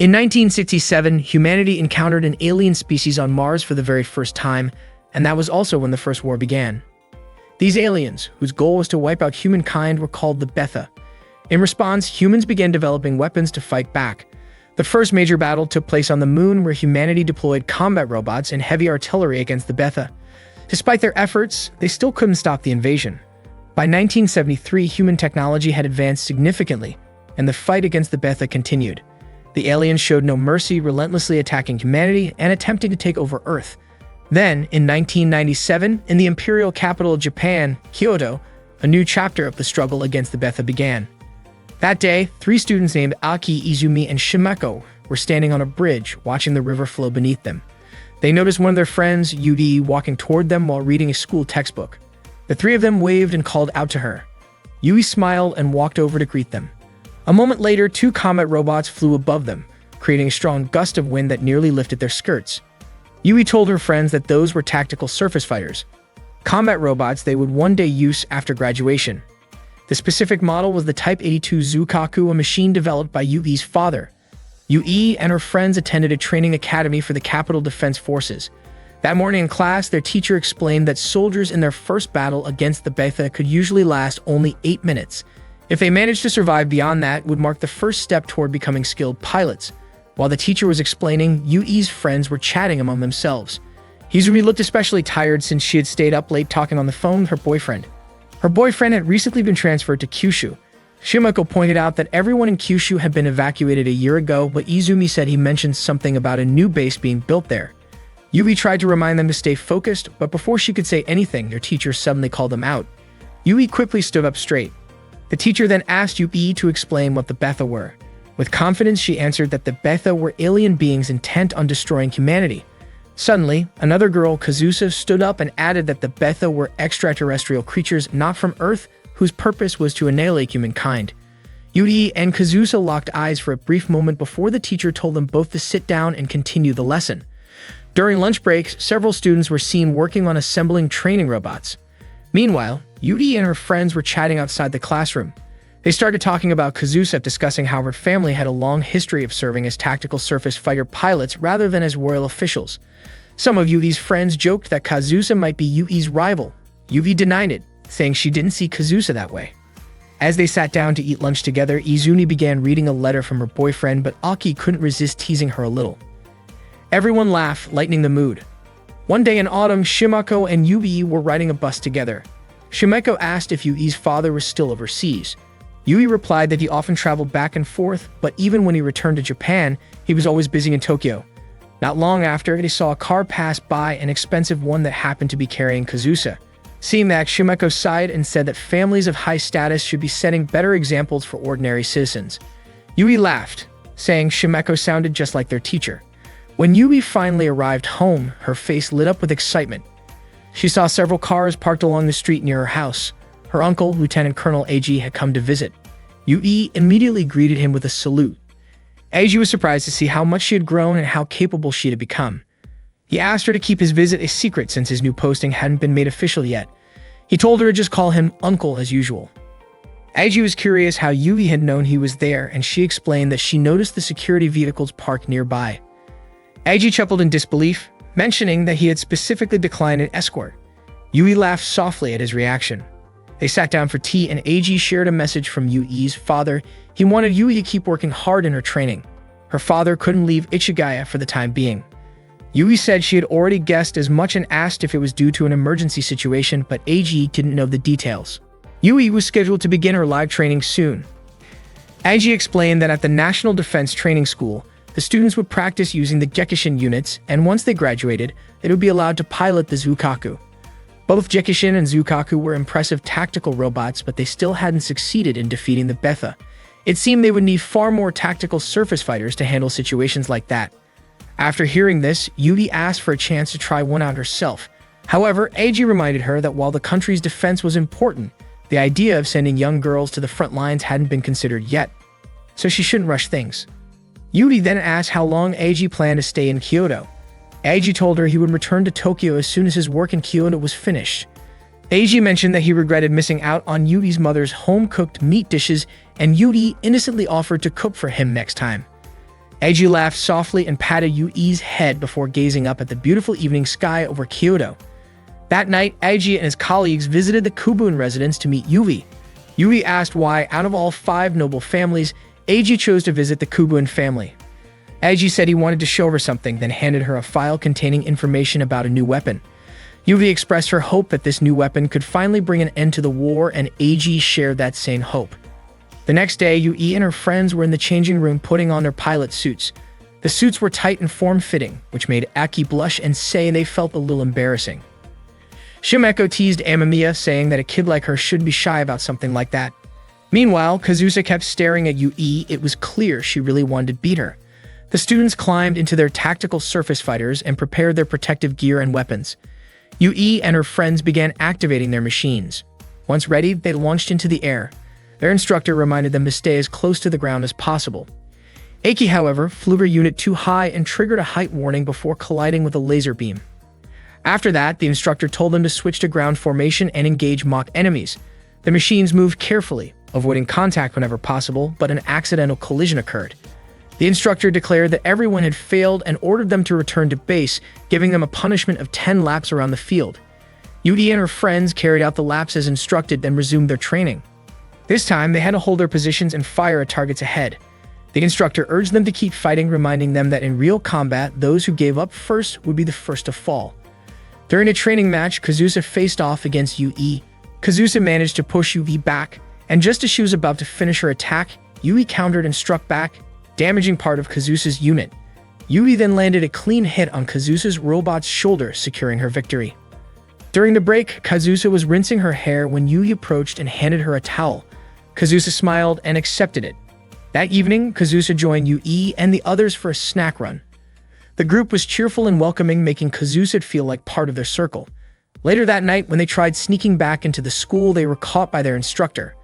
In 1967, humanity encountered an alien species on Mars for the very first time, and that was also when the First War began. These aliens, whose goal was to wipe out humankind, were called the Betha. In response, humans began developing weapons to fight back. The first major battle took place on the Moon, where humanity deployed combat robots and heavy artillery against the Betha. Despite their efforts, they still couldn't stop the invasion. By 1973, human technology had advanced significantly, and the fight against the Betha continued. The aliens showed no mercy, relentlessly attacking humanity and attempting to take over Earth. Then, in 1997, in the imperial capital of Japan, Kyoto, a new chapter of the struggle against the Betha began. That day, 3 students named Aki, Izumi, and Shimeko were standing on a bridge, watching the river flow beneath them. They noticed one of their friends, Yudi, walking toward them while reading a school textbook. The 3 of them waved and called out to her. Yui smiled and walked over to greet them. A moment later, 2 combat robots flew above them, creating a strong gust of wind that nearly lifted their skirts. Yui told her friends that those were tactical surface fighters, combat robots they would one day use after graduation. The specific model was the Type 82 Zukaku, a machine developed by Yui's father. Yui and her friends attended a training academy for the Capital Defense Forces. That morning in class, their teacher explained that soldiers in their first battle against the Betha could usually last only 8 minutes. If they managed to survive beyond that, it would mark the first step toward becoming skilled pilots. While the teacher was explaining, Yui's friends were chatting among themselves. Izumi looked especially tired since she had stayed up late talking on the phone with her boyfriend. Her boyfriend had recently been transferred to Kyushu. Shimeko pointed out that everyone in Kyushu had been evacuated a year ago, but Izumi said he mentioned something about a new base being built there. Yui tried to remind them to stay focused, but before she could say anything, their teacher suddenly called them out. Yui quickly stood up straight. The teacher then asked Yui to explain what the Betha were. With confidence, she answered that the Betha were alien beings intent on destroying humanity. Suddenly, another girl, Kazusa, stood up and added that the Betha were extraterrestrial creatures not from Earth, whose purpose was to annihilate humankind. Yui and Kazusa locked eyes for a brief moment before the teacher told them both to sit down and continue the lesson. During lunch breaks, several students were seen working on assembling training robots. Meanwhile, Yui and her friends were chatting outside the classroom. They started talking about Kazusa, discussing how her family had a long history of serving as tactical surface fighter pilots rather than as royal officials. Some of Yui's friends joked that Kazusa might be Yui's rival. Yui denied it, saying she didn't see Kazusa that way. As they sat down to eat lunch together, Izumi began reading a letter from her boyfriend, but Aki couldn't resist teasing her a little. Everyone laughed, lightening the mood. One day in autumn, Shimeko and Yui were riding a bus together. Shimeko asked if Yui's father was still overseas. Yui replied that he often traveled back and forth, but even when he returned to Japan, he was always busy in Tokyo. Not long after, they saw a car pass by, an expensive one that happened to be carrying Kazusa. Seeing that, Shimeko sighed and said that families of high status should be setting better examples for ordinary citizens. Yui laughed, saying Shimeko sounded just like their teacher. When Yui finally arrived home, her face lit up with excitement. She saw several cars parked along the street near her house. Her uncle, Lieutenant Colonel Eiji, had come to visit. Yui immediately greeted him with a salute. Eiji was surprised to see how much she had grown and how capable she had become. He asked her to keep his visit a secret since his new posting hadn't been made official yet. He told her to just call him Uncle as usual. Eiji was curious how Yui had known he was there, and she explained that she noticed the security vehicles parked nearby. Eiji chuckled in disbelief, mentioning that he had specifically declined an escort. Yui laughed softly at his reaction. They sat down for tea, and Eiji shared a message from Yui's father. He wanted Yui to keep working hard in her training. Her father couldn't leave Ichigaya for the time being. Yui said she had already guessed as much and asked if it was due to an emergency situation, but Eiji didn't know the details. Yui was scheduled to begin her live training soon. Eiji explained that at the National Defense Training School, the students would practice using the Gekishin units, and once they graduated, they would be allowed to pilot the Zukaku. Both Gekishin and Zukaku were impressive tactical robots, but they still hadn't succeeded in defeating the Betha. It seemed they would need far more tactical surface fighters to handle situations like that. After hearing this, Yui asked for a chance to try one out herself. However, Eiji reminded her that while the country's defense was important, the idea of sending young girls to the front lines hadn't been considered yet, so she shouldn't rush things. Yui then asked how long Eiji planned to stay in Kyoto. Eiji told her he would return to Tokyo as soon as his work in Kyoto was finished. Eiji mentioned that he regretted missing out on Yui's mother's home-cooked meat dishes, and Yui innocently offered to cook for him next time. Eiji laughed softly and patted Yui's head before gazing up at the beautiful evening sky over Kyoto. That night, Eiji and his colleagues visited the Kubun residence to meet Yui. Yui asked why, out of all 5 noble families, Eiji chose to visit the Kubun family. Eiji said he wanted to show her something, then handed her a file containing information about a new weapon. Yui expressed her hope that this new weapon could finally bring an end to the war, and Eiji shared that same hope. The next day, Yui and her friends were in the changing room putting on their pilot suits. The suits were tight and form-fitting, which made Aki blush and say they felt a little embarrassing. Shimeko teased Amamiya, saying that a kid like her should be shy about something like that. Meanwhile, Kazusa kept staring at Yui. It was clear she really wanted to beat her. The students climbed into their tactical surface fighters and prepared their protective gear and weapons. Yui and her friends began activating their machines. Once ready, they launched into the air. Their instructor reminded them to stay as close to the ground as possible. Aki, however, flew her unit too high and triggered a height warning before colliding with a laser beam. After that, the instructor told them to switch to ground formation and engage mock enemies. The machines moved carefully, avoiding contact whenever possible, but an accidental collision occurred. The instructor declared that everyone had failed and ordered them to return to base, giving them a punishment of 10 laps around the field. Yui and her friends carried out the laps as instructed, then resumed their training. This time, they had to hold their positions and fire at targets ahead. The instructor urged them to keep fighting, reminding them that in real combat, those who gave up first would be the first to fall. During a training match, Kazusa faced off against Yui. Kazusa managed to push Yui back, and just as she was about to finish her attack, Yui countered and struck back, damaging part of Kazusa's unit. Yui then landed a clean hit on Kazusa's robot's shoulder, securing her victory. During the break, Kazusa was rinsing her hair when Yui approached and handed her a towel. Kazusa smiled and accepted it. That evening, Kazusa joined Yui and the others for a snack run. The group was cheerful and welcoming, making Kazusa feel like part of their circle. Later that night, when they tried sneaking back into the school, they were caught by their instructor.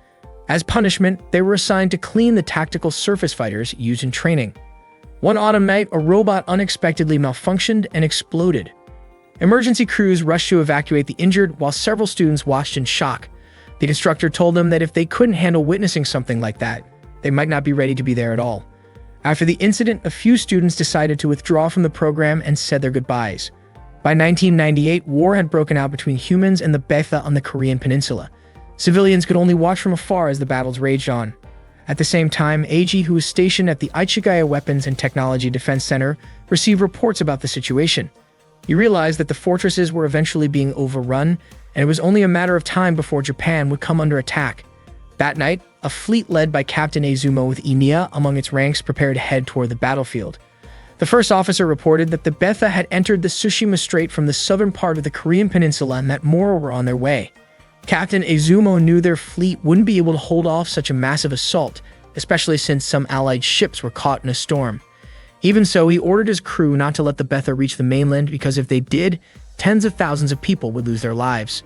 As punishment, they were assigned to clean the tactical surface fighters used in training. One autumn night, a robot unexpectedly malfunctioned and exploded. Emergency crews rushed to evacuate the injured, while several students watched in shock. The instructor told them that if they couldn't handle witnessing something like that, they might not be ready to be there at all. After the incident, a few students decided to withdraw from the program and said their goodbyes. By 1998, war had broken out between humans and the Betha on the Korean peninsula. Civilians could only watch from afar as the battles raged on. At the same time, Eiji, who was stationed at the Ichigaya Weapons and Technology Defense Center, received reports about the situation. He realized that the fortresses were eventually being overrun, and it was only a matter of time before Japan would come under attack. That night, a fleet led by Captain Izumo with Emiya among its ranks prepared to head toward the battlefield. The first officer reported that the Betha had entered the Tsushima Strait from the southern part of the Korean peninsula and that more were on their way. Captain Izumo knew their fleet wouldn't be able to hold off such a massive assault, especially since some allied ships were caught in a storm. Even so, he ordered his crew not to let the Betha reach the mainland, because if they did, tens of thousands of people would lose their lives.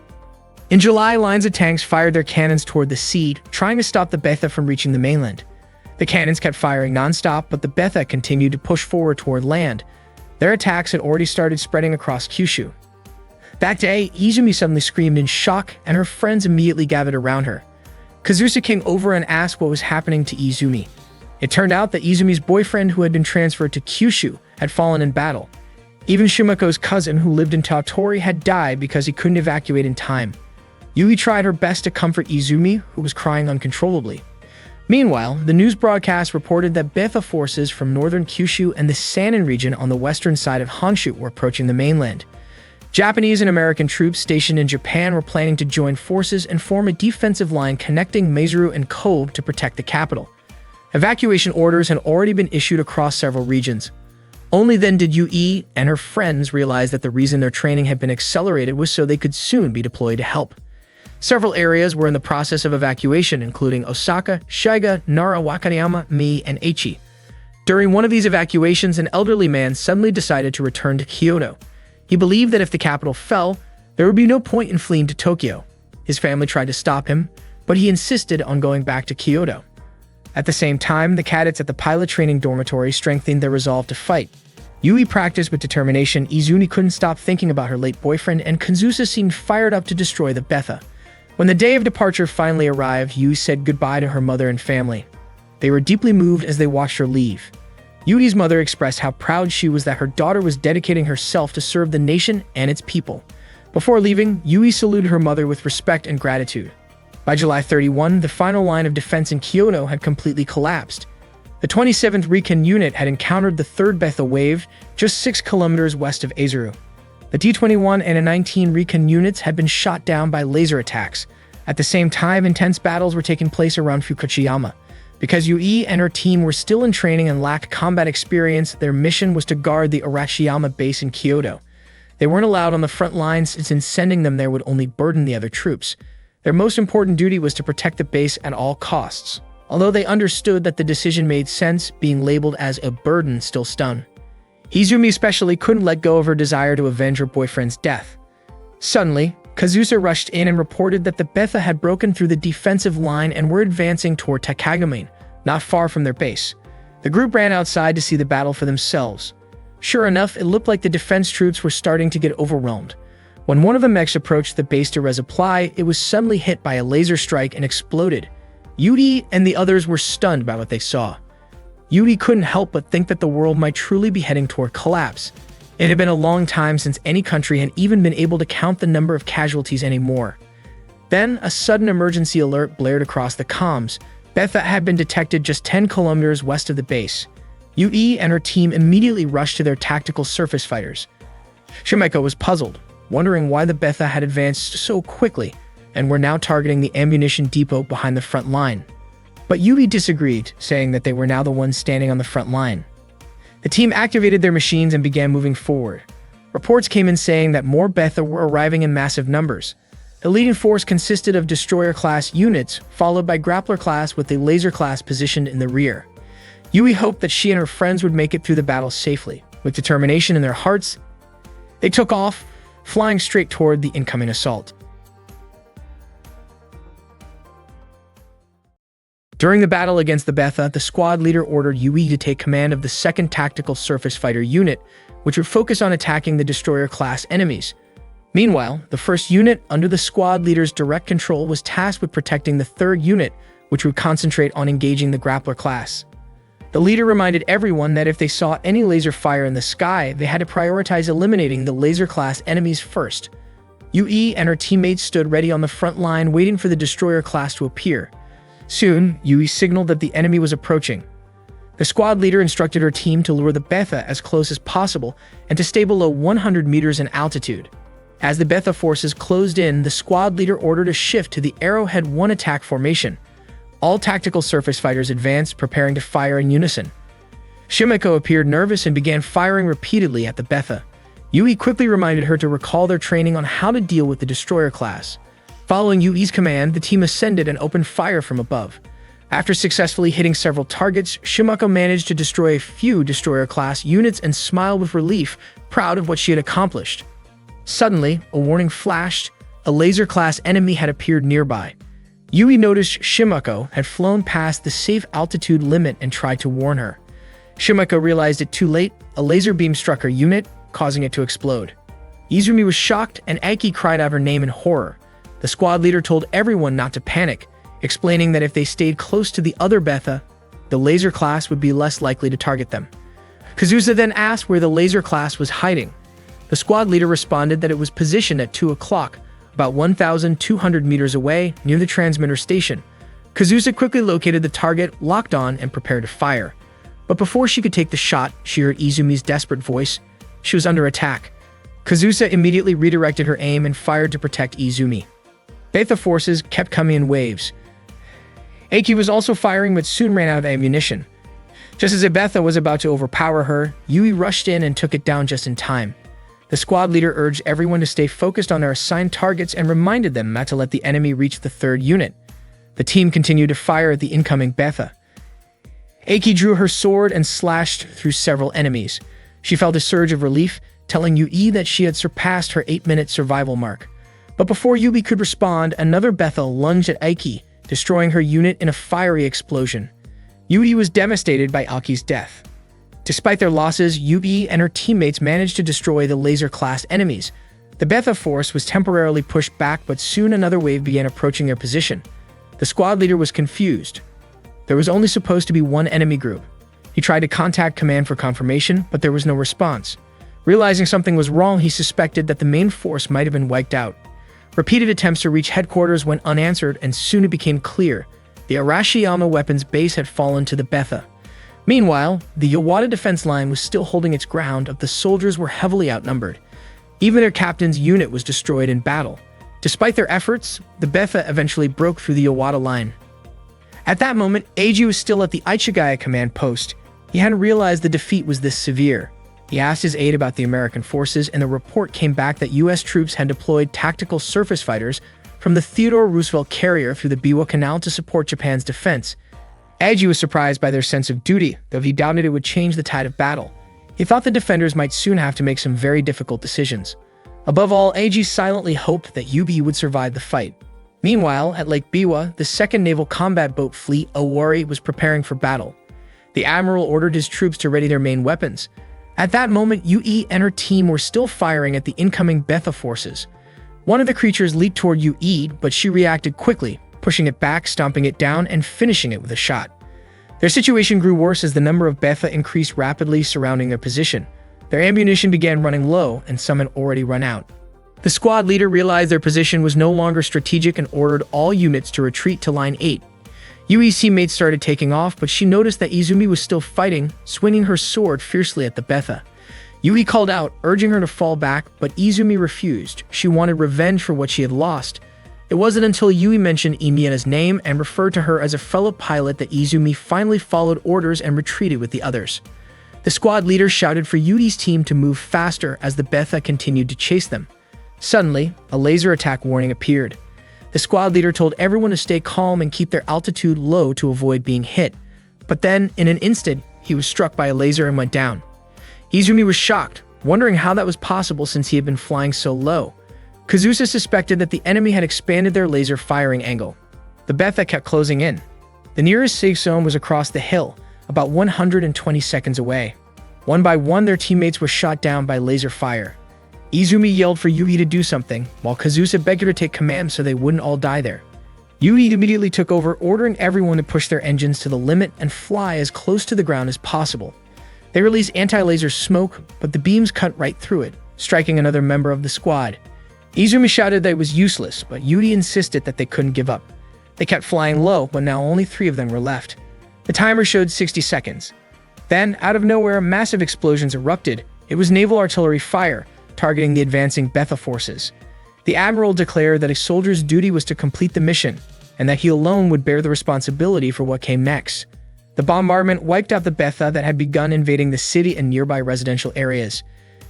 In July, lines of tanks fired their cannons toward the sea, trying to stop the Betha from reaching the mainland. The cannons kept firing non-stop, but the Betha continued to push forward toward land. Their attacks had already started spreading across Kyushu. That day, Izumi suddenly screamed in shock, and her friends immediately gathered around her. Kazusa came over and asked what was happening to Izumi. It turned out that Izumi's boyfriend, who had been transferred to Kyushu, had fallen in battle. Even Shimako's cousin, who lived in Tottori, had died because he couldn't evacuate in time. Yui tried her best to comfort Izumi, who was crying uncontrollably. Meanwhile, the news broadcast reported that Betha forces from northern Kyushu and the Sanin region on the western side of Honshu were approaching the mainland. Japanese and American troops stationed in Japan were planning to join forces and form a defensive line connecting Maizuru and Kobe to protect the capital. Evacuation orders had already been issued across several regions. Only then did Yui and her friends realize that the reason their training had been accelerated was so they could soon be deployed to help. Several areas were in the process of evacuation, including Osaka, Shiga, Nara, Wakayama, Mie, and Aichi. During one of these evacuations, an elderly man suddenly decided to return to Kyoto. He believed that if the capital fell, there would be no point in fleeing to Tokyo. His family tried to stop him, but he insisted on going back to Kyoto. At the same time, the cadets at the pilot training dormitory strengthened their resolve to fight. Yui practiced with determination, Izumi couldn't stop thinking about her late boyfriend, and Kazusa seemed fired up to destroy the Betha. When the day of departure finally arrived, Yui said goodbye to her mother and family. They were deeply moved as they watched her leave. Yui's mother expressed how proud she was that her daughter was dedicating herself to serve the nation and its people. Before leaving, Yui saluted her mother with respect and gratitude. By July 31, the final line of defense in Kyoto had completely collapsed. The 27th Recon Unit had encountered the 3rd Betha wave just 6 kilometers west of Azuru. The D-21 and A-19 Recon units had been shot down by laser attacks. At the same time, intense battles were taking place around Fukuchiyama. Because Yui and her team were still in training and lacked combat experience, their mission was to guard the Arashiyama base in Kyoto. They weren't allowed on the front lines since sending them there would only burden the other troops. Their most important duty was to protect the base at all costs. Although they understood that the decision made sense, being labeled as a burden still stung. Izumi especially couldn't let go of her desire to avenge her boyfriend's death. Suddenly, Kazusa rushed in and reported that the Betha had broken through the defensive line and were advancing toward Takagame, not far from their base. The group ran outside to see the battle for themselves. Sure enough, it looked like the defense troops were starting to get overwhelmed. When one of the mechs approached the base to resupply, it was suddenly hit by a laser strike and exploded. Yui and the others were stunned by what they saw. Yui couldn't help but think that the world might truly be heading toward collapse. It had been a long time since any country had even been able to count the number of casualties anymore. Then, a sudden emergency alert blared across the comms. Betha had been detected just 10 kilometers west of the base. Yui and her team immediately rushed to their tactical surface fighters. Shimeko was puzzled, wondering why the Betha had advanced so quickly and were now targeting the ammunition depot behind the front line. But Yui disagreed, saying that they were now the ones standing on the front line. The team activated their machines and began moving forward. Reports came in saying that more Betha were arriving in massive numbers. The leading force consisted of destroyer-class units, followed by grappler-class with the laser-class positioned in the rear. Yui hoped that she and her friends would make it through the battle safely. With determination in their hearts, they took off, flying straight toward the incoming assault. During the battle against the Betha, the squad leader ordered Yui to take command of the 2nd Tactical Surface Fighter Unit, which would focus on attacking the destroyer-class enemies. Meanwhile, the 1st unit, under the squad leader's direct control, was tasked with protecting the 3rd unit, which would concentrate on engaging the grappler class. The leader reminded everyone that if they saw any laser fire in the sky, they had to prioritize eliminating the laser-class enemies first. Yui and her teammates stood ready on the front line, waiting for the destroyer class to appear. Soon, Yui signaled that the enemy was approaching. The squad leader instructed her team to lure the Betha as close as possible and to stay below 100 meters in altitude. As the Betha forces closed in, the squad leader ordered a shift to the Arrowhead 1 attack formation. All tactical surface fighters advanced, preparing to fire in unison. Shimeko appeared nervous and began firing repeatedly at the Betha. Yui quickly reminded her to recall their training on how to deal with the destroyer class. Following Yui's command, the team ascended and opened fire from above. After successfully hitting several targets, Shimeko managed to destroy a few destroyer-class units and smiled with relief, proud of what she had accomplished. Suddenly, a warning flashed. A laser-class enemy had appeared nearby. Yui noticed Shimeko had flown past the safe altitude limit and tried to warn her. Shimeko realized it too late. A laser beam struck her unit, causing it to explode. Izumi was shocked, and Aiki cried out her name in horror. The squad leader told everyone not to panic, explaining that if they stayed close to the other Betha, the laser class would be less likely to target them. Kazusa then asked where the laser class was hiding. The squad leader responded that it was positioned at 2 o'clock, about 1,200 meters away, near the transmitter station. Kazusa quickly located the target, locked on, and prepared to fire. But before she could take the shot, she heard Izumi's desperate voice. She was under attack. Kazusa immediately redirected her aim and fired to protect Izumi. Betha forces kept coming in waves. Aiki was also firing but soon ran out of ammunition. Just as Betha was about to overpower her, Yui rushed in and took it down just in time. The squad leader urged everyone to stay focused on their assigned targets and reminded them not to let the enemy reach the 3rd unit. The team continued to fire at the incoming Betha. Aiki drew her sword and slashed through several enemies. She felt a surge of relief, telling Yui that she had surpassed her 8-minute survival mark. But before Yui could respond, another Betha lunged at Aiki, destroying her unit in a fiery explosion. Yui was devastated by Aiki's death. Despite their losses, Yui and her teammates managed to destroy the laser-class enemies. The Betha force was temporarily pushed back, but soon another wave began approaching their position. The squad leader was confused. There was only supposed to be one enemy group. He tried to contact command for confirmation, but there was no response. Realizing something was wrong, he suspected that the main force might have been wiped out. Repeated attempts to reach headquarters went unanswered, and soon it became clear the Arashiyama weapons base had fallen to the Betha. Meanwhile, the Yawata defense line was still holding its ground, but the soldiers were heavily outnumbered. Even their captain's unit was destroyed in battle. Despite their efforts, the Betha eventually broke through the Yawata line. At that moment, Eiji was still at the Ichigaya command post. He hadn't realized the defeat was this severe. He asked his aide about the American forces, and the report came back that U.S. troops had deployed tactical surface fighters from the Theodore Roosevelt carrier through the Biwa Canal to support Japan's defense. Eiji was surprised by their sense of duty, though he doubted it would change the tide of battle. He thought the defenders might soon have to make some very difficult decisions. Above all, Eiji silently hoped that UB would survive the fight. Meanwhile, at Lake Biwa, the 2nd Naval Combat Boat Fleet, Owari, was preparing for battle. The admiral ordered his troops to ready their main weapons. At that moment, Yui and her team were still firing at the incoming Betha forces. One of the creatures leaped toward Yui, but she reacted quickly, pushing it back, stomping it down, and finishing it with a shot. Their situation grew worse as the number of Betha increased rapidly surrounding their position. Their ammunition began running low, and some had already run out. The squad leader realized their position was no longer strategic and ordered all units to retreat to Line 8. Yui's teammates started taking off, but she noticed that Izumi was still fighting, swinging her sword fiercely at the Betha. Yui called out, urging her to fall back, but Izumi refused. She wanted revenge for what she had lost. It wasn't until Yui mentioned Imiena's name and referred to her as a fellow pilot that Izumi finally followed orders and retreated with the others. The squad leader shouted for Yui's team to move faster as the Betha continued to chase them. Suddenly, a laser attack warning appeared. The squad leader told everyone to stay calm and keep their altitude low to avoid being hit. But then, in an instant, he was struck by a laser and went down. Izumi was shocked, wondering how that was possible since he had been flying so low. Kazusa suspected that the enemy had expanded their laser firing angle. The Betha kept closing in. The nearest safe zone was across the hill, about 120 seconds away. One by one, their teammates were shot down by laser fire. Izumi yelled for Yui to do something, while Kazusa begged her to take command so they wouldn't all die there. Yui immediately took over, ordering everyone to push their engines to the limit and fly as close to the ground as possible. They released anti-laser smoke, but the beams cut right through it, striking another member of the squad. Izumi shouted that it was useless, but Yui insisted that they couldn't give up. They kept flying low, but now only 3 of them were left. The timer showed 60 seconds. Then, out of nowhere, massive explosions erupted. It was naval artillery fire, targeting the advancing Betha forces. The admiral declared that a soldier's duty was to complete the mission, and that he alone would bear the responsibility for what came next. The bombardment wiped out the Betha that had begun invading the city and nearby residential areas.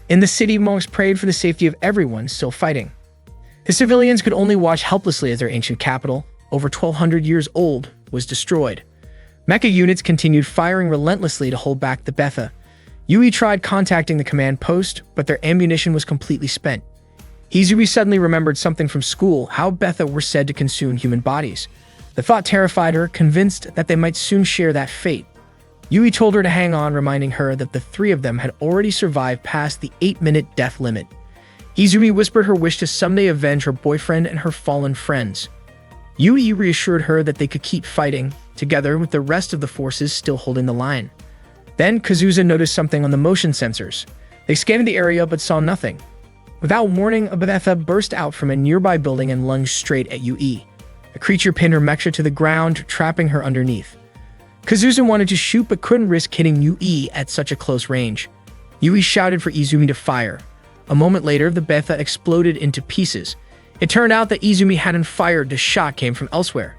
In the city, monks prayed for the safety of everyone still fighting. The civilians could only watch helplessly as their ancient capital, over 1,200 years old, was destroyed. Mecha units continued firing relentlessly to hold back the Betha. Yui tried contacting the command post, but their ammunition was completely spent. Izumi suddenly remembered something from school, how Betha were said to consume human bodies. The thought terrified her, convinced that they might soon share that fate. Yui told her to hang on, reminding her that the 3 of them had already survived past the 8-minute death limit. Izumi whispered her wish to someday avenge her boyfriend and her fallen friends. Yui reassured her that they could keep fighting, together with the rest of the forces still holding the line. Then Kazusa noticed something on the motion sensors. They scanned the area but saw nothing. Without warning, a Betha burst out from a nearby building and lunged straight at Yui. The creature pinned her mecha to the ground, trapping her underneath. Kazusa wanted to shoot but couldn't risk hitting Yui at such a close range. Yui shouted for Izumi to fire. A moment later, the Betha exploded into pieces. It turned out that Izumi hadn't fired, the shot came from elsewhere.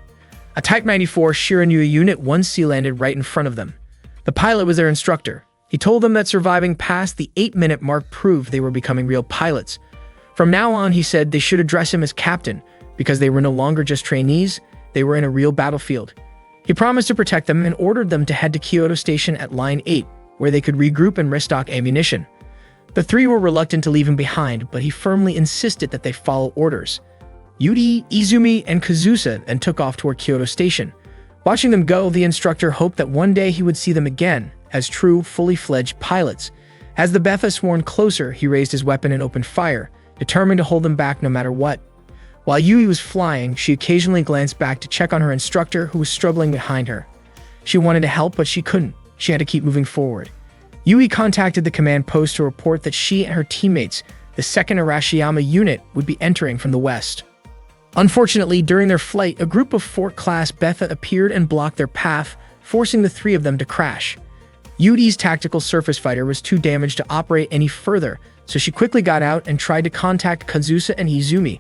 A Type 94 Shiranui Unit 1C landed right in front of them. The pilot was their instructor. He told them that surviving past the 8-minute mark proved they were becoming real pilots. From now on, he said they should address him as captain, because they were no longer just trainees, they were in a real battlefield. He promised to protect them and ordered them to head to Kyoto Station at Line 8, where they could regroup and restock ammunition. The 3 were reluctant to leave him behind, but he firmly insisted that they follow orders. Yui, Izumi, and Kazusa then took off toward Kyoto Station. Watching them go, the instructor hoped that one day he would see them again, as true, fully fledged pilots. As the Betha swarmed closer, he raised his weapon and opened fire, determined to hold them back no matter what. While Yui was flying, she occasionally glanced back to check on her instructor, who was struggling behind her. She wanted to help, but she couldn't. she had to keep moving forward. Yui contacted the command post to report that she and her teammates, the 2nd Arashiyama unit, would be entering from the west. Unfortunately, during their flight, a group of Fort-class Betha appeared and blocked their path, forcing the 3 of them to crash. Yui's tactical surface fighter was too damaged to operate any further, so she quickly got out and tried to contact Kazusa and Izumi.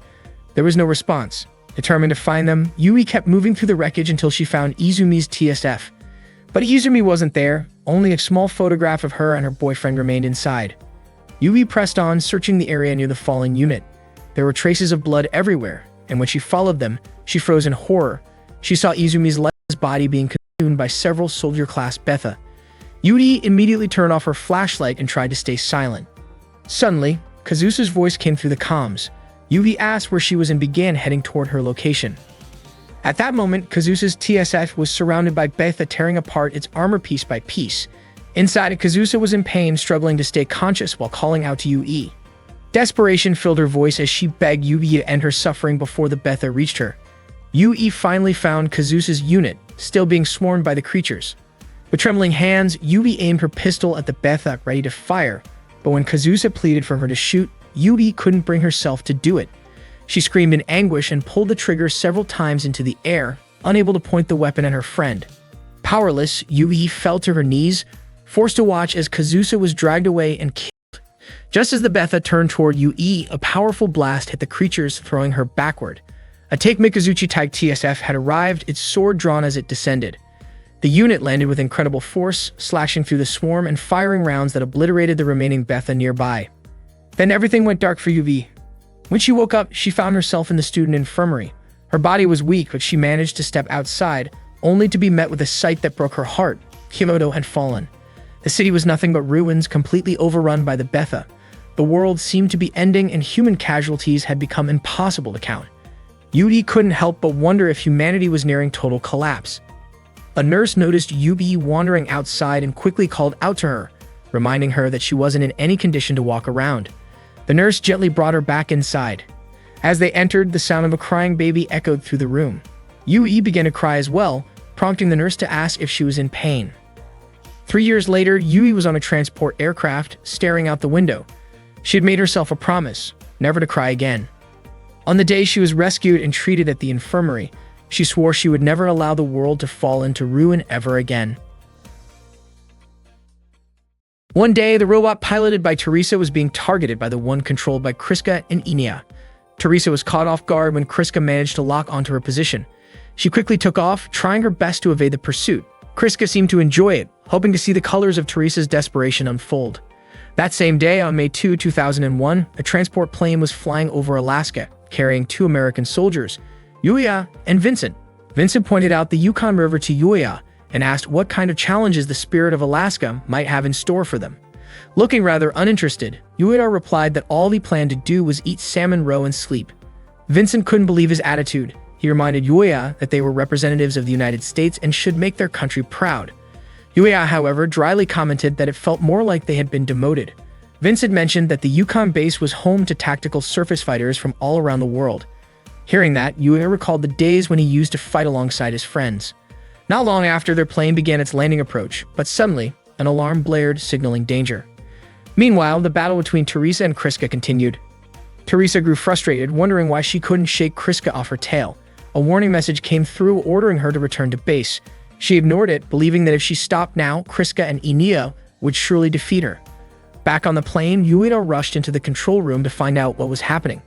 There was no response. Determined to find them, Yui kept moving through the wreckage until she found Izumi's TSF. But Izumi wasn't there, only a small photograph of her and her boyfriend remained inside. Yui pressed on, searching the area near the fallen unit. There were traces of blood everywhere, and when she followed them, she froze in horror. She saw Izumi's lifeless body being consumed by several soldier-class Betha. Yui immediately turned off her flashlight and tried to stay silent. Suddenly, Kazusa's voice came through the comms. Yui asked where she was and began heading toward her location. At that moment, Kazusa's TSF was surrounded by Betha, tearing apart its armor piece by piece. Inside, Kazusa was in pain, struggling to stay conscious while calling out to Yui. Desperation filled her voice as she begged Yui to end her suffering before the Betha reached her. Yui finally found Kazusa's unit, still being swarmed by the creatures. With trembling hands, Yui aimed her pistol at the Betha, ready to fire, but when Kazusa pleaded for her to shoot, Yui couldn't bring herself to do it. She screamed in anguish and pulled the trigger several times into the air, unable to point the weapon at her friend. Powerless, Yui fell to her knees, forced to watch as Kazusa was dragged away and killed. Just as the Betha turned toward Yui, a powerful blast hit the creatures, throwing her backward. A Take Mikazuchi type TSF had arrived, its sword drawn as it descended. The unit landed with incredible force, slashing through the swarm and firing rounds that obliterated the remaining Betha nearby. Then everything went dark for Yui. When she woke up, she found herself in the student infirmary. Her body was weak, but she managed to step outside, only to be met with a sight that broke her heart. Kyoto had fallen. The city was nothing but ruins, completely overrun by the Betha. The world seemed to be ending, and human casualties had become impossible to count. Yui couldn't help but wonder if humanity was nearing total collapse. A nurse noticed Yui wandering outside and quickly called out to her, reminding her that she wasn't in any condition to walk around. The nurse gently brought her back inside. As they entered, the sound of a crying baby echoed through the room. Yui began to cry as well, prompting the nurse to ask if she was in pain. 3 years later, Yui was on a transport aircraft, staring out the window. She had made herself a promise, never to cry again. On the day she was rescued and treated at the infirmary, she swore she would never allow the world to fall into ruin ever again. One day, the robot piloted by Teresa was being targeted by the one controlled by Kriska and Inia. Teresa was caught off guard when Kriska managed to lock onto her position. She quickly took off, trying her best to evade the pursuit. Kriska seemed to enjoy it, hoping to see the colors of Teresa's desperation unfold. That same day, on May 2, 2001, a transport plane was flying over Alaska, carrying 2 American soldiers, Yuya and Vincent. Vincent pointed out the Yukon River to Yuya and asked what kind of challenges the spirit of Alaska might have in store for them. Looking rather uninterested, Yuya replied that all he planned to do was eat salmon roe and sleep. Vincent couldn't believe his attitude. He reminded Yuya that they were representatives of the United States and should make their country proud. Yuya, however, dryly commented that it felt more like they had been demoted. Vincent mentioned that the Yukon base was home to tactical surface fighters from all around the world. Hearing that, Yuya recalled the days when he used to fight alongside his friends. Not long after, their plane began its landing approach, but suddenly, an alarm blared, signaling danger. Meanwhile, the battle between Teresa and Kriska continued. Teresa grew frustrated, wondering why she couldn't shake Kriska off her tail. A warning message came through ordering her to return to base. She ignored it, believing that if she stopped now, Kriska and Inia would surely defeat her. Back on the plane, Yuita rushed into the control room to find out what was happening.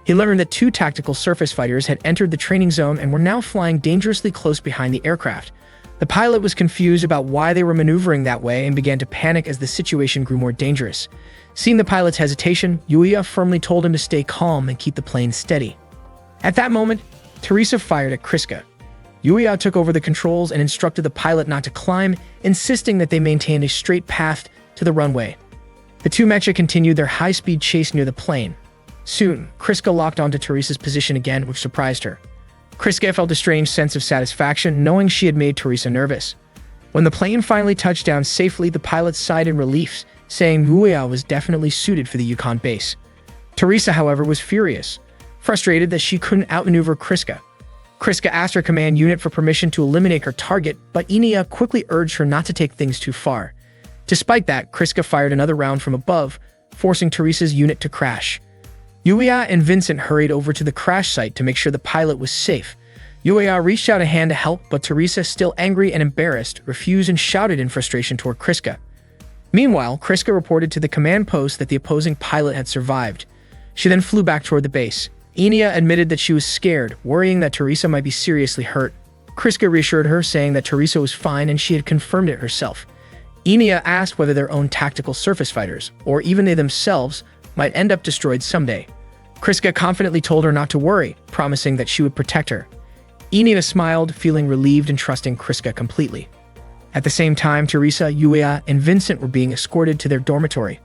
He learned that 2 tactical surface fighters had entered the training zone and were now flying dangerously close behind the aircraft. The pilot was confused about why they were maneuvering that way and began to panic as the situation grew more dangerous. Seeing the pilot's hesitation, Yuya firmly told him to stay calm and keep the plane steady. At that moment, Teresa fired at Kriska. Yuya took over the controls and instructed the pilot not to climb, insisting that they maintain a straight path to the runway. The 2 mecha continued their high-speed chase near the plane. Soon, Kriska locked onto Teresa's position again, which surprised her. Kriska felt a strange sense of satisfaction, knowing she had made Teresa nervous. When the plane finally touched down safely, the pilot sighed in relief, saying Yuya was definitely suited for the Yukon base. Teresa, however, was furious, frustrated that she couldn't outmaneuver Kriska. Kriska asked her command unit for permission to eliminate her target, but Enia quickly urged her not to take things too far. Despite that, Kriska fired another round from above, forcing Teresa's unit to crash. Yuya and Vincent hurried over to the crash site to make sure the pilot was safe. Yuya reached out a hand to help, but Teresa, still angry and embarrassed, refused and shouted in frustration toward Kriska. Meanwhile, Kriska reported to the command post that the opposing pilot had survived. She then flew back toward the base. Enia admitted that she was scared, worrying that Teresa might be seriously hurt. Kriska reassured her, saying that Teresa was fine and she had confirmed it herself. Enia asked whether their own tactical surface fighters, or even they themselves, might end up destroyed someday. Kriska confidently told her not to worry, promising that she would protect her. Enia smiled, feeling relieved and trusting Kriska completely. At the same time, Teresa, Yuya, and Vincent were being escorted to their dormitory.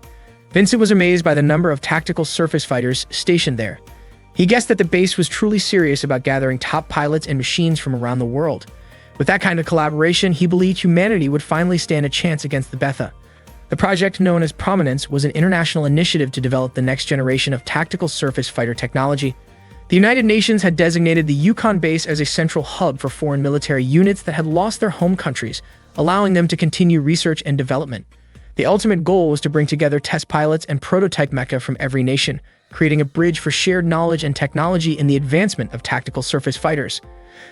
Vincent was amazed by the number of tactical surface fighters stationed there. He guessed that the base was truly serious about gathering top pilots and machines from around the world. With that kind of collaboration, he believed humanity would finally stand a chance against the Betha. The project, known as Prominence, was an international initiative to develop the next generation of tactical surface fighter technology. The United Nations had designated the Yukon base as a central hub for foreign military units that had lost their home countries, allowing them to continue research and development. The ultimate goal was to bring together test pilots and prototype mecha from every nation, creating a bridge for shared knowledge and technology in the advancement of tactical surface fighters.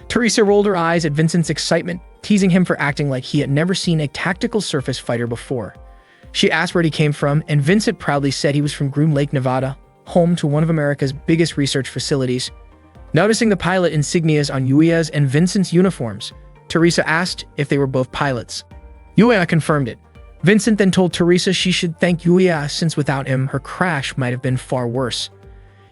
Teresa rolled her eyes at Vincent's excitement, teasing him for acting like he had never seen a tactical surface fighter before. She asked where he came from, and Vincent proudly said he was from Groom Lake, Nevada, home to one of America's biggest research facilities. Noticing the pilot insignias on Yuya's and Vincent's uniforms, Teresa asked if they were both pilots. Yuya confirmed it. Vincent then told Teresa she should thank Yuya, since without him, her crash might have been far worse.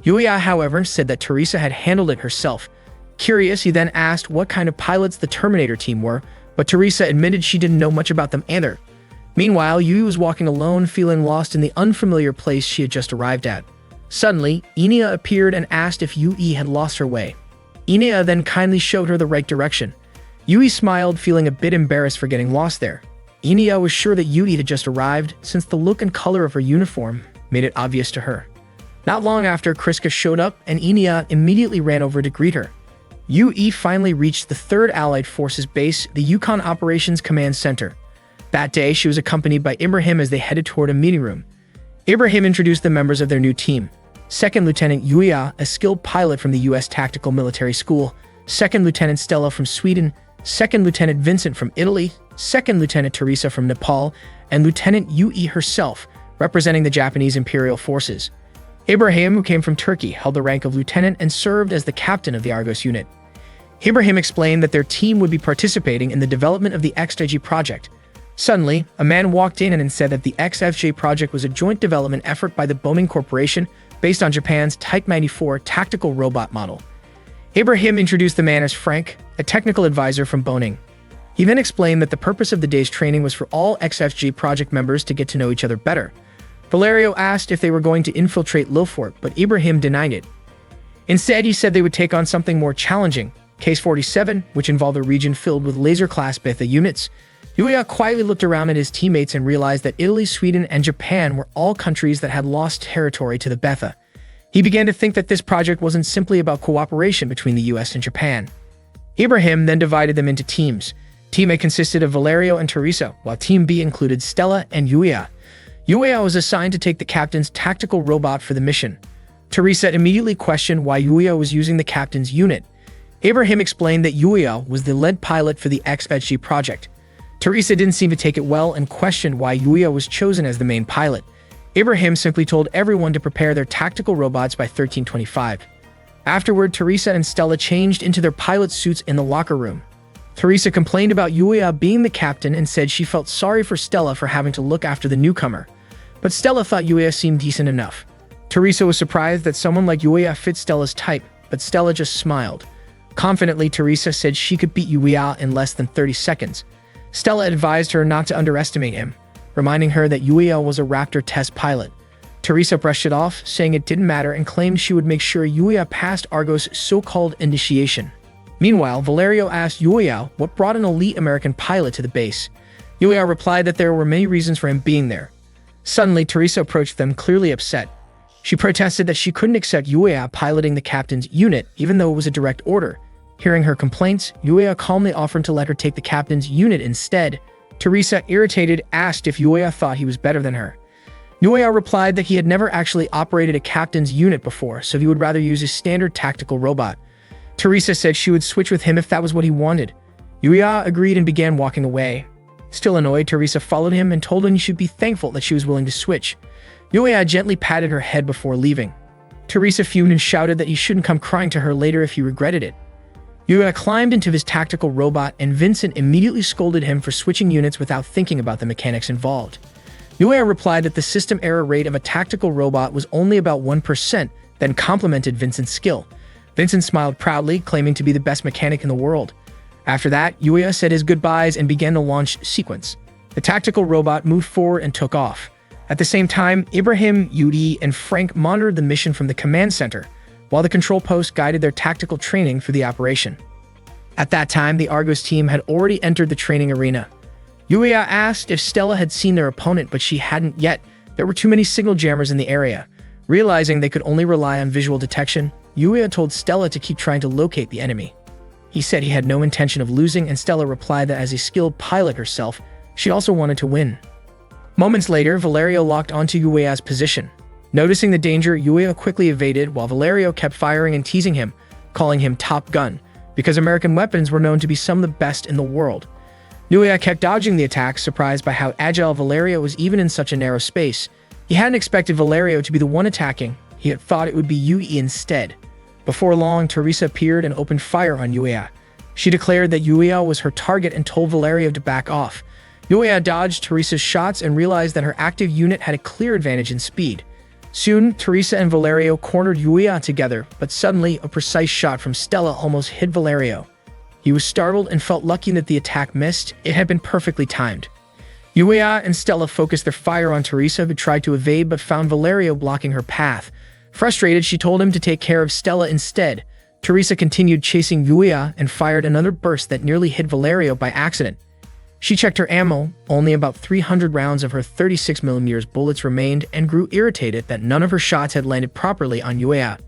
Yuya, however, said that Teresa had handled it herself. Curious, he then asked what kind of pilots the Terminator team were, but Teresa admitted she didn't know much about them either. Meanwhile, Yui was walking alone, feeling lost in the unfamiliar place she had just arrived at. Suddenly, Enia appeared and asked if Yui had lost her way. Enia then kindly showed her the right direction. Yui smiled, feeling a bit embarrassed for getting lost there. Enia was sure that Yui had just arrived, since the look and color of her uniform made it obvious to her. Not long after, Kriska showed up, and Enia immediately ran over to greet her. Yui finally reached the 3rd Allied Forces base, the Yukon Operations Command Center. That day, she was accompanied by Ibrahim as they headed toward a meeting room. Ibrahim introduced the members of their new team. 2nd Lieutenant Yuya, a skilled pilot from the U.S. Tactical Military School, 2nd Lieutenant Stella from Sweden, 2nd Lieutenant Vincent from Italy, 2nd Lieutenant Teresa from Nepal, and Lieutenant Yui herself, representing the Japanese Imperial Forces. Ibrahim, who came from Turkey, held the rank of lieutenant and served as the captain of the Argos unit. Ibrahim explained that their team would be participating in the development of the XFJ project. Suddenly, a man walked in and said that the XFJ project was a joint development effort by the Boeing Corporation based on Japan's Type 94 tactical robot model. Ibrahim introduced the man as Frank, a technical advisor from Boeing. He then explained that the purpose of the day's training was for all XFJ project members to get to know each other better. Valerio asked if they were going to infiltrate Lilfort, but Ibrahim denied it. Instead, he said they would take on something more challenging, Case 47, which involved a region filled with laser-class Betha units. Yuya quietly looked around at his teammates and realized that Italy, Sweden, and Japan were all countries that had lost territory to the Betha. He began to think that this project wasn't simply about cooperation between the US and Japan. Ibrahim then divided them into teams. Team A consisted of Valerio and Teresa, while Team B included Stella and Yuya. Yuya was assigned to take the captain's tactical robot for the mission. Teresa immediately questioned why Yuya was using the captain's unit. Ibrahim explained that Yuya was the lead pilot for the XFG project. Teresa didn't seem to take it well and questioned why Yuya was chosen as the main pilot. Ibrahim simply told everyone to prepare their tactical robots by 1325. Afterward, Teresa and Stella changed into their pilot suits in the locker room. Teresa complained about Yuya being the captain and said she felt sorry for Stella for having to look after the newcomer. But Stella thought Yuya seemed decent enough. Teresa was surprised that someone like Yuya fit Stella's type, but Stella just smiled. Confidently, Teresa said she could beat Yuya in less than 30 seconds. Stella advised her not to underestimate him, reminding her that Yuya was a Raptor test pilot. Teresa brushed it off, saying it didn't matter, and claimed she would make sure Yuya passed Argo's so-called initiation. Meanwhile, Valerio asked Yuya what brought an elite American pilot to the base. Yuya replied that there were many reasons for him being there. Suddenly, Teresa approached them, clearly upset. She protested that she couldn't accept Yuya piloting the captain's unit, even though it was a direct order. Hearing her complaints, Yuya calmly offered to let her take the captain's unit instead. Teresa, irritated, asked if Yuya thought he was better than her. Yuya replied that he had never actually operated a captain's unit before, so he would rather use his standard tactical robot. Teresa said she would switch with him if that was what he wanted. Yuya agreed and began walking away. Still annoyed, Teresa followed him and told him he should be thankful that she was willing to switch. Yuya gently patted her head before leaving. Teresa fumed and shouted that he shouldn't come crying to her later if he regretted it. Yuya climbed into his tactical robot, and Vincent immediately scolded him for switching units without thinking about the mechanics involved. Yuya replied that the system error rate of a tactical robot was only about 1%, then complimented Vincent's skill. Vincent smiled proudly, claiming to be the best mechanic in the world. After that, Yuya said his goodbyes and began the launch sequence. The tactical robot moved forward and took off. At the same time, Ibrahim, Yudi, and Frank monitored the mission from the command center, while the control post guided their tactical training through the operation. At that time, the Argos team had already entered the training arena. Yuya asked if Stella had seen their opponent, but she hadn't yet. There were too many signal jammers in the area. Realizing they could only rely on visual detection, Yuya told Stella to keep trying to locate the enemy. He said he had no intention of losing, and Stella replied that as a skilled pilot herself, she also wanted to win. Moments later, Valerio locked onto Yuya's position. Noticing the danger, Yuya quickly evaded while Valerio kept firing and teasing him, calling him Top Gun, because American weapons were known to be some of the best in the world. Yuya kept dodging the attacks, surprised by how agile Valerio was even in such a narrow space. He hadn't expected Valerio to be the one attacking. He had thought it would be Yui instead. Before long, Teresa appeared and opened fire on Yuya. She declared that Yuya was her target and told Valerio to back off. Yuya dodged Teresa's shots and realized that her active unit had a clear advantage in speed. Soon, Teresa and Valerio cornered Yuya together, but suddenly, a precise shot from Stella almost hit Valerio. He was startled and felt lucky that the attack missed. It had been perfectly timed. Yuya and Stella focused their fire on Teresa, who tried to evade but found Valerio blocking her path. Frustrated, she told him to take care of Stella instead. Teresa continued chasing Yuya and fired another burst that nearly hit Valerio by accident. She checked her ammo. Only about 300 rounds of her 36mm bullets remained, and grew irritated that none of her shots had landed properly on Yuya.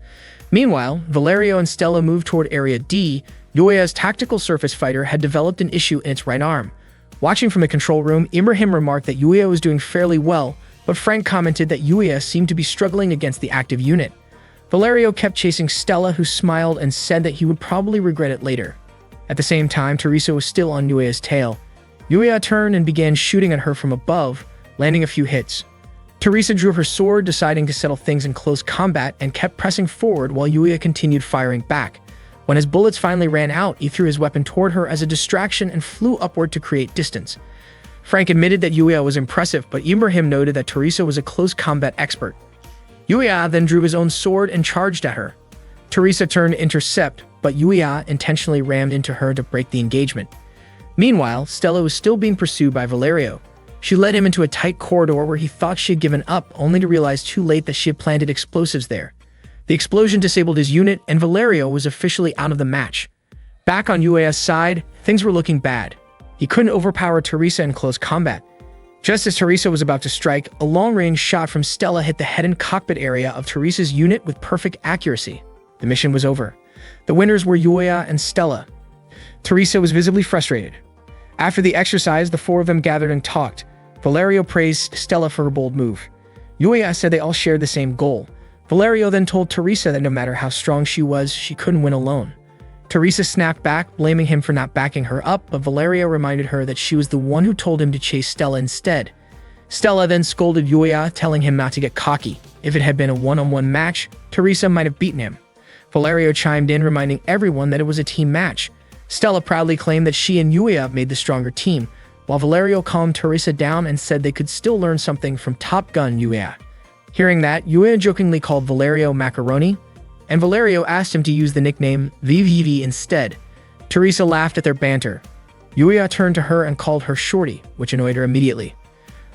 Meanwhile, Valerio and Stella moved toward Area D. Yuya's tactical surface fighter had developed an issue in its right arm. Watching from the control room, Ibrahim remarked that Yuya was doing fairly well, but Frank commented that Yuya seemed to be struggling against the active unit. Valerio kept chasing Stella, who smiled and said that he would probably regret it later. At the same time, Teresa was still on Yuya's tail. Yuya turned and began shooting at her from above, landing a few hits. Teresa drew her sword, deciding to settle things in close combat, and kept pressing forward while Yuya continued firing back. When his bullets finally ran out, he threw his weapon toward her as a distraction and flew upward to create distance. Frank admitted that Yuya was impressive, but Ibrahim noted that Teresa was a close combat expert. Yuya then drew his own sword and charged at her. Teresa turned to intercept, but Yuya intentionally rammed into her to break the engagement. Meanwhile, Stella was still being pursued by Valerio. She led him into a tight corridor where he thought she had given up, only to realize too late that she had planted explosives there. The explosion disabled his unit, and Valerio was officially out of the match. Back on Yuya's side, things were looking bad. He couldn't overpower Teresa in close combat. Just as Teresa was about to strike, a long-range shot from Stella hit the head and cockpit area of Teresa's unit with perfect accuracy. The mission was over. The winners were Yuya and Stella. Teresa was visibly frustrated. After the exercise, the four of them gathered and talked. Valerio praised Stella for her bold move. Yuya said they all shared the same goal. Valerio then told Teresa that no matter how strong she was, she couldn't win alone. Teresa snapped back, blaming him for not backing her up, but Valerio reminded her that she was the one who told him to chase Stella instead. Stella then scolded Yuya, telling him not to get cocky. If it had been a one-on-one match, Teresa might have beaten him. Valerio chimed in, reminding everyone that it was a team match. Stella proudly claimed that she and Yuya made the stronger team, while Valerio calmed Teresa down and said they could still learn something from Top Gun Yuya. Hearing that, Yuya jokingly called Valerio Macaroni, and Valerio asked him to use the nickname VVV instead. Teresa laughed at their banter. Yuya turned to her and called her Shorty, which annoyed her immediately.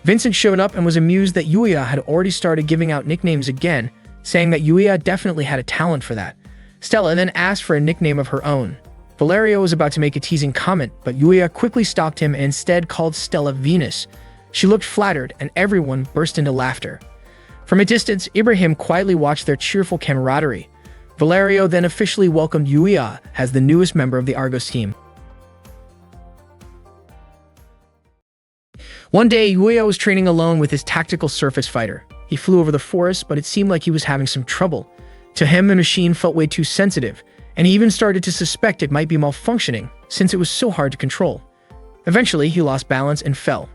Vincent showed up and was amused that Yuya had already started giving out nicknames again, saying that Yuya definitely had a talent for that. Stella then asked for a nickname of her own. Valerio was about to make a teasing comment, but Yuya quickly stopped him and instead called Stella Venus. She looked flattered, and everyone burst into laughter. From a distance, Ibrahim quietly watched their cheerful camaraderie. Valerio then officially welcomed Yuya as the newest member of the Argos team. One day, Yuya was training alone with his tactical surface fighter. He flew over the forest, but it seemed like he was having some trouble. To him, the machine felt way too sensitive, and he even started to suspect it might be malfunctioning, since it was so hard to control. Eventually, he lost balance and fell.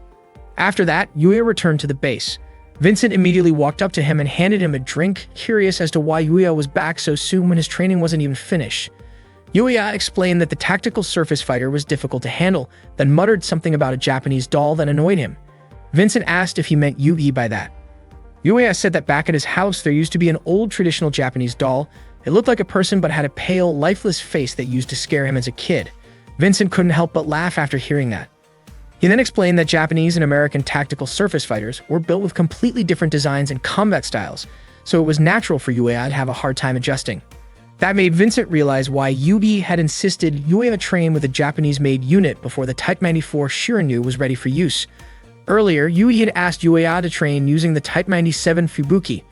After that, Yuya returned to the base. Vincent immediately walked up to him and handed him a drink, curious as to why Yuya was back so soon when his training wasn't even finished. Yuya explained that the tactical surface fighter was difficult to handle, then muttered something about a Japanese doll that annoyed him. Vincent asked if he meant Yugi by that. Yuya said that back at his house there used to be an old traditional Japanese doll. It looked like a person but had a pale, lifeless face that used to scare him as a kid. Vincent couldn't help but laugh after hearing that. He then explained that Japanese and American tactical surface fighters were built with completely different designs and combat styles, so it was natural for Yuya to have a hard time adjusting. That made Vincent realize why Yugi had insisted Yuya train with a Japanese-made unit before the Type 94 Shirinu was ready for use. Earlier, Yugi had asked Yuya to train using the Type 97 Fubuki.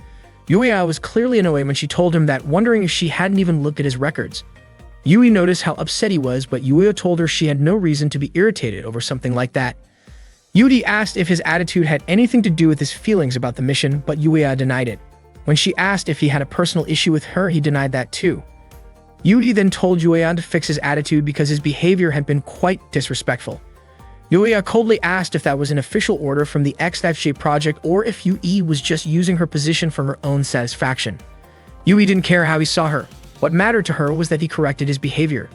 Yuya was clearly annoyed when she told him that, wondering if she hadn't even looked at his records. Yui noticed how upset he was, but Yuya told her she had no reason to be irritated over something like that. Yudi asked if his attitude had anything to do with his feelings about the mission, but Yuya denied it. When she asked if he had a personal issue with her, he denied that too. Yudi then told Yuya to fix his attitude because his behavior had been quite disrespectful. Yuya coldly asked if that was an official order from the XFJ project or if Yui was just using her position for her own satisfaction. Yui didn't care how he saw her. What mattered to her was that he corrected his behavior.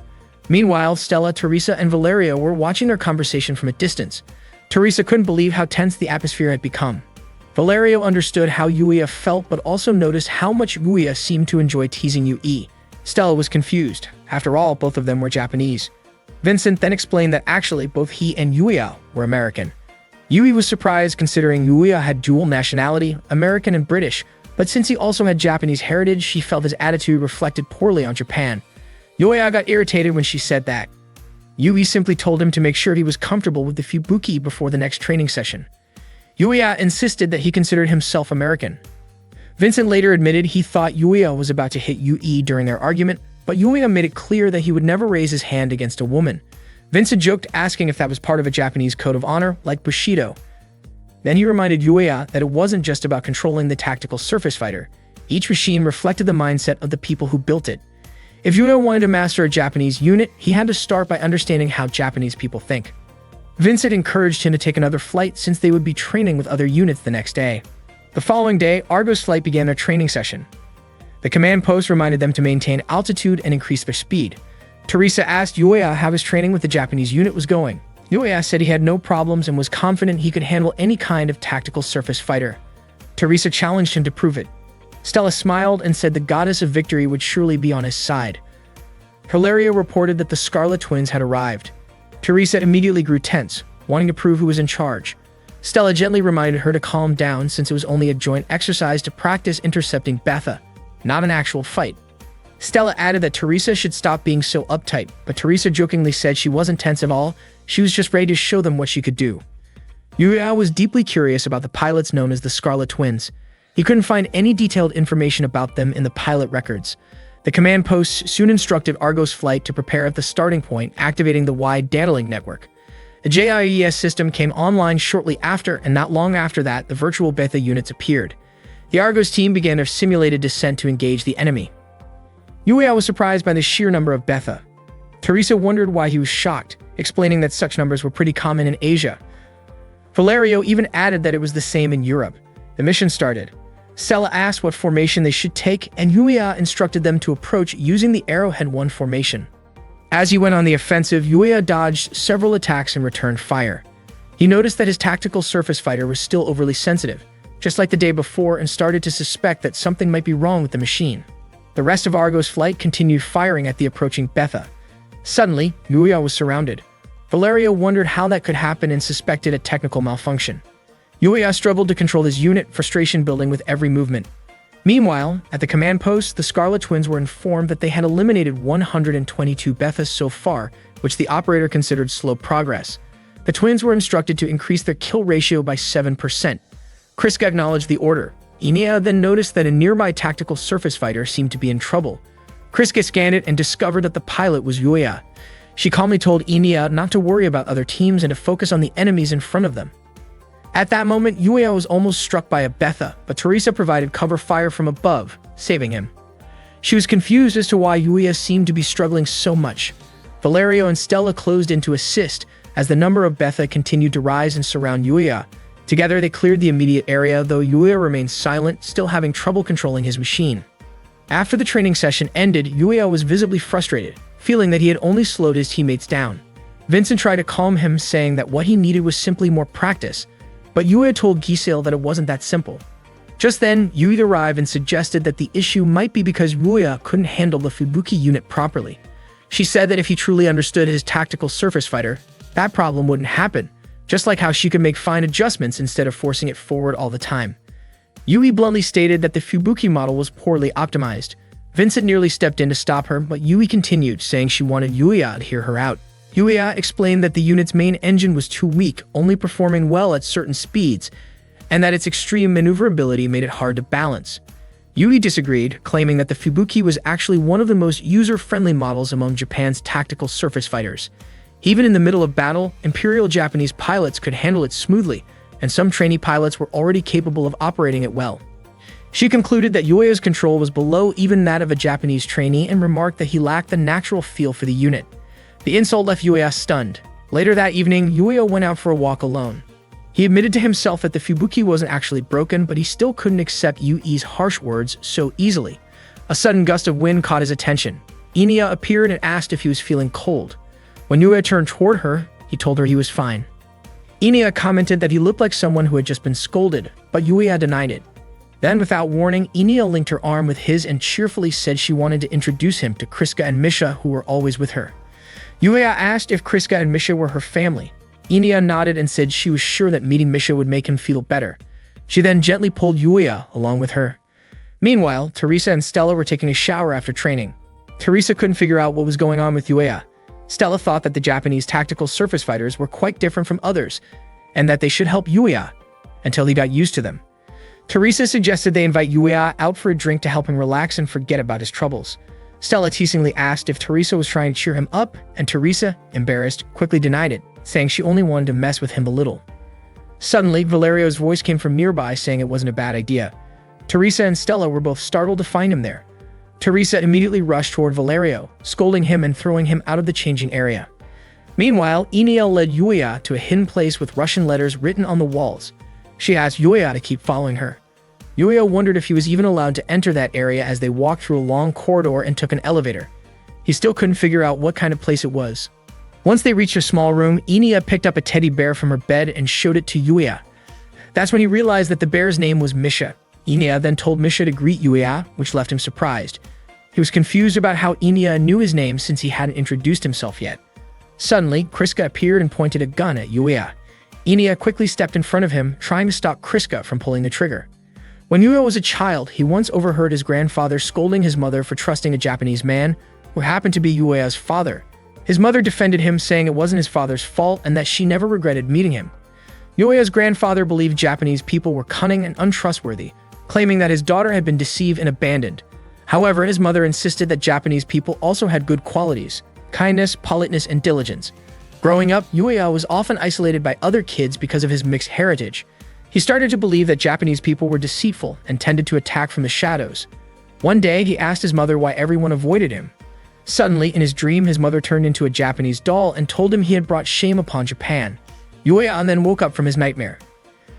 Meanwhile, Stella, Teresa, and Valeria were watching their conversation from a distance. Teresa couldn't believe how tense the atmosphere had become. Valerio understood how Yuya felt, but also noticed how much Yuya seemed to enjoy teasing Yui. Stella was confused. After all, both of them were Japanese. Vincent then explained that actually both he and Yuya were American. Yui was surprised considering Yuya had dual nationality, American and British, but since he also had Japanese heritage, she felt his attitude reflected poorly on Japan. Yuya got irritated when she said that. Yui simply told him to make sure he was comfortable with the Fubuki before the next training session. Yuya insisted that he considered himself American. Vincent later admitted he thought Yuya was about to hit Yui during their argument, but Yuya made it clear that he would never raise his hand against a woman. Vincent joked, asking if that was part of a Japanese code of honor, like Bushido. Then he reminded Yuya that it wasn't just about controlling the tactical surface fighter. Each machine reflected the mindset of the people who built it. If Yuya wanted to master a Japanese unit, he had to start by understanding how Japanese people think. Vincent encouraged him to take another flight since they would be training with other units the next day. The following day, Argo's flight began their training session. The command post reminded them to maintain altitude and increase their speed. Teresa asked Yuya how his training with the Japanese unit was going. Yuya said he had no problems and was confident he could handle any kind of tactical surface fighter. Teresa challenged him to prove it. Stella smiled and said the goddess of victory would surely be on his side. Hilaria reported that the Scarlet Twins had arrived. Teresa immediately grew tense, wanting to prove who was in charge. Stella gently reminded her to calm down since it was only a joint exercise to practice intercepting Betha, not an actual fight. Stella added that Teresa should stop being so uptight, but Teresa jokingly said she wasn't tense at all, she was just ready to show them what she could do. Yuya was deeply curious about the pilots known as the Scarlet Twins. He couldn't find any detailed information about them in the pilot records. The command post soon instructed Argo's flight to prepare at the starting point, activating the wide data link network. The JIES system came online shortly after, and not long after that, the virtual Betha units appeared. The Argos team began their simulated descent to engage the enemy. Yuya was surprised by the sheer number of Betha. Teresa wondered why he was shocked, explaining that such numbers were pretty common in Asia. Valerio even added that it was the same in Europe. The mission started. Stella asked what formation they should take, and Yuya instructed them to approach using the Arrowhead 1 formation. As he went on the offensive, Yuya dodged several attacks and returned fire. He noticed that his tactical surface fighter was still overly sensitive, just like the day before, and started to suspect that something might be wrong with the machine. The rest of Argo's flight continued firing at the approaching Betha. Suddenly, Yuya was surrounded. Valerio wondered how that could happen and suspected a technical malfunction. Yuya struggled to control his unit, frustration building with every movement. Meanwhile, at the command post, the Scarlet Twins were informed that they had eliminated 122 Bethas so far, which the operator considered slow progress. The twins were instructed to increase their kill ratio by 7%. Kriska acknowledged the order. Inia then noticed that a nearby tactical surface fighter seemed to be in trouble. Kriska scanned it and discovered that the pilot was Yuya. She calmly told Inia not to worry about other teams and to focus on the enemies in front of them. At that moment, Yuya was almost struck by a Betha, but Teresa provided cover fire from above, saving him. She was confused as to why Yuya seemed to be struggling so much. Valerio and Stella closed in to assist as the number of Betha continued to rise and surround Yuya. Together, they cleared the immediate area, though Yuya remained silent, still having trouble controlling his machine. After the training session ended, Yuya was visibly frustrated, feeling that he had only slowed his teammates down. Vincent tried to calm him, saying that what he needed was simply more practice, but Yuya told Giselle that it wasn't that simple. Just then, Yui arrived and suggested that the issue might be because Yuya couldn't handle the Fubuki unit properly. She said that if he truly understood his tactical surface fighter, that problem wouldn't happen, just like how she could make fine adjustments instead of forcing it forward all the time. Yui bluntly stated that the Fubuki model was poorly optimized. Vincent nearly stepped in to stop her, but Yui continued, saying she wanted Yuya to hear her out. Yuya explained that the unit's main engine was too weak, only performing well at certain speeds, and that its extreme maneuverability made it hard to balance. Yui disagreed, claiming that the Fubuki was actually one of the most user-friendly models among Japan's tactical surface fighters. Even in the middle of battle, Imperial Japanese pilots could handle it smoothly, and some trainee pilots were already capable of operating it well. She concluded that Yuya's control was below even that of a Japanese trainee and remarked that he lacked the natural feel for the unit. The insult left Yuya stunned. Later that evening, Yuya went out for a walk alone. He admitted to himself that the Fubuki wasn't actually broken, but he still couldn't accept Yui's harsh words so easily. A sudden gust of wind caught his attention. Inia appeared and asked if he was feeling cold. When Yuya turned toward her, he told her he was fine. Inia commented that he looked like someone who had just been scolded, but Yuya denied it. Then, without warning, Inia linked her arm with his and cheerfully said she wanted to introduce him to Kriska and Misha, who were always with her. Yuya asked if Kriska and Misha were her family. Inia nodded and said she was sure that meeting Misha would make him feel better. She then gently pulled Yuya along with her. Meanwhile, Teresa and Stella were taking a shower after training. Teresa couldn't figure out what was going on with Yuya. Stella thought that the Japanese tactical surface fighters were quite different from others, and that they should help Yuya until he got used to them. Teresa suggested they invite Yuya out for a drink to help him relax and forget about his troubles. Stella teasingly asked if Teresa was trying to cheer him up, and Teresa, embarrassed, quickly denied it, saying she only wanted to mess with him a little. Suddenly, Valerio's voice came from nearby saying it wasn't a bad idea. Teresa and Stella were both startled to find him there. Teresa immediately rushed toward Valerio, scolding him and throwing him out of the changing area. Meanwhile, Eniel led Yuya to a hidden place with Russian letters written on the walls. She asked Yuya to keep following her. Yuya wondered if he was even allowed to enter that area as they walked through a long corridor and took an elevator. He still couldn't figure out what kind of place it was. Once they reached a small room, Inia picked up a teddy bear from her bed and showed it to Yuya. That's when he realized that the bear's name was Misha. Inia then told Misha to greet Yuya, which left him surprised. He was confused about how Inia knew his name since he hadn't introduced himself yet. Suddenly, Kriska appeared and pointed a gun at Yuya. Inia quickly stepped in front of him, trying to stop Kriska from pulling the trigger. When Yuya was a child, he once overheard his grandfather scolding his mother for trusting a Japanese man, who happened to be Yuya's father. His mother defended him, saying it wasn't his father's fault and that she never regretted meeting him. Yuya's grandfather believed Japanese people were cunning and untrustworthy, claiming that his daughter had been deceived and abandoned. However, his mother insisted that Japanese people also had good qualities: kindness, politeness, and diligence. Growing up, Yuya was often isolated by other kids because of his mixed heritage. He started to believe that Japanese people were deceitful and tended to attack from the shadows. One day, he asked his mother why everyone avoided him. Suddenly, in his dream, his mother turned into a Japanese doll and told him he had brought shame upon Japan. Yuya then woke up from his nightmare.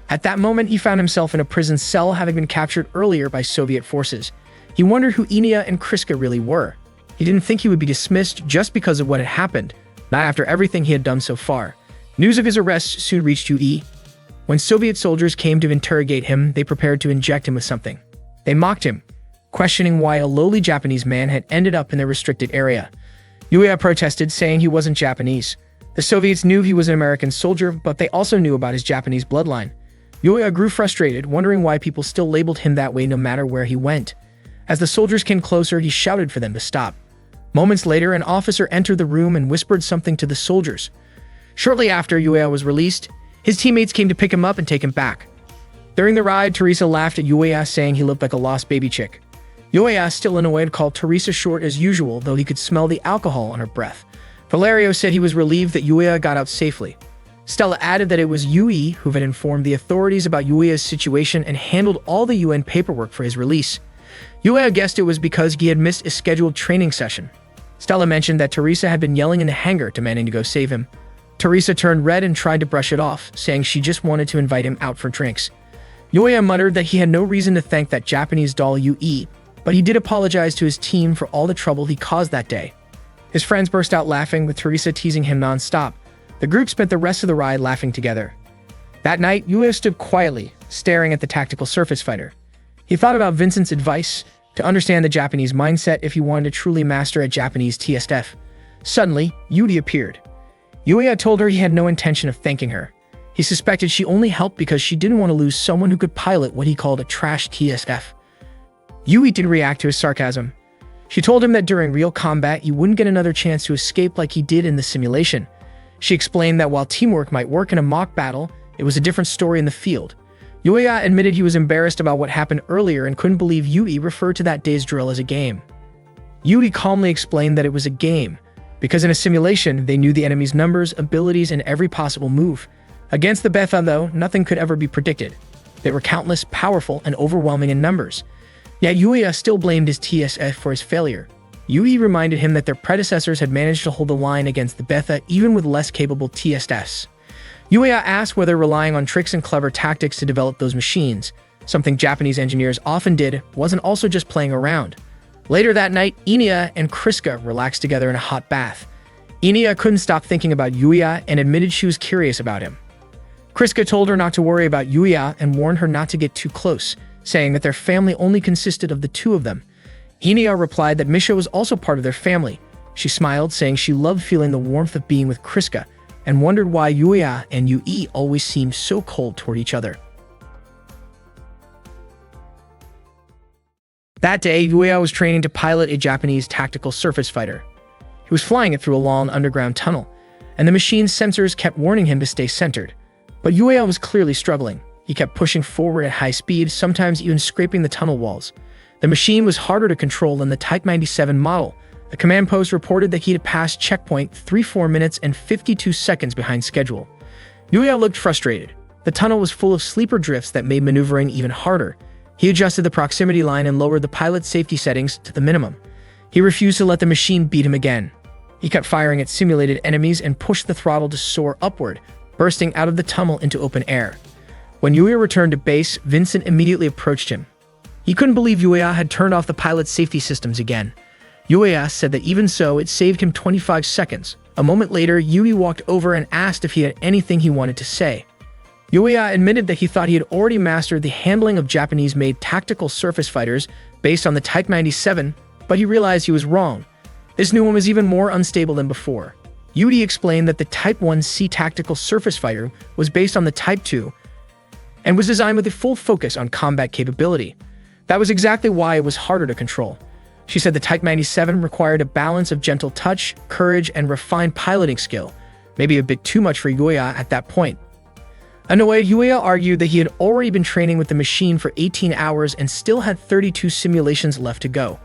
At that moment, he found himself in a prison cell, having been captured earlier by Soviet forces. He wondered who Inia and Kriska really were. He didn't think he would be dismissed just because of what had happened, not after everything he had done so far. News of his arrest soon reached Yui. When Soviet soldiers came to interrogate him, they prepared to inject him with something. They mocked him, questioning why a lowly Japanese man had ended up in the restricted area. Yuya protested, saying he wasn't Japanese. The Soviets knew he was an American soldier, but they also knew about his Japanese bloodline. Yuya grew frustrated, wondering why people still labeled him that way no matter where he went. As the soldiers came closer, he shouted for them to stop. Moments later, an officer entered the room and whispered something to the soldiers. Shortly after Yuya was released, his teammates came to pick him up and take him back. During the ride, Teresa laughed at Yuya, saying he looked like a lost baby chick. Yuya, still annoyed, called Teresa short as usual, though he could smell the alcohol on her breath. Valerio said he was relieved that Yuya got out safely. Stella added that it was Yui who had informed the authorities about Yuya's situation and handled all the UN paperwork for his release. Yuya guessed it was because he had missed a scheduled training session. Stella mentioned that Teresa had been yelling in the hangar, demanding to go save him. Teresa turned red and tried to brush it off, saying she just wanted to invite him out for drinks. Yuya muttered that he had no reason to thank that Japanese doll Yui, but he did apologize to his team for all the trouble he caused that day. His friends burst out laughing, with Teresa teasing him non-stop. The group spent the rest of the ride laughing together. That night, Yuya stood quietly, staring at the tactical surface fighter. He thought about Vincent's advice to understand the Japanese mindset if he wanted to truly master a Japanese TSF. Suddenly, Yuri appeared. Yuya told her he had no intention of thanking her. He suspected she only helped because she didn't want to lose someone who could pilot what he called a trash TSF. Yui didn't react to his sarcasm. She told him that during real combat, he wouldn't get another chance to escape like he did in the simulation. She explained that while teamwork might work in a mock battle, it was a different story in the field. Yuya admitted he was embarrassed about what happened earlier and couldn't believe Yui referred to that day's drill as a game. Yui calmly explained that it was a game, because in a simulation, they knew the enemy's numbers, abilities, and every possible move. Against the Betha, though, nothing could ever be predicted. They were countless, powerful, and overwhelming in numbers. Yet Yuya still blamed his TSF for his failure. Yui reminded him that their predecessors had managed to hold the line against the Betha even with less capable TSFs. Yuya asked whether relying on tricks and clever tactics to develop those machines, something Japanese engineers often did, wasn't also just playing around. Later that night, Inia and Kriska relaxed together in a hot bath. Inia couldn't stop thinking about Yuya and admitted she was curious about him. Kriska told her not to worry about Yuya and warned her not to get too close, saying that their family only consisted of the two of them. Inia replied that Misha was also part of their family. She smiled, saying she loved feeling the warmth of being with Kriska, and wondered why Yuya and Yui always seemed so cold toward each other. That day, Yuya was training to pilot a Japanese tactical surface fighter. He was flying it through a long underground tunnel, and the machine's sensors kept warning him to stay centered. But Yuya was clearly struggling. He kept pushing forward at high speed, sometimes even scraping the tunnel walls. The machine was harder to control than the Type 97 model. The command post reported that he had passed checkpoint 4 minutes and 52 seconds behind schedule. Yuya looked frustrated. The tunnel was full of sleeper drifts that made maneuvering even harder. He adjusted the proximity line and lowered the pilot's safety settings to the minimum. He refused to let the machine beat him again. He kept firing at simulated enemies and pushed the throttle to soar upward, bursting out of the tunnel into open air. When Yuya returned to base, Vincent immediately approached him. He couldn't believe Yuya had turned off the pilot's safety systems again. Yuya said that even so, it saved him 25 seconds. A moment later, Yui walked over and asked if he had anything he wanted to say. Yuya admitted that he thought he had already mastered the handling of Japanese-made tactical surface fighters based on the Type 97, but he realized he was wrong. This new one was even more unstable than before. Yui explained that the Type 1C tactical surface fighter was based on the Type 2 and was designed with a full focus on combat capability. That was exactly why it was harder to control. She said the Type 97 required a balance of gentle touch, courage, and refined piloting skill, maybe a bit too much for Yuya at that point. Annoyed, Yuya argued that he had already been training with the machine for 18 hours and still had 32 simulations left to go.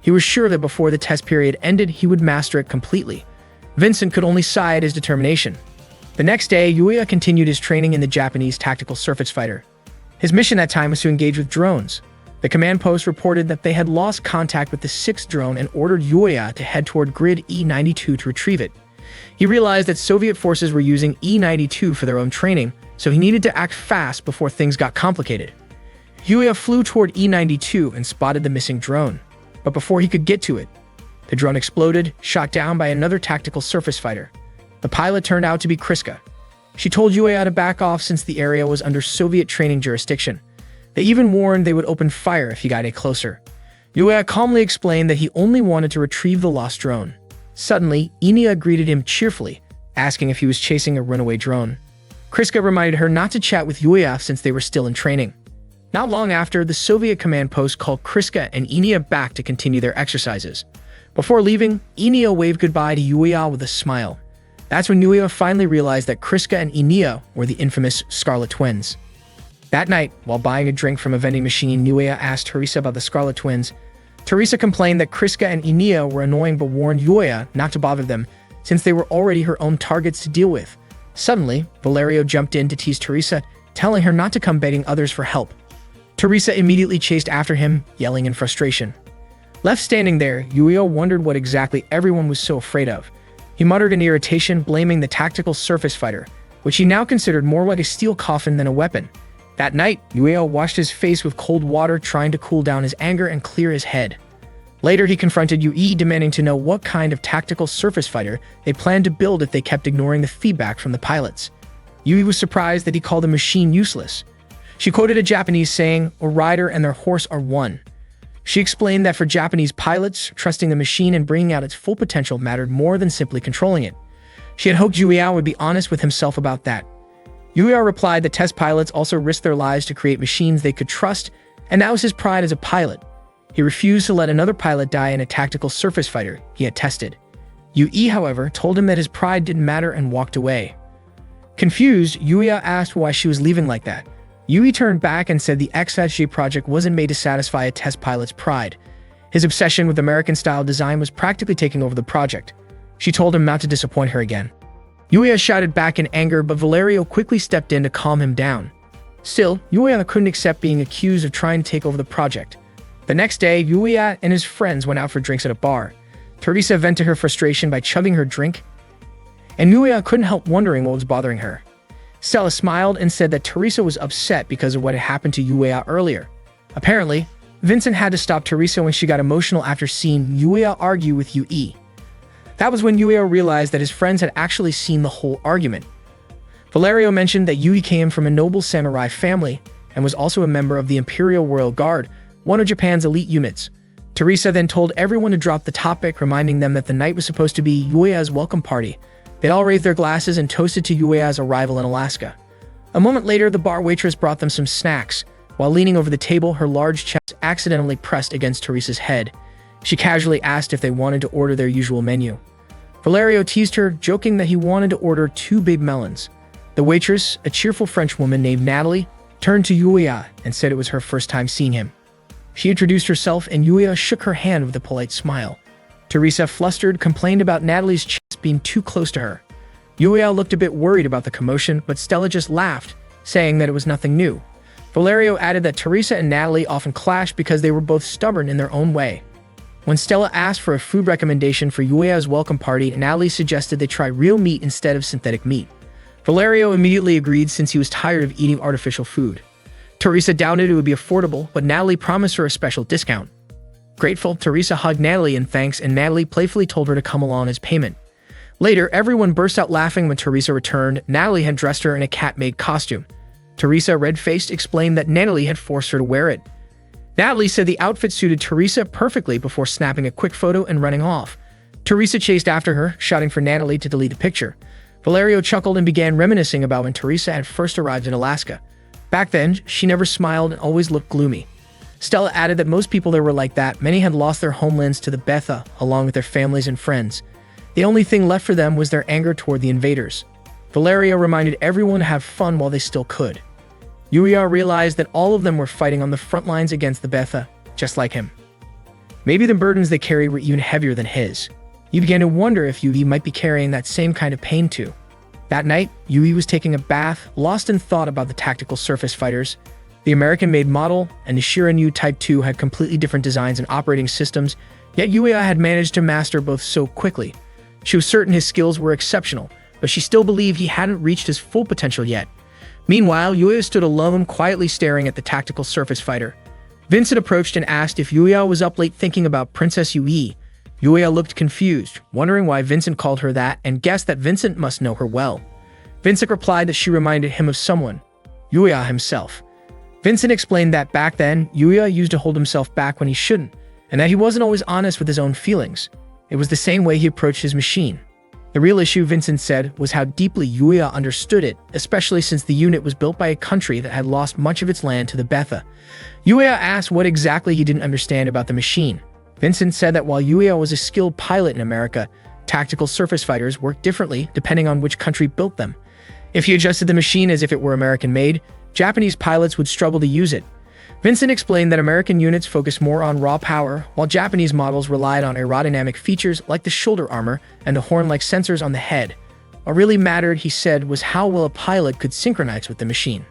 He was sure that before the test period ended, he would master it completely. Vincent could only sigh at his determination. The next day, Yuya continued his training in the Japanese tactical surface fighter. His mission that time was to engage with drones. The command post reported that they had lost contact with the 6th drone and ordered Yuya to head toward grid E92 to retrieve it. He realized that Soviet forces were using E92 for their own training, so he needed to act fast before things got complicated. Yuya flew toward E92 and spotted the missing drone. But before he could get to it, the drone exploded, shot down by another tactical surface fighter. The pilot turned out to be Kriska. She told Yuya to back off since the area was under Soviet training jurisdiction. They even warned they would open fire if he got any closer. Yuya calmly explained that he only wanted to retrieve the lost drone. Suddenly, Inia greeted him cheerfully, asking if he was chasing a runaway drone. Kriska reminded her not to chat with Yuya since they were still in training. Not long after, the Soviet command post called Kriska and Inia back to continue their exercises. Before leaving, Inia waved goodbye to Yuya with a smile. That's when Yuya finally realized that Kriska and Inia were the infamous Scarlet Twins. That night, while buying a drink from a vending machine, Yuya asked Teresa about the Scarlet Twins. Teresa complained that Kriska and Enia were annoying but warned Yuya not to bother them, since they were already her own targets to deal with. Suddenly, Valerio jumped in to tease Teresa, telling her not to come begging others for help. Teresa immediately chased after him, yelling in frustration. Left standing there, Yuya wondered what exactly everyone was so afraid of. He muttered in irritation, blaming the tactical surface fighter, which he now considered more like a steel coffin than a weapon. That night, Yuya washed his face with cold water, trying to cool down his anger and clear his head. Later, he confronted Yui, demanding to know what kind of tactical surface fighter they planned to build if they kept ignoring the feedback from the pilots. Yui was surprised that he called the machine useless. She quoted a Japanese saying, "A rider and their horse are one." She explained that for Japanese pilots, trusting the machine and bringing out its full potential mattered more than simply controlling it. She had hoped Yuya would be honest with himself about that. Yuya replied that test pilots also risked their lives to create machines they could trust, and that was his pride as a pilot. He refused to let another pilot die in a tactical surface fighter he had tested. Yui, however, told him that his pride didn't matter and walked away. Confused, Yuya asked why she was leaving like that. Yui turned back and said the XSG project wasn't made to satisfy a test pilot's pride. His obsession with American-style design was practically taking over the project. She told him not to disappoint her again. Yuya shouted back in anger, but Valerio quickly stepped in to calm him down. Still, Yuya couldn't accept being accused of trying to take over the project. The next day, Yuya and his friends went out for drinks at a bar. Teresa vented her frustration by chugging her drink, and Yuya couldn't help wondering what was bothering her. Stella smiled and said that Teresa was upset because of what had happened to Yuya earlier. Apparently, Vincent had to stop Teresa when she got emotional after seeing Yuya argue with Yui. That was when Yuya realized that his friends had actually seen the whole argument. Valerio mentioned that Yui came from a noble samurai family and was also a member of the Imperial Royal Guard, one of Japan's elite units. Teresa then told everyone to drop the topic, reminding them that the night was supposed to be Yuya's welcome party. They all raised their glasses and toasted to Yuya's arrival in Alaska. A moment later, the bar waitress brought them some snacks. While leaning over the table, her large chest accidentally pressed against Teresa's head. She casually asked if they wanted to order their usual menu. Valerio teased her, joking that he wanted to order 2 big melons. The waitress, a cheerful French woman named Natalie, turned to Yuya and said it was her first time seeing him. She introduced herself and Yuya shook her hand with a polite smile. Teresa, flustered, complained about Natalie's chest being too close to her. Yuya looked a bit worried about the commotion, but Stella just laughed, saying that it was nothing new. Valerio added that Teresa and Natalie often clashed because they were both stubborn in their own way. When Stella asked for a food recommendation for Yuya's welcome party, Natalie suggested they try real meat instead of synthetic meat. Valerio immediately agreed since he was tired of eating artificial food. Teresa doubted it would be affordable, but Natalie promised her a special discount. Grateful, Teresa hugged Natalie in thanks, and Natalie playfully told her to come along as payment. Later, everyone burst out laughing when Teresa returned. Natalie had dressed her in a cat-made costume. Teresa, red-faced, explained that Natalie had forced her to wear it. Natalie said the outfit suited Teresa perfectly before snapping a quick photo and running off. Teresa chased after her, shouting for Natalie to delete the picture. Valerio chuckled and began reminiscing about when Teresa had first arrived in Alaska. Back then, she never smiled and always looked gloomy. Stella added that most people there were like that. Many had lost their homelands to the Betha, along with their families and friends. The only thing left for them was their anger toward the invaders. Valerio reminded everyone to have fun while they still could. Yuya realized that all of them were fighting on the front lines against the Betha, just like him. Maybe the burdens they carried were even heavier than his. He began to wonder if Yui might be carrying that same kind of pain too. That night, Yui was taking a bath, lost in thought about the tactical surface fighters. The American-made model and the Shirinu Type 2 had completely different designs and operating systems, yet Yuya had managed to master both so quickly. She was certain his skills were exceptional, but she still believed he hadn't reached his full potential yet. Meanwhile, Yuya stood alone, quietly staring at the tactical surface fighter. Vincent approached and asked if Yuya was up late thinking about Princess Yui. Yuya looked confused, wondering why Vincent called her that, and guessed that Vincent must know her well. Vincent replied that she reminded him of someone, Yuya himself. Vincent explained that back then, Yuya used to hold himself back when he shouldn't, and that he wasn't always honest with his own feelings. It was the same way he approached his machine. The real issue, Vincent said, was how deeply Yuya understood it, especially since the unit was built by a country that had lost much of its land to the Betha. Yuya asked what exactly he didn't understand about the machine. Vincent said that while Yuya was a skilled pilot in America, tactical surface fighters worked differently depending on which country built them. If he adjusted the machine as if it were American-made, Japanese pilots would struggle to use it. Vincent explained that American units focused more on raw power, while Japanese models relied on aerodynamic features like the shoulder armor and the horn-like sensors on the head. What really mattered, he said, was how well a pilot could synchronize with the machine.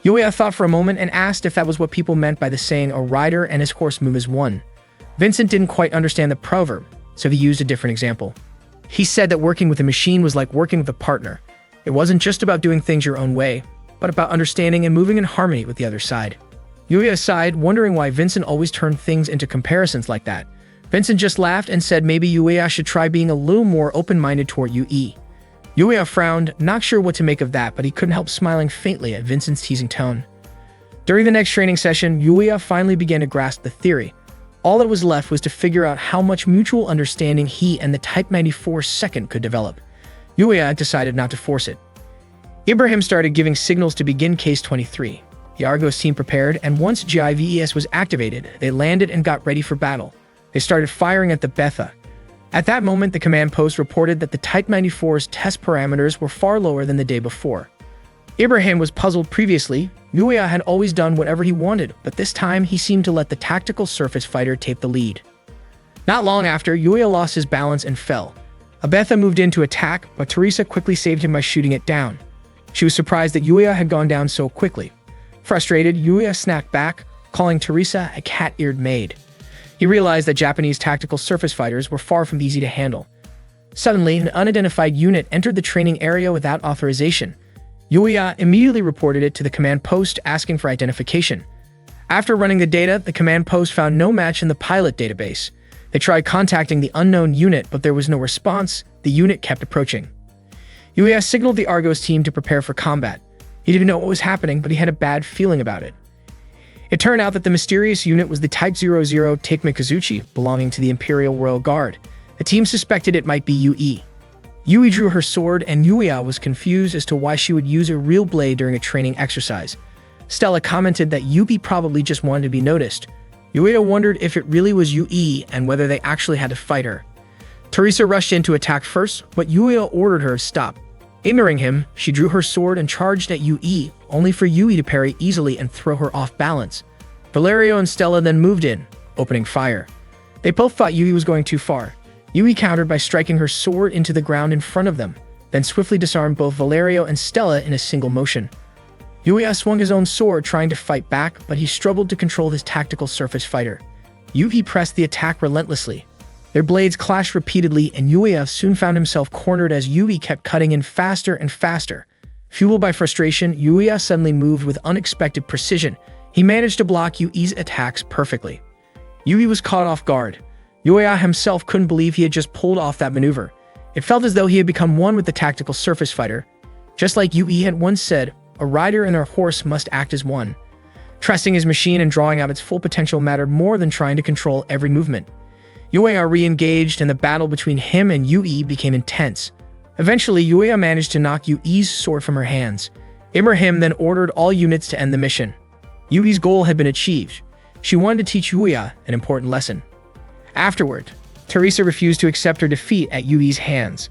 Yuya thought for a moment and asked if that was what people meant by the saying, "A rider and his horse move as one." Vincent didn't quite understand the proverb, so he used a different example. He said that working with a machine was like working with a partner. It wasn't just about doing things your own way, but about understanding and moving in harmony with the other side. Yuya sighed, wondering why Vincent always turned things into comparisons like that. Vincent just laughed and said maybe Yuya should try being a little more open-minded toward Yui. Yuya frowned, not sure what to make of that, but he couldn't help smiling faintly at Vincent's teasing tone. During the next training session, Yuya finally began to grasp the theory. All that was left was to figure out how much mutual understanding he and the Type 94 second could develop. Yuya decided not to force it. Ibrahim started giving signals to begin Case 23. The Argos team prepared, and once GIVES was activated, they landed and got ready for battle. They started firing at the Betha. At that moment, the command post reported that the Type 94's test parameters were far lower than the day before. Ibrahim was puzzled previously. Yuya had always done whatever he wanted, but this time he seemed to let the tactical surface fighter take the lead. Not long after, Yuya lost his balance and fell. A Betha moved in to attack, but Teresa quickly saved him by shooting it down. She was surprised that Yuya had gone down so quickly. Frustrated, Yuya snapped back, calling Teresa a cat-eared maid. He realized that Japanese tactical surface fighters were far from easy to handle. Suddenly, an unidentified unit entered the training area without authorization. Yuya immediately reported it to the command post, asking for identification. After running the data, the command post found no match in the pilot database. They tried contacting the unknown unit, but there was no response. The unit kept approaching. Yuya signaled the Argos team to prepare for combat. He didn't know what was happening, but he had a bad feeling about it. It turned out that the mysterious unit was the Type 00 Takemikazuchi, belonging to the Imperial Royal Guard. The team suspected it might be Yui. Yui drew her sword, and Yuya was confused as to why she would use a real blade during a training exercise. Stella commented that Yui probably just wanted to be noticed. Yuya wondered if it really was Yui and whether they actually had to fight her. Teresa rushed in to attack first, but Yuya ordered her to stop. Ignoring him, she drew her sword and charged at Yui, only for Yui to parry easily and throw her off balance. Valerio and Stella then moved in, opening fire. They both thought Yui was going too far. Yui countered by striking her sword into the ground in front of them, then swiftly disarmed both Valerio and Stella in a single motion. Yuya swung his own sword trying to fight back, but he struggled to control his tactical surface fighter. Yui pressed the attack relentlessly. Their blades clashed repeatedly, and Yuya soon found himself cornered as Yui kept cutting in faster and faster. Fueled by frustration, Yuya suddenly moved with unexpected precision. He managed to block Yui's attacks perfectly. Yui was caught off guard. Yuya himself couldn't believe he had just pulled off that maneuver. It felt as though he had become one with the tactical surface fighter. Just like Yui had once said, a rider and their horse must act as one. Trusting his machine and drawing out its full potential mattered more than trying to control every movement. Yuya re-engaged, and the battle between him and Yui became intense. Eventually, Yuya managed to knock Yui's sword from her hands. Ibrahim then ordered all units to end the mission. Yui's goal had been achieved. She wanted to teach Yuya an important lesson. Afterward, Teresa refused to accept her defeat at Yui's hands.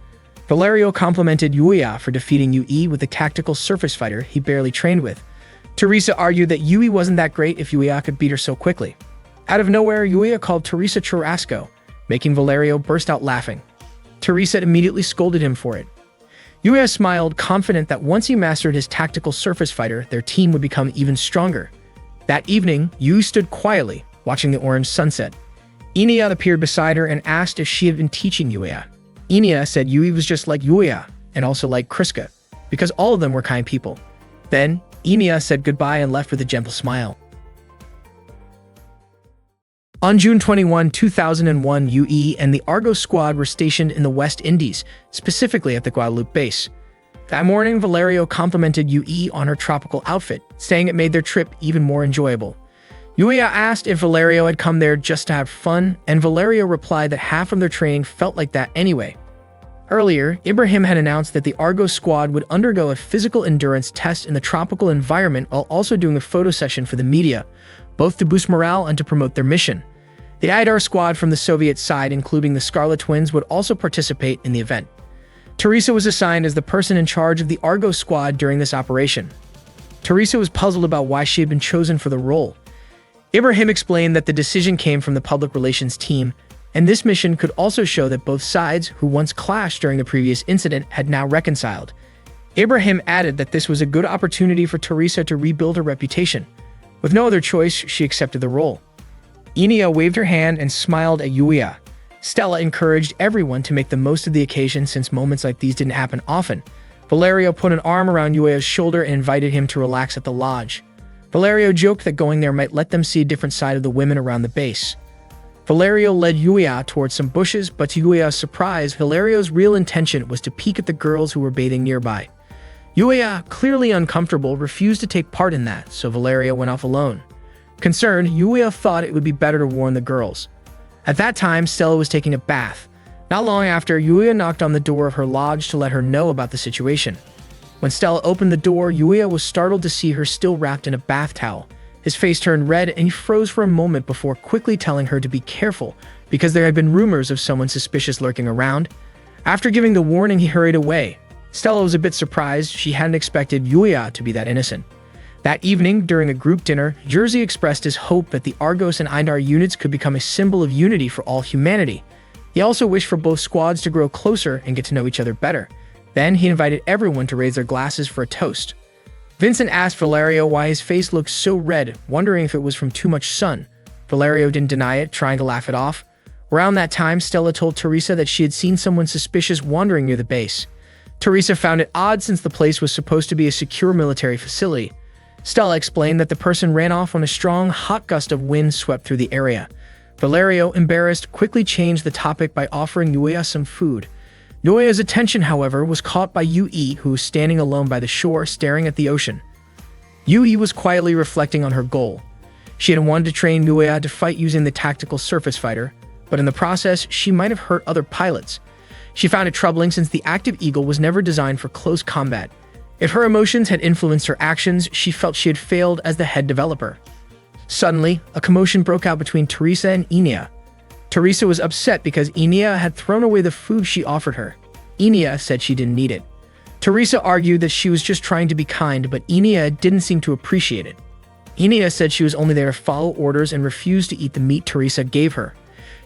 Valerio complimented Yuya for defeating Yui with the tactical surface fighter he barely trained with. Teresa argued that Yui wasn't that great if Yuya could beat her so quickly. Out of nowhere, Yuya called Teresa Churrasco, making Valerio burst out laughing. Teresa immediately scolded him for it. Yuya smiled, confident that once he mastered his tactical surface fighter, their team would become even stronger. That evening, Yui stood quietly, watching the orange sunset. Inia appeared beside her and asked if she had been teaching Yuya. Inia said Yui was just like Yuya, and also like Kriska, because all of them were kind people. Then, Inia said goodbye and left with a gentle smile. On June 21, 2001, Yui and the Argos squad were stationed in the West Indies, specifically at the Guadeloupe base. That morning, Valerio complimented Yui on her tropical outfit, saying it made their trip even more enjoyable. Yuya asked if Valerio had come there just to have fun, and Valerio replied that half of their training felt like that anyway. Earlier, Ibrahim had announced that the Argos squad would undergo a physical endurance test in the tropical environment while also doing a photo session for the media, both to boost morale and to promote their mission. The Idar squad from the Soviet side, including the Scarlet Twins, would also participate in the event. Teresa was assigned as the person in charge of the Argos squad during this operation. Teresa was puzzled about why she had been chosen for the role. Ibrahim explained that the decision came from the public relations team, and this mission could also show that both sides, who once clashed during the previous incident, had now reconciled. Ibrahim added that this was a good opportunity for Teresa to rebuild her reputation. With no other choice, she accepted the role. Enia waved her hand and smiled at Yuya. Stella encouraged everyone to make the most of the occasion since moments like these didn't happen often. Valerio put an arm around Yuya's shoulder and invited him to relax at the lodge. Valerio joked that going there might let them see a different side of the women around the base. Valerio led Yuya towards some bushes, but to Yuya's surprise, Valerio's real intention was to peek at the girls who were bathing nearby. Yuya, clearly uncomfortable, refused to take part in that, so Valerio went off alone. Concerned, Yuya thought it would be better to warn the girls. At that time, Stella was taking a bath. Not long after, Yuya knocked on the door of her lodge to let her know about the situation. When Stella opened the door, Yuya was startled to see her still wrapped in a bath towel. His face turned red and he froze for a moment before quickly telling her to be careful because there had been rumors of someone suspicious lurking around. After giving the warning, he hurried away. Stella was a bit surprised. She hadn't expected Yuya to be that innocent. That evening, during a group dinner, Jersey expressed his hope that the Argos and Eindar units could become a symbol of unity for all humanity. He also wished for both squads to grow closer and get to know each other better. Then he invited everyone to raise their glasses for a toast. Vincent asked Valerio why his face looked so red, wondering if it was from too much sun. Valerio didn't deny it, trying to laugh it off. Around that time, Stella told Teresa that she had seen someone suspicious wandering near the base. Teresa found it odd since the place was supposed to be a secure military facility. Stella explained that the person ran off when a strong, hot gust of wind swept through the area. Valerio, embarrassed, quickly changed the topic by offering Yuya some food. Yuya's attention, however, was caught by Yui, who was standing alone by the shore, staring at the ocean. Yui was quietly reflecting on her goal. She had wanted to train Yuya to fight using the tactical surface fighter, but in the process, she might have hurt other pilots. She found it troubling since the active eagle was never designed for close combat. If her emotions had influenced her actions, she felt she had failed as the head developer. Suddenly, a commotion broke out between Teresa and Enia. Teresa was upset because Enia had thrown away the food she offered her. Enia said she didn't need it. Teresa argued that she was just trying to be kind, but Enia didn't seem to appreciate it. Enia said she was only there to follow orders and refused to eat the meat Teresa gave her.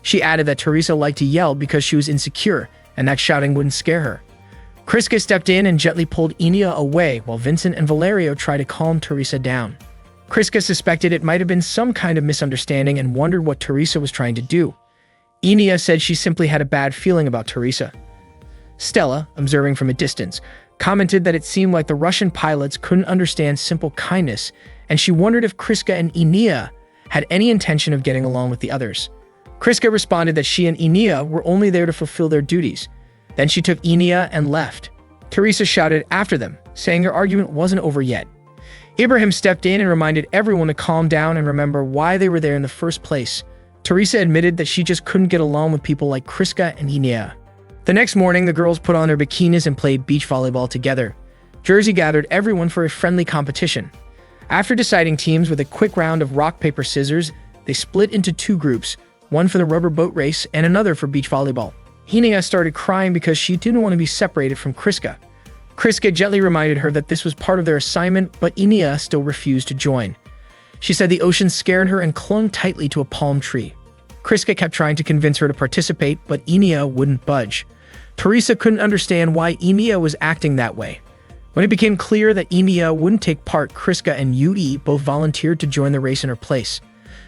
She added that Teresa liked to yell because she was insecure, and that shouting wouldn't scare her. Kriska stepped in and gently pulled Enia away while Vincent and Valerio tried to calm Teresa down. Kriska suspected it might have been some kind of misunderstanding and wondered what Teresa was trying to do. Enia said she simply had a bad feeling about Teresa. Stella, observing from a distance, commented that it seemed like the Russian pilots couldn't understand simple kindness, and she wondered if Kriska and Enia had any intention of getting along with the others. Kriska responded that she and Enia were only there to fulfill their duties. Then she took Enia and left. Teresa shouted after them, saying their argument wasn't over yet. Ibrahim stepped in and reminded everyone to calm down and remember why they were there in the first place. Teresa admitted that she just couldn't get along with people like Kriska and Enia. The next morning, the girls put on their bikinis and played beach volleyball together. Jersey gathered everyone for a friendly competition. After deciding teams with a quick round of rock, paper, scissors, they split into two groups, one for the rubber boat race and another for beach volleyball. Enia started crying because she didn't want to be separated from Kriska. Kriska gently reminded her that this was part of their assignment, but Enia still refused to join. She said the ocean scared her and clung tightly to a palm tree. Kriska kept trying to convince her to participate, but Enia wouldn't budge. Teresa couldn't understand why Enia was acting that way. When it became clear that Enia wouldn't take part, Kriska and Yui both volunteered to join the race in her place.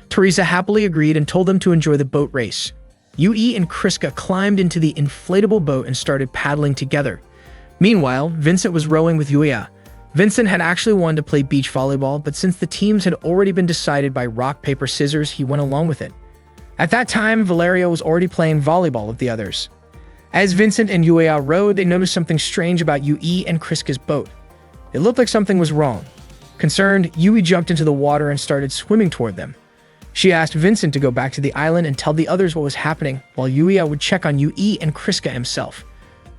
Teresa happily agreed and told them to enjoy the boat race. Yui and Kriska climbed into the inflatable boat and started paddling together. Meanwhile, Vincent was rowing with Yuya. Vincent had actually wanted to play beach volleyball, but since the teams had already been decided by rock, paper, scissors, he went along with it. At that time, Valerio was already playing volleyball with the others. As Vincent and Yuya rowed, they noticed something strange about Yui and Kriska's boat. It looked like something was wrong. Concerned, Yui jumped into the water and started swimming toward them. She asked Vincent to go back to the island and tell the others what was happening, while Yuya would check on Yui and Kriska himself.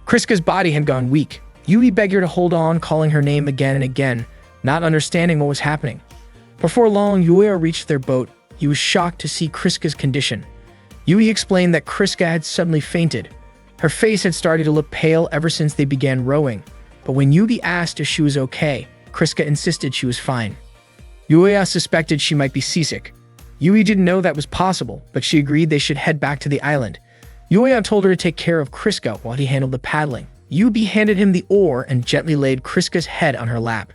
Kriska's body had gone weak. Yui begged her to hold on, calling her name again and again, not understanding what was happening. Before long, Yuya reached their boat. He was shocked to see Kriska's condition. Yui explained that Kriska had suddenly fainted. Her face had started to look pale ever since they began rowing, but when Yui asked if she was okay, Kriska insisted she was fine. Yuya suspected she might be seasick. Yui didn't know that was possible, but she agreed they should head back to the island. Yuya told her to take care of Kriska while he handled the paddling. Yui handed him the oar and gently laid Kriska's head on her lap.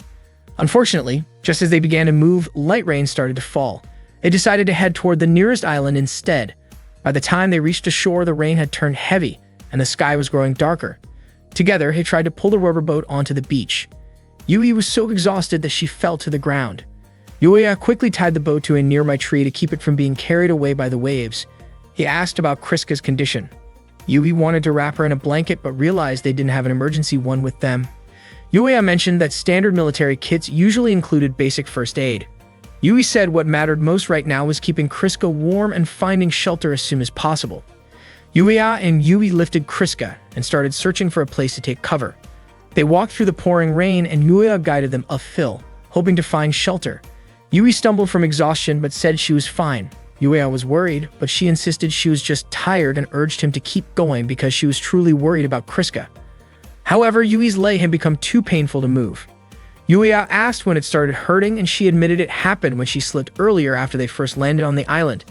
Unfortunately, just as they began to move, light rain started to fall. They decided to head toward the nearest island instead. By the time they reached the shore, the rain had turned heavy, and the sky was growing darker. Together, they tried to pull the rubber boat onto the beach. Yui was so exhausted that she fell to the ground. Yuya quickly tied the boat to a nearby tree to keep it from being carried away by the waves. He asked about Kriska's condition. Yui wanted to wrap her in a blanket but realized they didn't have an emergency one with them. Yuya mentioned that standard military kits usually included basic first aid. Yui said what mattered most right now was keeping Kriska warm and finding shelter as soon as possible. Yuya and Yui lifted Kriska and started searching for a place to take cover. They walked through the pouring rain and Yuya guided them uphill, hoping to find shelter. Yui stumbled from exhaustion but said she was fine. Yuya was worried, but she insisted she was just tired and urged him to keep going because she was truly worried about Kriska. However, Yui's leg had become too painful to move. Yuya asked when it started hurting and she admitted it happened when she slipped earlier after they first landed on the island.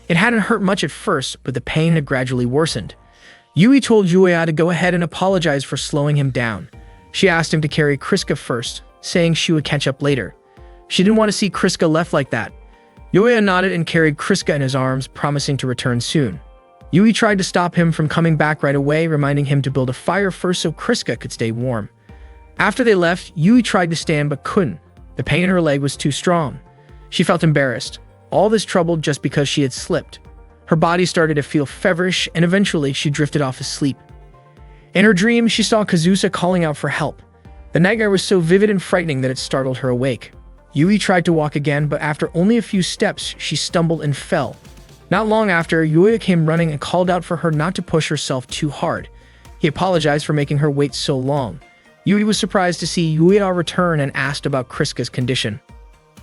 It hadn't hurt much at first, but the pain had gradually worsened. Yui told Yuya to go ahead and apologize for slowing him down. She asked him to carry Kriska first, saying she would catch up later. She didn't want to see Kriska left like that. Yuya nodded and carried Kriska in his arms, promising to return soon. Yui tried to stop him from coming back right away, reminding him to build a fire first so Kriska could stay warm. After they left, Yui tried to stand but couldn't. The pain in her leg was too strong. She felt embarrassed. All this trouble just because she had slipped. Her body started to feel feverish and eventually she drifted off asleep. In her dream, she saw Kazusa calling out for help. The nightmare was so vivid and frightening that it startled her awake. Yui tried to walk again, but after only a few steps, she stumbled and fell. Not long after, Yuya came running and called out for her not to push herself too hard. He apologized for making her wait so long. Yui was surprised to see Yuya return and asked about Kriska's condition.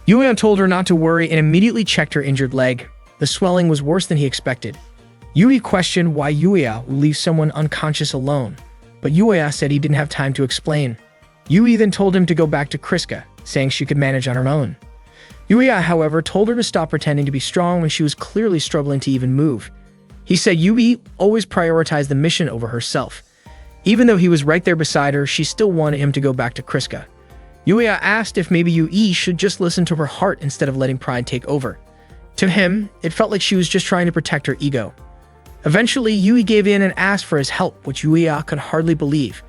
Yuya told her not to worry and immediately checked her injured leg. The swelling was worse than he expected. Yui questioned why Yuya would leave someone unconscious alone, but Yuya said he didn't have time to explain. Yui then told him to go back to Kriska, saying she could manage on her own. Yuya, however, told her to stop pretending to be strong when she was clearly struggling to even move. He said Yui always prioritized the mission over herself. Even though he was right there beside her, she still wanted him to go back to Kriska. Yuya asked if maybe Yui should just listen to her heart instead of letting pride take over. To him, it felt like she was just trying to protect her ego. Eventually, Yui gave in and asked for his help, which Yuya could hardly believe.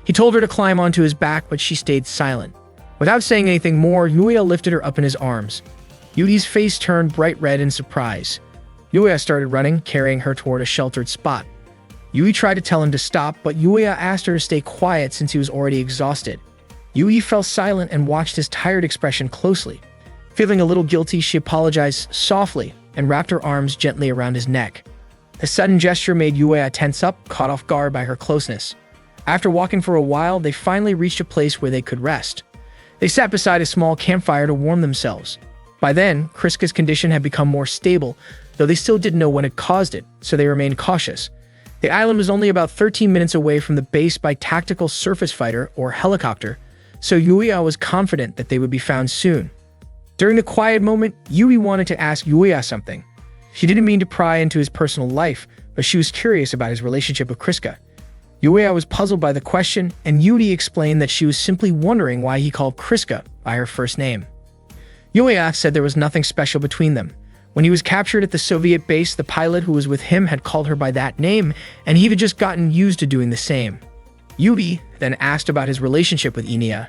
He told her to climb onto his back, but she stayed silent. Without saying anything more, Yuya lifted her up in his arms. Yui's face turned bright red in surprise. Yuya started running, carrying her toward a sheltered spot. Yui tried to tell him to stop, but Yuya asked her to stay quiet since he was already exhausted. Yui fell silent and watched his tired expression closely. Feeling a little guilty, she apologized softly and wrapped her arms gently around his neck. The sudden gesture made Yuya tense up, caught off guard by her closeness. After walking for a while, they finally reached a place where they could rest. They sat beside a small campfire to warm themselves. By then, Kriska's condition had become more stable, though they still didn't know what had caused it, so they remained cautious. The island was only about 13 minutes away from the base by tactical surface fighter or helicopter, so Yuya was confident that they would be found soon. During the quiet moment, Yui wanted to ask Yuya something. She didn't mean to pry into his personal life, but she was curious about his relationship with Kriska. Yuya was puzzled by the question, and Yui explained that she was simply wondering why he called Kriska by her first name. Yuya said there was nothing special between them. When he was captured at the Soviet base, the pilot who was with him had called her by that name, and he had just gotten used to doing the same. Yui then asked about his relationship with Inia.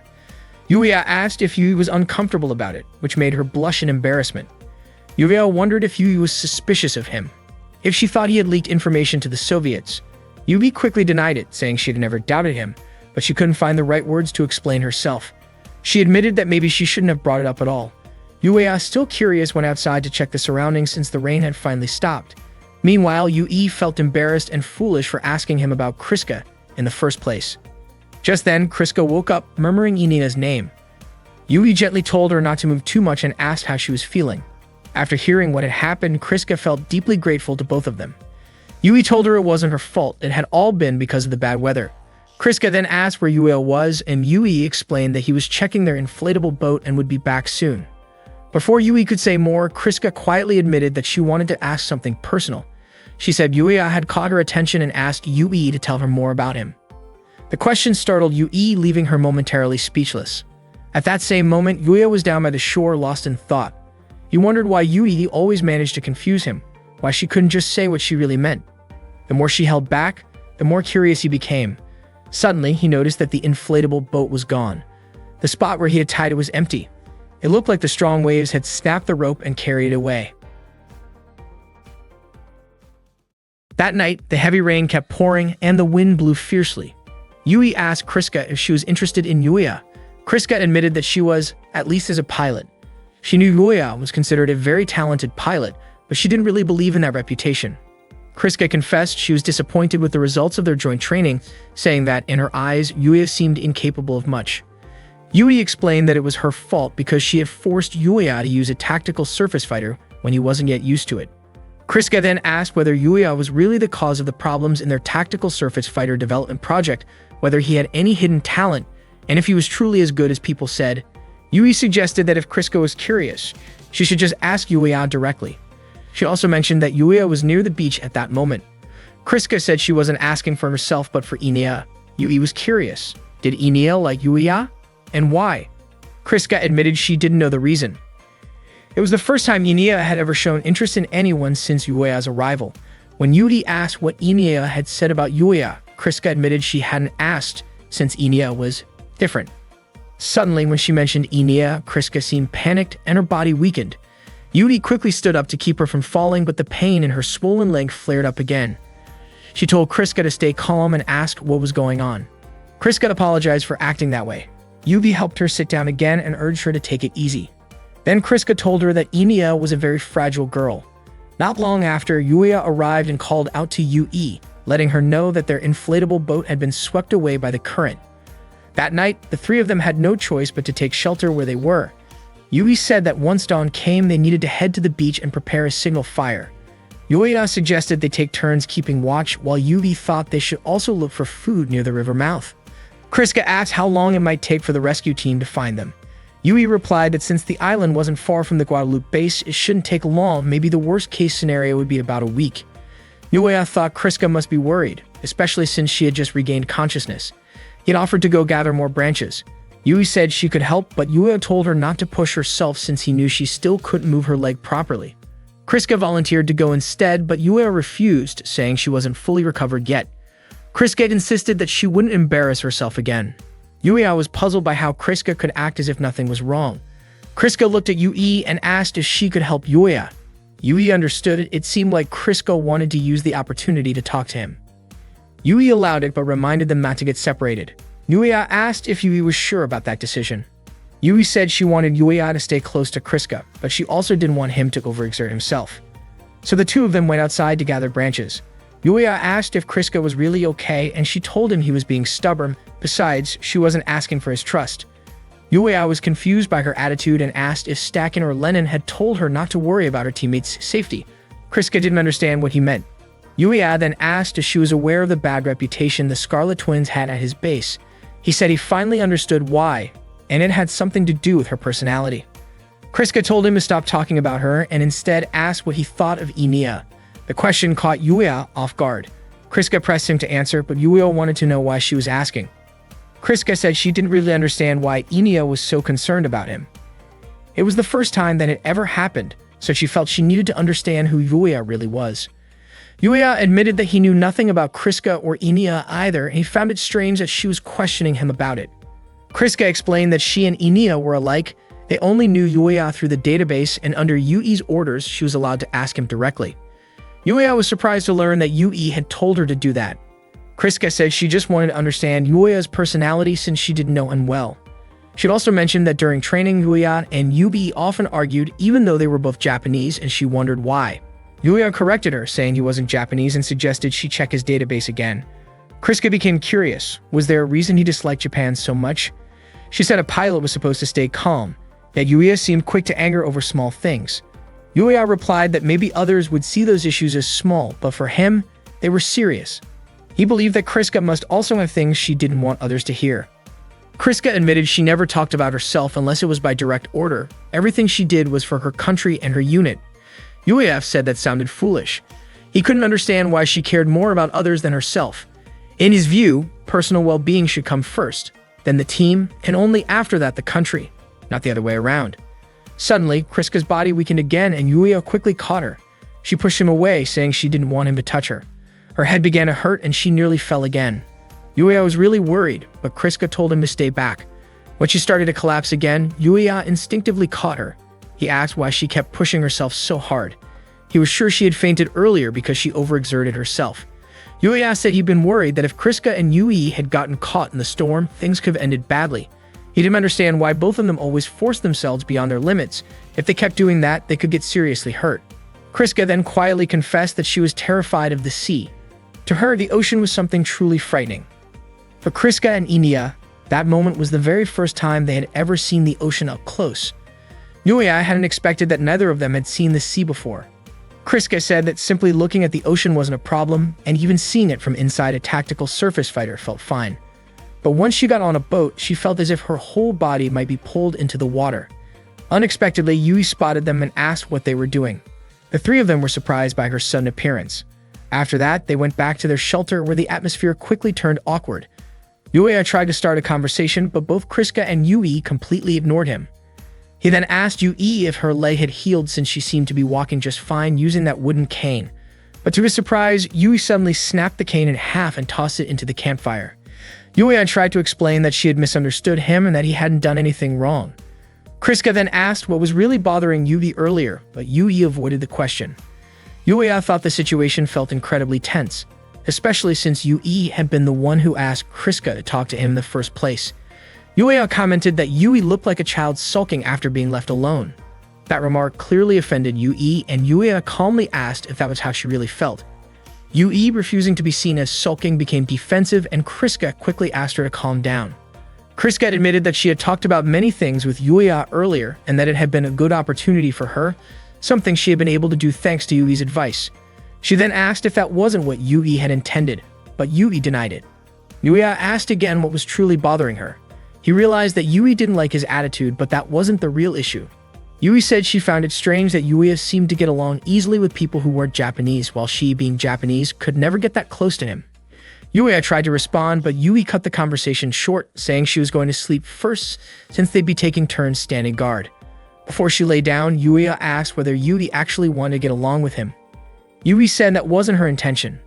Yuya asked if Yui was uncomfortable about it, which made her blush in embarrassment. Yuya wondered if Yui was suspicious of him, if she thought he had leaked information to the Soviets. Yui quickly denied it, saying she had never doubted him, but she couldn't find the right words to explain herself. She admitted that maybe she shouldn't have brought it up at all. Yuya, still curious, went outside to check the surroundings since the rain had finally stopped. Meanwhile, Yui felt embarrassed and foolish for asking him about Kriska in the first place. Just then, Kriska woke up, murmuring Inina's name. Yui gently told her not to move too much and asked how she was feeling. After hearing what had happened, Kriska felt deeply grateful to both of them. Yui told her it wasn't her fault, it had all been because of the bad weather. Kriska then asked where Yuya was, and Yui explained that he was checking their inflatable boat and would be back soon. Before Yui could say more, Kriska quietly admitted that she wanted to ask something personal. She said Yuya had caught her attention and asked Yui to tell her more about him. The question startled Yui, leaving her momentarily speechless. At that same moment, Yuya was down by the shore, lost in thought. He wondered why Yui always managed to confuse him, why she couldn't just say what she really meant. The more she held back, the more curious he became. Suddenly, he noticed that the inflatable boat was gone. The spot where he had tied it was empty. It looked like the strong waves had snapped the rope and carried it away. That night, the heavy rain kept pouring and the wind blew fiercely. Yui asked Kriska if she was interested in Yuya. Kriska admitted that she was, at least as a pilot. She knew Yuya was considered a very talented pilot, but she didn't really believe in that reputation. Kriska confessed she was disappointed with the results of their joint training, saying that, in her eyes, Yuya seemed incapable of much. Yui explained that it was her fault because she had forced Yuya to use a tactical surface fighter when he wasn't yet used to it. Kriska then asked whether Yuya was really the cause of the problems in their tactical surface fighter development project, whether he had any hidden talent, and if he was truly as good as people said. Yui suggested that if Kriska was curious, she should just ask Yuya directly. She also mentioned that Yuya was near the beach at that moment. Kriska said she wasn't asking for herself but for Inia. Yui was curious. Did Inia like Yuya? And why? Kriska admitted she didn't know the reason. It was the first time Inia had ever shown interest in anyone since Yuya's arrival. When Yuri asked what Inia had said about Yuya, Kriska admitted she hadn't asked since Inia was different. Suddenly, when she mentioned Inia, Kriska seemed panicked and her body weakened. Yuri quickly stood up to keep her from falling, but the pain in her swollen leg flared up again. She told Kriska to stay calm and asked what was going on. Kriska apologized for acting that way. Yui helped her sit down again and urged her to take it easy. Then Kriska told her that Inia was a very fragile girl. Not long after, Yuya arrived and called out to Yui, letting her know that their inflatable boat had been swept away by the current. That night, the three of them had no choice but to take shelter where they were. Yui said that once dawn came, they needed to head to the beach and prepare a signal fire. Yuya suggested they take turns keeping watch, while Yui thought they should also look for food near the river mouth. Kriska asked how long it might take for the rescue team to find them. Yui replied that since the island wasn't far from the Guadalupe base, it shouldn't take long. Maybe the worst-case scenario would be about a week. Yuya thought Kriska must be worried, especially since she had just regained consciousness. He had offered to go gather more branches. Yui said she could help, but Yuya told her not to push herself since he knew she still couldn't move her leg properly. Kriska volunteered to go instead, but Yuya refused, saying she wasn't fully recovered yet. Kriska insisted that she wouldn't embarrass herself again. Yuya was puzzled by how Kriska could act as if nothing was wrong. Kriska looked at Yui and asked if she could help Yuya. Yui understood it. It seemed like Kriska wanted to use the opportunity to talk to him. Yui allowed it but reminded them not to get separated. Yuya asked if Yui was sure about that decision. Yui said she wanted Yuya to stay close to Kriska, but she also didn't want him to overexert himself. So the two of them went outside to gather branches. Yuya asked if Kriska was really okay, and she told him he was being stubborn. Besides, she wasn't asking for his trust. Yuya was confused by her attitude and asked if Stakin or Lennon had told her not to worry about her teammates' safety. Kriska didn't understand what he meant. Yuya then asked if she was aware of the bad reputation the Scarlet Twins had at his base. He said he finally understood why, and it had something to do with her personality. Kriska told him to stop talking about her and instead asked what he thought of Inia. The question caught Yuya off guard. Kriska pressed him to answer, but Yuya wanted to know why she was asking. Kriska said she didn't really understand why Inia was so concerned about him. It was the first time that it ever happened, so she felt she needed to understand who Yuya really was. Yuya admitted that he knew nothing about Kriska or Inia either, and he found it strange that she was questioning him about it. Kriska explained that she and Inia were alike. They only knew Yuya through the database, and under Yui's orders, she was allowed to ask him directly. Yuya was surprised to learn that Yui had told her to do that. Kriska said she just wanted to understand Yuya's personality since she didn't know him well. She'd also mentioned that during training, Yuya and Yui often argued even though they were both Japanese, and she wondered why. Yuya corrected her, saying he wasn't Japanese, and suggested she check his database again. Kriska became curious. Was there a reason he disliked Japan so much? She said a pilot was supposed to stay calm, yet Yuya seemed quick to anger over small things. Yuya replied that maybe others would see those issues as small, but for him, they were serious. He believed that Kriska must also have things she didn't want others to hear. Kriska admitted she never talked about herself unless it was by direct order. Everything she did was for her country and her unit. UAF said that sounded foolish. He couldn't understand why she cared more about others than herself. In his view, personal well-being should come first, then the team, and only after that the country, not the other way around. Suddenly, Kriska's body weakened again and Yuya quickly caught her. She pushed him away, saying she didn't want him to touch her. Her head began to hurt and she nearly fell again. Yuya was really worried, but Kriska told him to stay back. When she started to collapse again, Yuya instinctively caught her. He asked why she kept pushing herself so hard. He was sure she had fainted earlier because she overexerted herself. Yuya said he'd been worried that if Kriska and Yui had gotten caught in the storm, things could have ended badly. He didn't understand why both of them always forced themselves beyond their limits. If they kept doing that, they could get seriously hurt. Kriska then quietly confessed that she was terrified of the sea. To her, the ocean was something truly frightening. For Kriska and Inia, that moment was the very first time they had ever seen the ocean up close. Yuya hadn't expected that neither of them had seen the sea before. Kriska said that simply looking at the ocean wasn't a problem, and even seeing it from inside a tactical surface fighter felt fine. But once she got on a boat, she felt as if her whole body might be pulled into the water. Unexpectedly, Yui spotted them and asked what they were doing. The three of them were surprised by her sudden appearance. After that, they went back to their shelter where the atmosphere quickly turned awkward. Yuya tried to start a conversation, but both Kriska and Yui completely ignored him. He then asked Yui if her leg had healed since she seemed to be walking just fine using that wooden cane. But to his surprise, Yui suddenly snapped the cane in half and tossed it into the campfire. Yuya tried to explain that she had misunderstood him and that he hadn't done anything wrong. Kriska then asked what was really bothering Yui earlier, but Yui avoided the question. Yuya thought the situation felt incredibly tense, especially since Yui had been the one who asked Kriska to talk to him in the first place. Yuya commented that Yui looked like a child sulking after being left alone. That remark clearly offended Yui, and Yuya calmly asked if that was how she really felt. Yui, refusing to be seen as sulking, became defensive, and Kriska quickly asked her to calm down. Kriska admitted that she had talked about many things with Yuya earlier and that it had been a good opportunity for her, something she had been able to do thanks to Yui's advice. She then asked if that wasn't what Yui had intended, but Yui denied it. Yuya asked again what was truly bothering her. He realized that Yui didn't like his attitude, but that wasn't the real issue. Yui said she found it strange that Yuya seemed to get along easily with people who weren't Japanese, while she, being Japanese, could never get that close to him. Yuya tried to respond, but Yui cut the conversation short, saying she was going to sleep first since they'd be taking turns standing guard. Before she lay down, Yuya asked whether Yui actually wanted to get along with him. Yui said that wasn't her intention.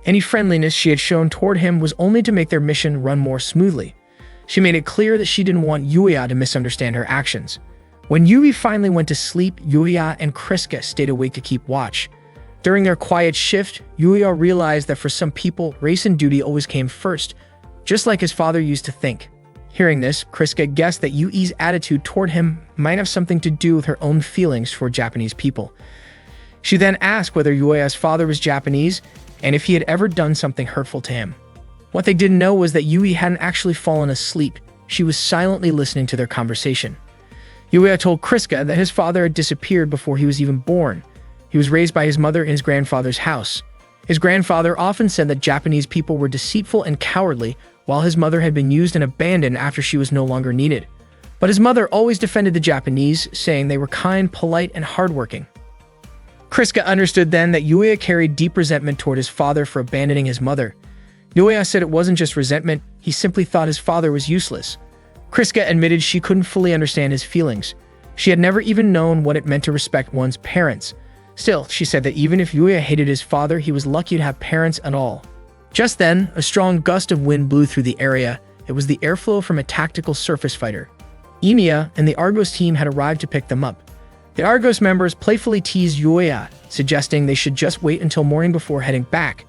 Any friendliness she had shown toward him was only to make their mission run more smoothly. She made it clear that she didn't want Yuya to misunderstand her actions. When Yui finally went to sleep, Yuya and Kriska stayed awake to keep watch. During their quiet shift, Yuya realized that for some people, race and duty always came first, just like his father used to think. Hearing this, Kriska guessed that Yui's attitude toward him might have something to do with her own feelings for Japanese people. She then asked whether Yuya's father was Japanese and if he had ever done something hurtful to him. What they didn't know was that Yui hadn't actually fallen asleep. She was silently listening to their conversation. Yuya told Kriska that his father had disappeared before he was even born. He was raised by his mother in his grandfather's house. His grandfather often said that Japanese people were deceitful and cowardly, while his mother had been used and abandoned after she was no longer needed. But his mother always defended the Japanese, saying they were kind, polite, and hardworking. Kriska understood then that Yuya carried deep resentment toward his father for abandoning his mother. Yuya said it wasn't just resentment, he simply thought his father was useless. Kriska admitted she couldn't fully understand his feelings. She had never even known what it meant to respect one's parents. Still, she said that even if Yuya hated his father, he was lucky to have parents at all. Just then, a strong gust of wind blew through the area. It was the airflow from a tactical surface fighter. Emiya and the Argos team had arrived to pick them up. The Argos members playfully teased Yuya, suggesting they should just wait until morning before heading back.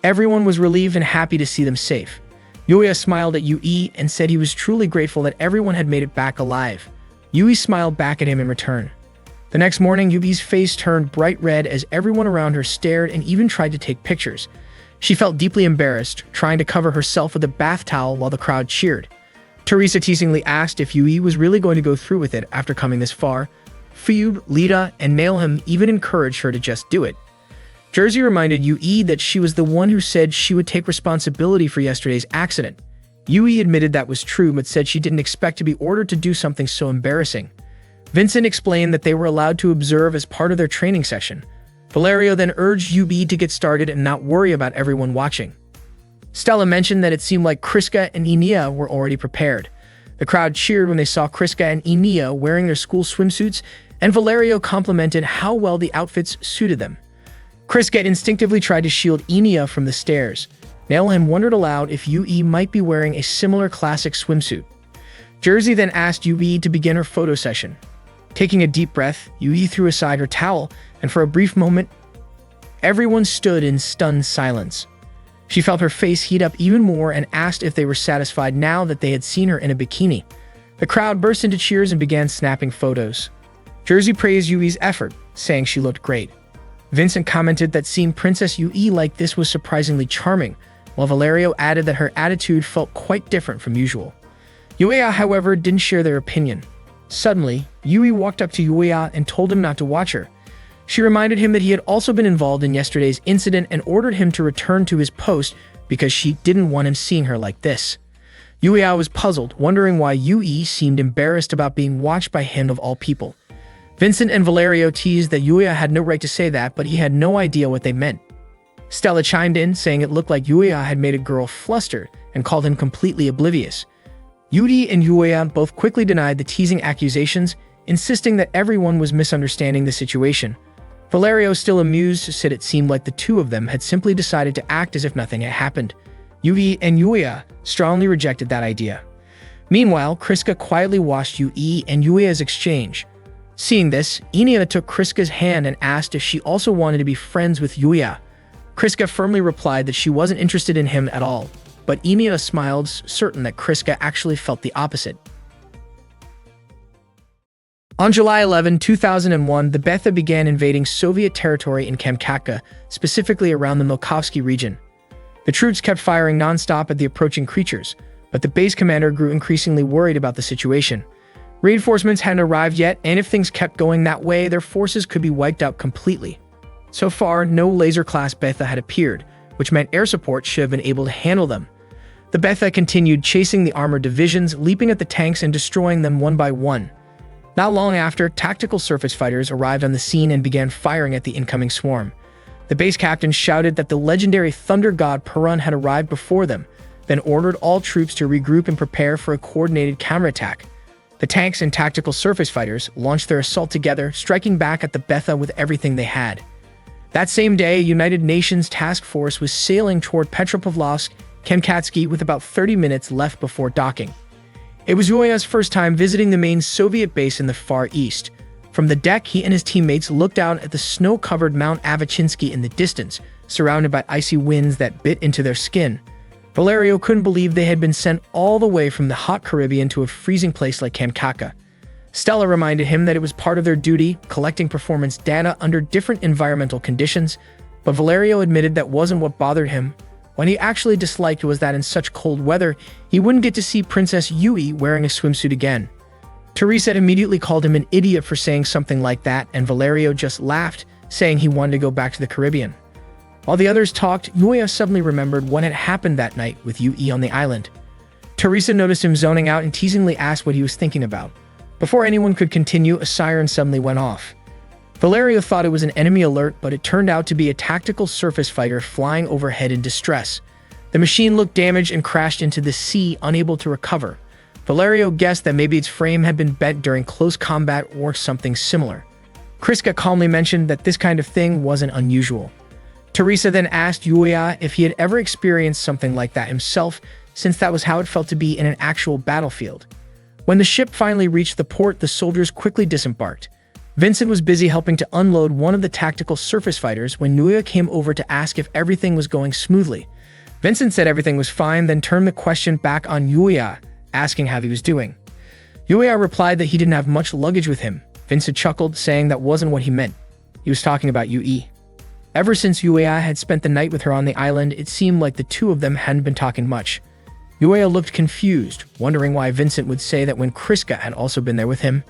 Everyone was relieved and happy to see them safe. Yuya smiled at Yui and said he was truly grateful that everyone had made it back alive. Yui smiled back at him in return. The next morning, Yui's face turned bright red as everyone around her stared and even tried to take pictures. She felt deeply embarrassed, trying to cover herself with a bath towel while the crowd cheered. Teresa teasingly asked if Yui was really going to go through with it after coming this far. Fuyub, Lita, and Nailham even encouraged her to just do it. Jersey reminded Yui that she was the one who said she would take responsibility for yesterday's accident. Yui admitted that was true, but said she didn't expect to be ordered to do something so embarrassing. Vincent explained that they were allowed to observe as part of their training session. Valerio then urged Yui to get started and not worry about everyone watching. Stella mentioned that it seemed like Kriska and Enia were already prepared. The crowd cheered when they saw Kriska and Enia wearing their school swimsuits, and Valerio complimented how well the outfits suited them. Kriska instinctively tried to shield Enia from the stairs. Nailheim wondered aloud if Yui might be wearing a similar classic swimsuit. Jersey then asked Yui to begin her photo session. Taking a deep breath, Yui threw aside her towel, and for a brief moment, everyone stood in stunned silence. She felt her face heat up even more and asked if they were satisfied now that they had seen her in a bikini. The crowd burst into cheers and began snapping photos. Jersey praised Yui's effort, saying she looked great. Vincent commented that seeing Princess Yui like this was surprisingly charming, while Valerio added that her attitude felt quite different from usual. Yuya, however, didn't share their opinion. Suddenly, Yui walked up to Yuya and told him not to watch her. She reminded him that he had also been involved in yesterday's incident and ordered him to return to his post because she didn't want him seeing her like this. Yuya was puzzled, wondering why Yui seemed embarrassed about being watched by him of all people. Vincent and Valerio teased that Yuya had no right to say that, but he had no idea what they meant. Stella chimed in, saying it looked like Yuya had made a girl flustered and called him completely oblivious. Yuri and Yuya both quickly denied the teasing accusations, insisting that everyone was misunderstanding the situation. Valerio, still amused, said it seemed like the two of them had simply decided to act as if nothing had happened. Yui and Yuya strongly rejected that idea. Meanwhile, Kriska quietly watched Yui and Yuya's exchange. Seeing this, Enia took Kriska's hand and asked if she also wanted to be friends with Yuya. Kriska firmly replied that she wasn't interested in him at all, but Enia smiled, certain that Kriska actually felt the opposite. On July 11, 2001, the Betha began invading Soviet territory in Kamchatka, specifically around the Milkovsky region. The troops kept firing non-stop at the approaching creatures, but the base commander grew increasingly worried about the situation. Reinforcements hadn't arrived yet, and if things kept going that way, their forces could be wiped out completely. So far, no laser-class Betha had appeared, which meant air support should have been able to handle them. The Betha continued chasing the armored divisions, leaping at the tanks and destroying them one by one. Not long after, tactical surface fighters arrived on the scene and began firing at the incoming swarm. The base captain shouted that the legendary Thunder God Perun had arrived before them, then ordered all troops to regroup and prepare for a coordinated counterattack. The tanks and tactical surface fighters launched their assault together, striking back at the Betha with everything they had. That same day, a United Nations task force was sailing toward Petropavlovsk, Kamchatsky, with about 30 minutes left before docking. It was Yuya's first time visiting the main Soviet base in the Far East. From the deck, he and his teammates looked out at the snow-covered Mount Avachinsky in the distance, surrounded by icy winds that bit into their skin. Valerio couldn't believe they had been sent all the way from the hot Caribbean to a freezing place like Kamchatka. Stella reminded him that it was part of their duty, collecting performance data under different environmental conditions, but Valerio admitted that wasn't what bothered him. What he actually disliked was that in such cold weather, he wouldn't get to see Princess Yui wearing a swimsuit again. Teresa immediately called him an idiot for saying something like that, and Valerio just laughed, saying he wanted to go back to the Caribbean. While the others talked, Yuya suddenly remembered what had happened that night with Yui on the island. Teresa noticed him zoning out and teasingly asked what he was thinking about. Before anyone could continue, a siren suddenly went off. Valerio thought it was an enemy alert, but it turned out to be a tactical surface fighter flying overhead in distress. The machine looked damaged and crashed into the sea, unable to recover. Valerio guessed that maybe its frame had been bent during close combat or something similar. Kriska calmly mentioned that this kind of thing wasn't unusual. Teresa then asked Yuya if he had ever experienced something like that himself, since that was how it felt to be in an actual battlefield. When the ship finally reached the port, the soldiers quickly disembarked. Vincent was busy helping to unload one of the tactical surface fighters when Yuya came over to ask if everything was going smoothly. Vincent said everything was fine, then turned the question back on Yuya, asking how he was doing. Yuya replied that he didn't have much luggage with him. Vincent chuckled, saying that wasn't what he meant. He was talking about Yui. Ever since Yuya had spent the night with her on the island, it seemed like the two of them hadn't been talking much. Yuya looked confused, wondering why Vincent would say that when Kriska had also been there with him.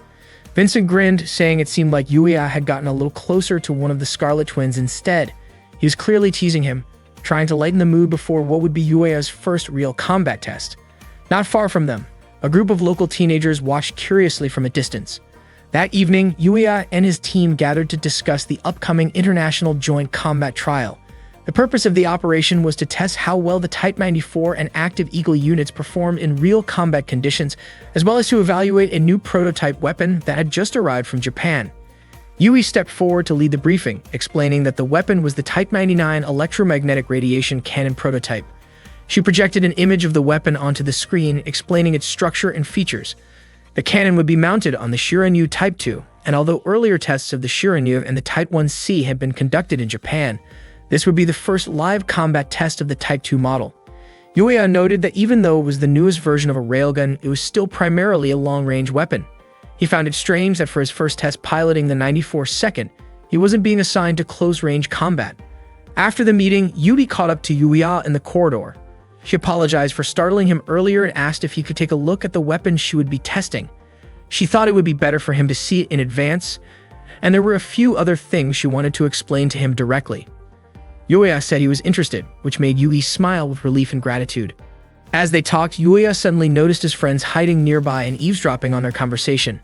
Vincent grinned, saying it seemed like Yuya had gotten a little closer to one of the Scarlet Twins instead. He was clearly teasing him, trying to lighten the mood before what would be Yuya's first real combat test. Not far from them, a group of local teenagers watched curiously from a distance. That evening, Yuya and his team gathered to discuss the upcoming International Joint Combat Trial. The purpose of the operation was to test how well the Type 94 and Active Eagle units performed in real combat conditions, as well as to evaluate a new prototype weapon that had just arrived from Japan. Yui stepped forward to lead the briefing, explaining that the weapon was the Type 99 electromagnetic radiation cannon prototype. She projected an image of the weapon onto the screen, explaining its structure and features. The cannon would be mounted on the Shiryu Type 2, and although earlier tests of the Shiryu and the Type 1C had been conducted in Japan, this would be the first live combat test of the Type 2 model. Yuya noted that even though it was the newest version of a railgun, it was still primarily a long-range weapon. He found it strange that for his first test piloting the 94-second, he wasn't being assigned to close-range combat. After the meeting, Yui caught up to Yuya in the corridor. She apologized for startling him earlier and asked if he could take a look at the weapon she would be testing. She thought it would be better for him to see it in advance, and there were a few other things she wanted to explain to him directly. Yuya said he was interested, which made Yui smile with relief and gratitude. As they talked, Yuya suddenly noticed his friends hiding nearby and eavesdropping on their conversation.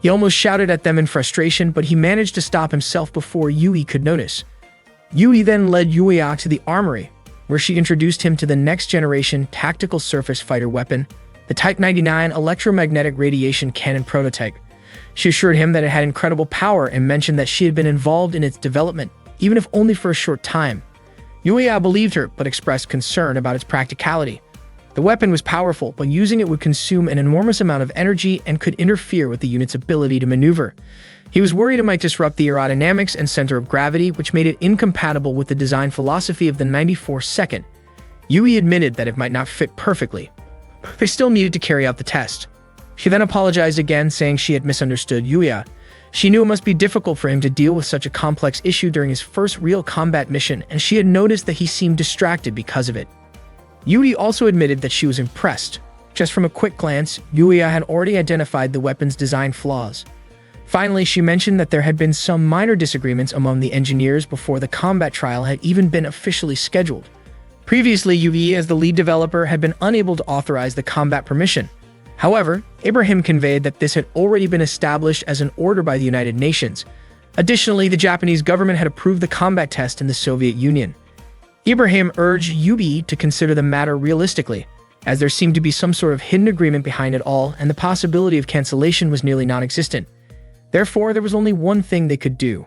He almost shouted at them in frustration, but he managed to stop himself before Yui could notice. Yui then led Yuya to the armory, where she introduced him to the next-generation tactical surface fighter weapon, the Type 99 electromagnetic radiation cannon prototype. She assured him that it had incredible power and mentioned that she had been involved in its development, even if only for a short time. Yuya believed her, but expressed concern about its practicality. The weapon was powerful, but using it would consume an enormous amount of energy and could interfere with the unit's ability to maneuver. He was worried it might disrupt the aerodynamics and center of gravity, which made it incompatible with the design philosophy of the 94-second. Yui admitted that it might not fit perfectly. They still needed to carry out the test. She then apologized again, saying she had misunderstood Yuya. She knew it must be difficult for him to deal with such a complex issue during his first real combat mission, and she had noticed that he seemed distracted because of it. Yui also admitted that she was impressed. Just from a quick glance, Yuya had already identified the weapon's design flaws. Finally, she mentioned that there had been some minor disagreements among the engineers before the combat trial had even been officially scheduled. Previously, Yui, as the lead developer, had been unable to authorize the combat permission. However, Ibrahim conveyed that this had already been established as an order by the United Nations. Additionally, the Japanese government had approved the combat test in the Soviet Union. Ibrahim urged Yui to consider the matter realistically, as there seemed to be some sort of hidden agreement behind it all, and the possibility of cancellation was nearly non-existent. Therefore, there was only one thing they could do.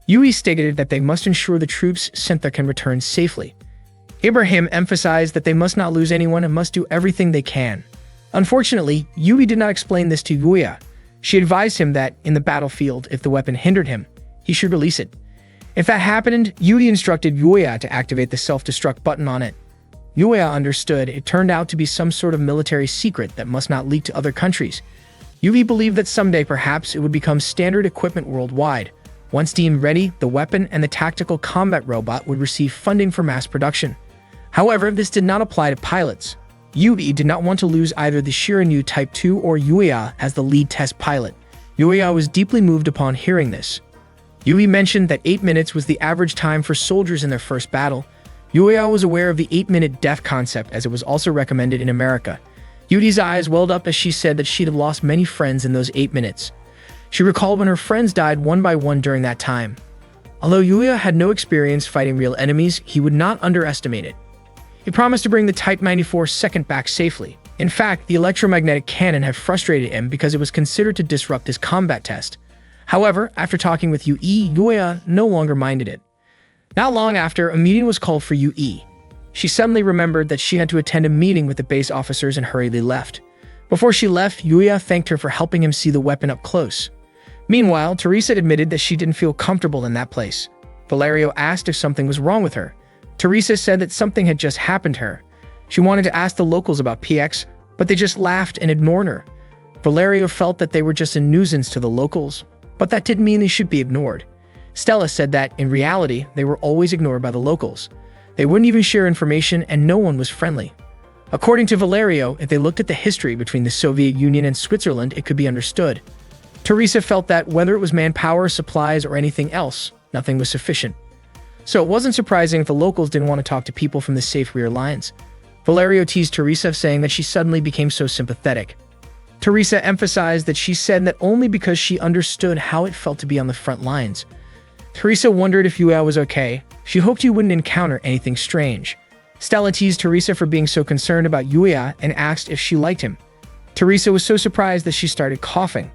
Yui stated that they must ensure the troops sent there can return safely. Ibrahim emphasized that they must not lose anyone and must do everything they can. Unfortunately, Yui did not explain this to Yuya. She advised him that, in the battlefield, if the weapon hindered him, he should release it. If that happened, Yui instructed Yuya to activate the self-destruct button on it. Yuya understood it turned out to be some sort of military secret that must not leak to other countries. Yui believed that someday perhaps it would become standard equipment worldwide. Once deemed ready, the weapon and the tactical combat robot would receive funding for mass production. However, this did not apply to pilots. Yui did not want to lose either the Shiryu Type 2 or Yuya as the lead test pilot. Yuya was deeply moved upon hearing this. Yui mentioned that 8 minutes was the average time for soldiers in their first battle. Yuya was aware of the 8-minute death concept, as it was also recommended in America. Yui's eyes welled up as she said that she'd have lost many friends in those 8 minutes. She recalled when her friends died one by one during that time. Although Yuya had no experience fighting real enemies, he would not underestimate it. He promised to bring the Type 94 second back safely. In fact, the electromagnetic cannon had frustrated him because it was considered to disrupt his combat test. However, after talking with Yui, Yuya no longer minded it. Not long after, a meeting was called for Yui. She suddenly remembered that she had to attend a meeting with the base officers and hurriedly left. Before she left, Yuya thanked her for helping him see the weapon up close. Meanwhile, Teresa admitted that she didn't feel comfortable in that place. Valerio asked if something was wrong with her. Teresa said that something had just happened to her. She wanted to ask the locals about PX, but they just laughed and ignored her. Valerio felt that they were just a nuisance to the locals, but that didn't mean they should be ignored. Stella said that, in reality, they were always ignored by the locals. They wouldn't even share information and no one was friendly. According to Valerio, if they looked at the history between the Soviet Union and Switzerland, it could be understood. Teresa felt that whether it was manpower, supplies, or anything else, nothing was sufficient. So it wasn't surprising if the locals didn't want to talk to people from the safe rear lines. Valerio teased Teresa, saying that she suddenly became so sympathetic. Teresa emphasized that she said that only because she understood how it felt to be on the front lines. Teresa wondered if Yuya was okay. She hoped he wouldn't encounter anything strange. Stella teased Teresa for being so concerned about Yuya and asked if she liked him. Teresa was so surprised that she started coughing.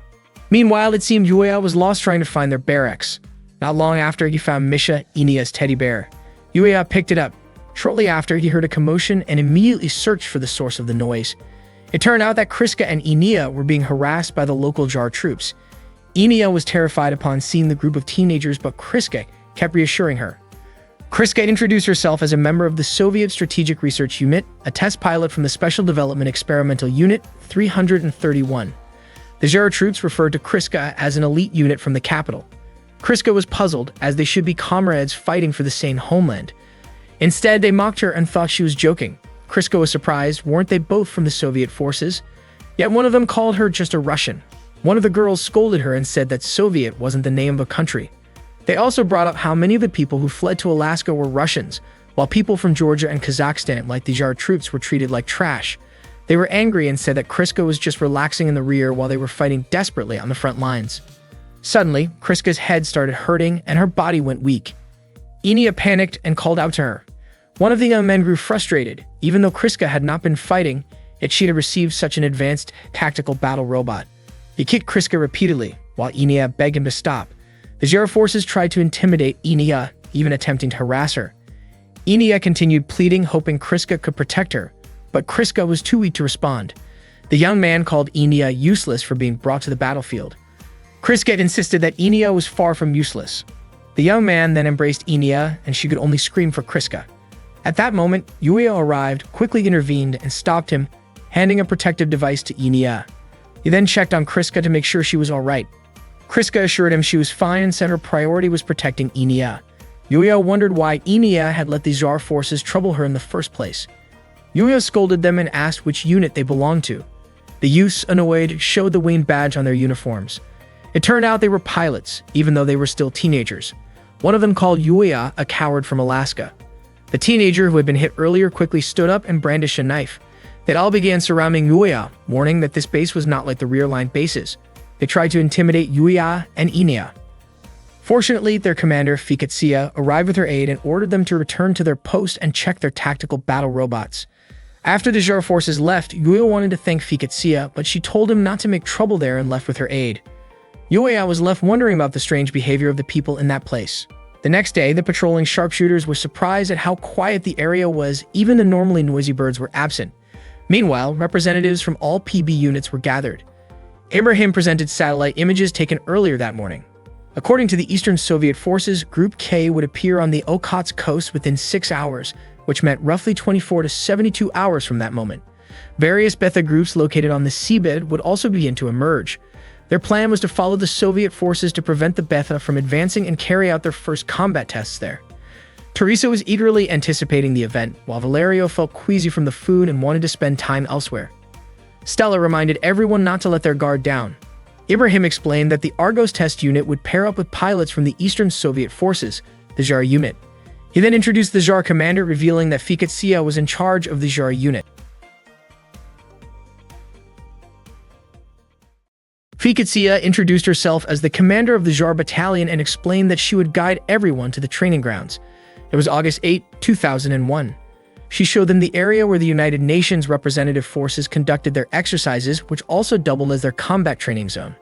Meanwhile, it seemed Yuya was lost trying to find their barracks. Not long after, he found Misha, Inia's teddy bear. Yuya picked it up. Shortly after, he heard a commotion and immediately searched for the source of the noise. It turned out that Kriska and Inia were being harassed by the local Jar troops. Inia was terrified upon seeing the group of teenagers, but Kriska kept reassuring her. Kriska introduced herself as a member of the Soviet Strategic Research Unit, a test pilot from the Special Development Experimental Unit 331. The Jar troops referred to Kriska as an elite unit from the capital. Kriska was puzzled, as they should be comrades fighting for the same homeland. Instead, they mocked her and thought she was joking. Kriska was surprised. Weren't they both from the Soviet forces? Yet one of them called her just a Russian. One of the girls scolded her and said that Soviet wasn't the name of a country. They also brought up how many of the people who fled to Alaska were Russians, while people from Georgia and Kazakhstan, like the Jar troops, were treated like trash. They were angry and said that Kriska was just relaxing in the rear while they were fighting desperately on the front lines. Suddenly, Kriska's head started hurting and her body went weak. Inia panicked and called out to her. One of the young men grew frustrated. Even though Kriska had not been fighting, yet she had received such an advanced tactical battle robot. He kicked Kriska repeatedly, while Inia begged him to stop. The Jar forces tried to intimidate Inia, even attempting to harass her. Inia continued pleading, hoping Kriska could protect her, but Kriska was too weak to respond. The young man called Inia useless for being brought to the battlefield. Kriska insisted that Inia was far from useless. The young man then embraced Inia, and she could only scream for Kriska. At that moment, Yuya arrived, quickly intervened, and stopped him, handing a protective device to Inia. He then checked on Kriska to make sure she was alright. Kriska assured him she was fine and said her priority was protecting Inia. Yuya wondered why Inia had let the Jar forces trouble her in the first place. Yuya scolded them and asked which unit they belonged to. The youths, annoyed, showed the Wayne badge on their uniforms. It turned out they were pilots, even though they were still teenagers. One of them called Yuya a coward from Alaska. The teenager who had been hit earlier quickly stood up and brandished a knife. They all began surrounding Yuya, warning that this base was not like the rear-line bases. They tried to intimidate Yuya and Inia. Fortunately, their commander, Fikatsia, arrived with her aid and ordered them to return to their post and check their tactical battle robots. After the Jar forces left, Yuya wanted to thank Fikatsia, but she told him not to make trouble there and left with her aid. Yuya was left wondering about the strange behavior of the people in that place. The next day, the patrolling sharpshooters were surprised at how quiet the area was. Even the normally noisy birds were absent. Meanwhile, representatives from all PB units were gathered. Ibrahim presented satellite images taken earlier that morning. According to the Eastern Soviet forces, Group K would appear on the Okhotsk coast within 6 hours, which meant roughly 24 to 72 hours from that moment. Various Betha groups located on the seabed would also begin to emerge. Their plan was to follow the Soviet forces to prevent the Betha from advancing and carry out their first combat tests there. Teresa was eagerly anticipating the event, while Valerio felt queasy from the food and wanted to spend time elsewhere. Stella reminded everyone not to let their guard down. Ibrahim explained that the Argos test unit would pair up with pilots from the Eastern Soviet forces, the Jar unit. He then introduced the Jar commander, revealing that Fikatsia was in charge of the Jar unit. Fikatsia introduced herself as the commander of the Jar battalion and explained that she would guide everyone to the training grounds. It was August 8, 2001. She showed them the area where the United Nations representative forces conducted their exercises, which also doubled as their combat training zone.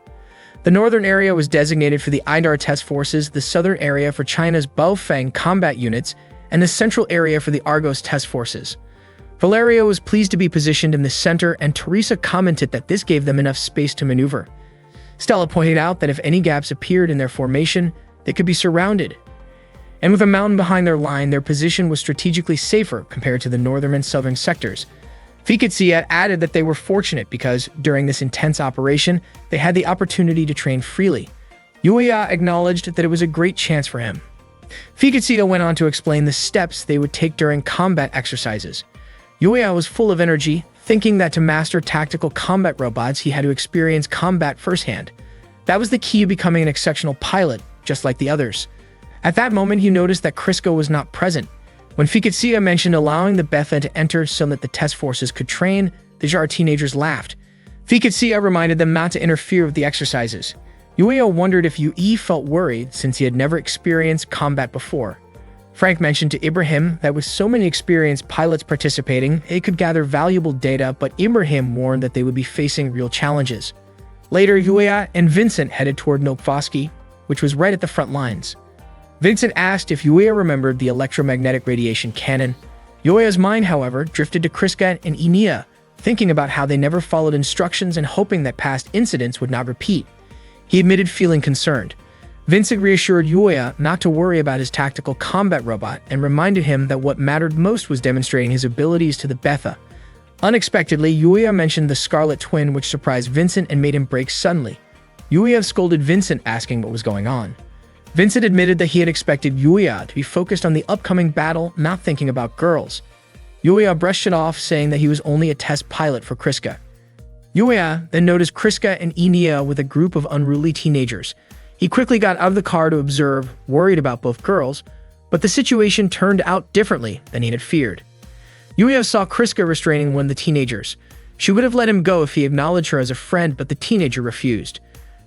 The northern area was designated for the IDAR test forces, the southern area for China's Baofeng combat units, and the central area for the Argos test forces. Valerio was pleased to be positioned in the center, and Teresa commented that this gave them enough space to maneuver. Stella pointed out that if any gaps appeared in their formation, they could be surrounded. And with a mountain behind their line, their position was strategically safer compared to the northern and southern sectors. Fikatsia added that they were fortunate because, during this intense operation, they had the opportunity to train freely. Yuya acknowledged that it was a great chance for him. Fikatsia went on to explain the steps they would take during combat exercises. Yuya was full of energy, thinking that to master tactical combat robots, he had to experience combat firsthand. That was the key to becoming an exceptional pilot, just like the others. At that moment, he noticed that Kriska was not present. When Fiketsia mentioned allowing the Betha to enter so that the test forces could train, the Jar teenagers laughed. Fiketsia reminded them not to interfere with the exercises. Yuya wondered if Yui felt worried since he had never experienced combat before. Frank mentioned to Ibrahim that with so many experienced pilots participating, it could gather valuable data, but Ibrahim warned that they would be facing real challenges. Later, Yuya and Vincent headed toward Nokfoski, which was right at the front lines. Vincent asked if Yuya remembered the electromagnetic radiation cannon. Yuya's mind, however, drifted to Kriska and Enia, thinking about how they never followed instructions and hoping that past incidents would not repeat. He admitted feeling concerned. Vincent reassured Yuya not to worry about his tactical combat robot and reminded him that what mattered most was demonstrating his abilities to the Betha. Unexpectedly, Yuya mentioned the Scarlet Twin, which surprised Vincent and made him break suddenly. Yuya scolded Vincent, asking what was going on. Vincent admitted that he had expected Yuya to be focused on the upcoming battle, not thinking about girls. Yuya brushed it off, saying that he was only a test pilot for Kriska. Yuya then noticed Kriska and Enia with a group of unruly teenagers. He quickly got out of the car to observe, worried about both girls, but the situation turned out differently than he had feared. Yuya saw Kriska restraining one of the teenagers. She would have let him go if he acknowledged her as a friend, but the teenager refused.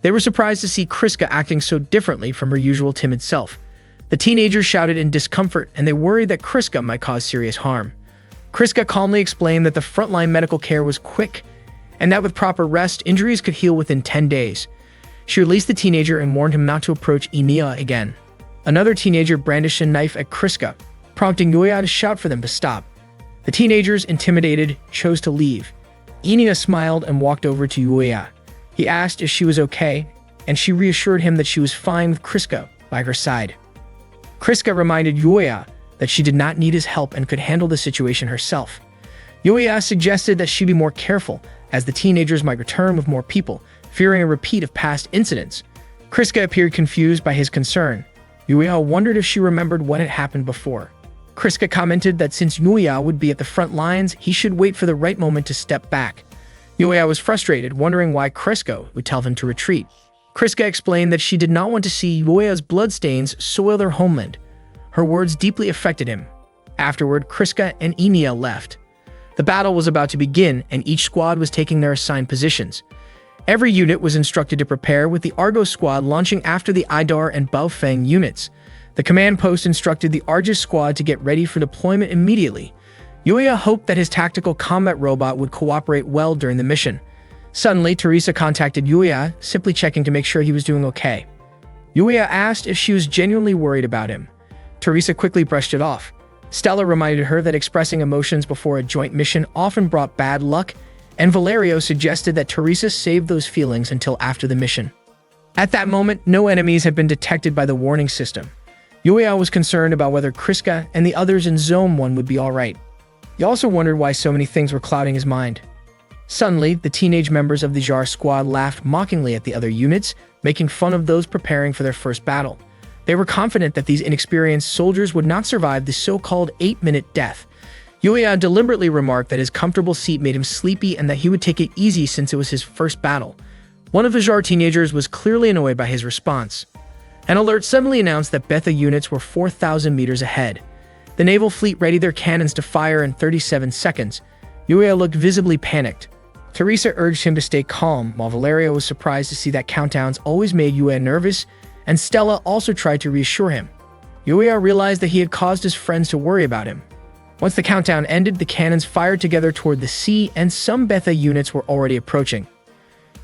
They were surprised to see Kriska acting so differently from her usual timid self. The teenagers shouted in discomfort, and they worried that Kriska might cause serious harm. Kriska calmly explained that the frontline medical care was quick, and that with proper rest, injuries could heal within 10 days. She released the teenager and warned him not to approach Enia again. Another teenager brandished a knife at Kriska, prompting Yuya to shout for them to stop. The teenagers, intimidated, chose to leave. Enia smiled and walked over to Yuya. He asked if she was okay, and she reassured him that she was fine with Kriska by her side. Kriska reminded Yuya that she did not need his help and could handle the situation herself. Yuya suggested that she be more careful, as the teenagers might return with more people, fearing a repeat of past incidents. Kriska appeared confused by his concern. Yuya wondered if she remembered what had happened before. Kriska commented that since Yuya would be at the front lines, he should wait for the right moment to step back. Yuya was frustrated, wondering why Kriska would tell him to retreat. Kriska explained that she did not want to see Yuya's bloodstains soil their homeland. Her words deeply affected him. Afterward, Kriska and Enia left. The battle was about to begin, and each squad was taking their assigned positions. Every unit was instructed to prepare, with the Argos squad launching after the Idar and Baofeng units. The command post instructed the Argus squad to get ready for deployment immediately. Yuya hoped that his tactical combat robot would cooperate well during the mission. Suddenly, Teresa contacted Yuya, simply checking to make sure he was doing okay. Yuya asked if she was genuinely worried about him. Teresa quickly brushed it off. Stella reminded her that expressing emotions before a joint mission often brought bad luck, and Valerio suggested that Teresa save those feelings until after the mission. At that moment, no enemies had been detected by the warning system. Yuya was concerned about whether Kriska and the others in Zone 1 would be alright. He also wondered why so many things were clouding his mind. Suddenly, the teenage members of the Jar squad laughed mockingly at the other units, making fun of those preparing for their first battle. They were confident that these inexperienced soldiers would not survive the so-called 8-minute death. Yuya deliberately remarked that his comfortable seat made him sleepy and that he would take it easy since it was his first battle. One of the Jar teenagers was clearly annoyed by his response. An alert suddenly announced that Betha units were 4,000 meters ahead. The naval fleet readied their cannons to fire in 37 seconds. Yuya looked visibly panicked. Teresa urged him to stay calm, while Valerio was surprised to see that countdowns always made Yuya nervous, and Stella also tried to reassure him. Yuya realized that he had caused his friends to worry about him. Once the countdown ended, the cannons fired together toward the sea, and some Betha units were already approaching.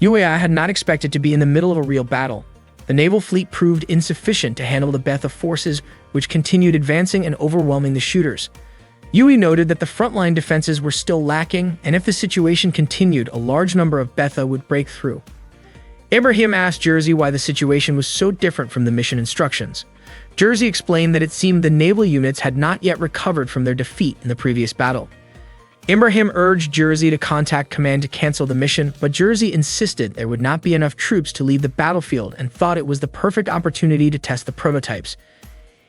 Yuya had not expected to be in the middle of a real battle. The naval fleet proved insufficient to handle the Betha forces, which continued advancing and overwhelming the shooters. Yui noted that the frontline defenses were still lacking, and if the situation continued, a large number of Betha would break through. Ibrahim asked Jersey why the situation was so different from the mission instructions. Jersey explained that it seemed the naval units had not yet recovered from their defeat in the previous battle. Ibrahim urged Jersey to contact command to cancel the mission, but Jersey insisted there would not be enough troops to leave the battlefield and thought it was the perfect opportunity to test the prototypes.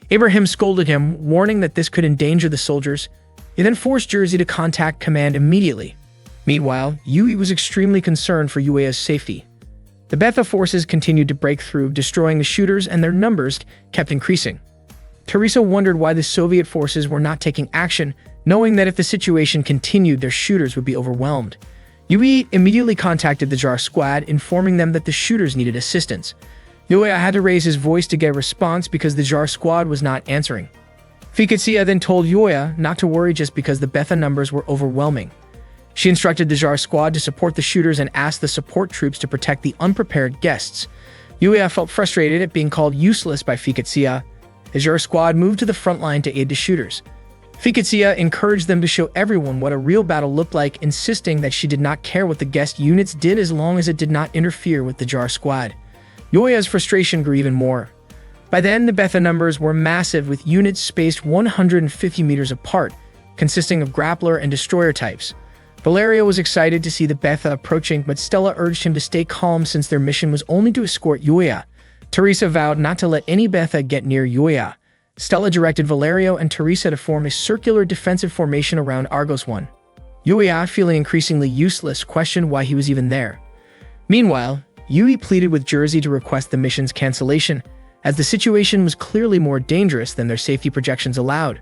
Ibrahim scolded him, warning that this could endanger the soldiers. He then forced Jersey to contact command immediately. Meanwhile, Yui was extremely concerned for Yuya's safety. The Betha forces continued to break through, destroying the shooters, and their numbers kept increasing. Teresa wondered why the Soviet forces were not taking action, knowing that if the situation continued, their shooters would be overwhelmed. Yui immediately contacted the JAR squad, informing them that the shooters needed assistance. Yui had to raise his voice to get a response because the JAR squad was not answering. Fiketsia then told Yui not to worry just because the Betha numbers were overwhelming. She instructed the JAR squad to support the shooters and asked the support troops to protect the unprepared guests. Yui felt frustrated at being called useless by Fiketsia. The JAR squad moved to the front line to aid the shooters. Fiketsia encouraged them to show everyone what a real battle looked like, insisting that she did not care what the guest units did as long as it did not interfere with the JAR squad. Yui's frustration grew even more. By then, the Betha numbers were massive, with units spaced 150 meters apart, consisting of grappler and destroyer types. Valerio was excited to see the Betha approaching, but Stella urged him to stay calm since their mission was only to escort Yui. Teresa vowed not to let any Betha get near Yui. Stella directed Valerio and Teresa to form a circular defensive formation around Argos 1. Yui, feeling increasingly useless, questioned why he was even there. Meanwhile, Yui pleaded with Jersey to request the mission's cancellation, as the situation was clearly more dangerous than their safety projections allowed.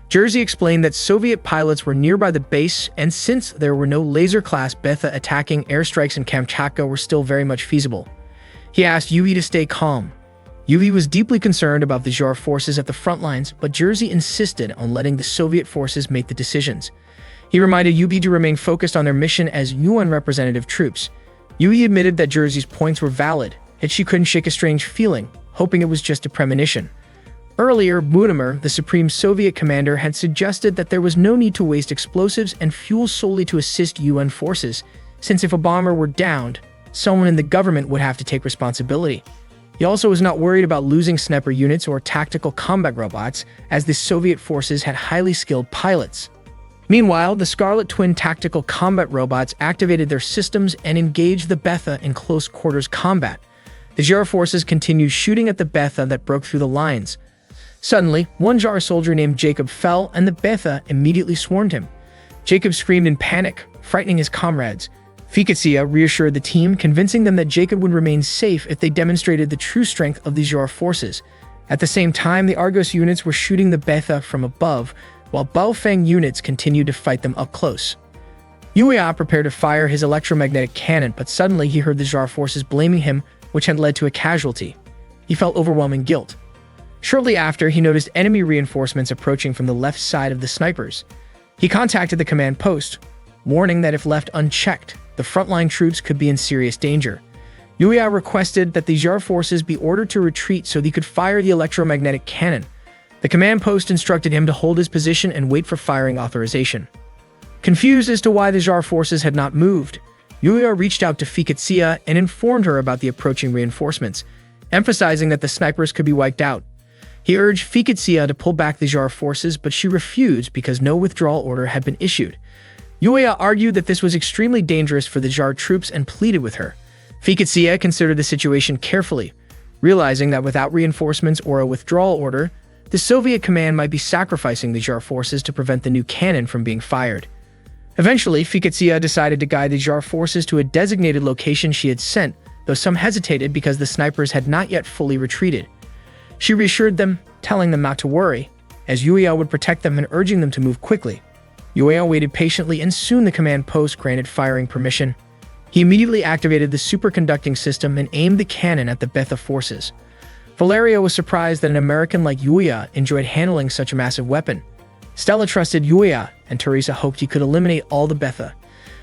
Jersey explained that Soviet pilots were nearby the base, and since there were no laser-class Betha, attacking airstrikes in Kamchatka were still very much feasible. He asked Yui to stay calm. Yui was deeply concerned about the JAR forces at the front lines, but Jersey insisted on letting the Soviet forces make the decisions. He reminded Yui to remain focused on their mission as UN representative troops. Yui admitted that Jersey's points were valid, yet she couldn't shake a strange feeling, hoping it was just a premonition. Earlier, Budimir, the Supreme Soviet commander, had suggested that there was no need to waste explosives and fuel solely to assist UN forces, since if a bomber were downed, someone in the government would have to take responsibility. He also was not worried about losing sniper units or tactical combat robots, as the Soviet forces had highly skilled pilots. Meanwhile, the Scarlet Twin tactical combat robots activated their systems and engaged the Betha in close-quarters combat. The JAR forces continued shooting at the Betha that broke through the lines. Suddenly, one JAR soldier named Jacob fell, and the Betha immediately swarmed him. Jacob screamed in panic, frightening his comrades. Fiketsia reassured the team, convincing them that Jacob would remain safe if they demonstrated the true strength of the JAR forces. At the same time, the Argos units were shooting the Betha from above, while Baofeng units continued to fight them up close. Yui prepared to fire his electromagnetic cannon, but suddenly he heard the JAR forces blaming him, which had led to a casualty. He felt overwhelming guilt. Shortly after, he noticed enemy reinforcements approaching from the left side of the snipers. He contacted the command post, warning that if left unchecked, the frontline troops could be in serious danger. Yui requested that the JAR forces be ordered to retreat so he could fire the electromagnetic cannon. The command post instructed him to hold his position and wait for firing authorization. Confused as to why the JAR forces had not moved, Yui reached out to Fiketsia and informed her about the approaching reinforcements, emphasizing that the snipers could be wiped out. He urged Fiketsia to pull back the JAR forces, but she refused because no withdrawal order had been issued. Yui argued that this was extremely dangerous for the JAR troops and pleaded with her. Fiketsia considered the situation carefully, realizing that without reinforcements or a withdrawal order, the Soviet command might be sacrificing the JAR forces to prevent the new cannon from being fired. Eventually, Fiketsia decided to guide the JAR forces to a designated location she had sent, though some hesitated because the snipers had not yet fully retreated. She reassured them, telling them not to worry, as Yui would protect them and urging them to move quickly. Yui waited patiently, and soon the command post granted firing permission. He immediately activated the superconducting system and aimed the cannon at the Betha forces. Valerio was surprised that an American like Yui enjoyed handling such a massive weapon. Stella trusted Yui, and Teresa hoped he could eliminate all the Betha.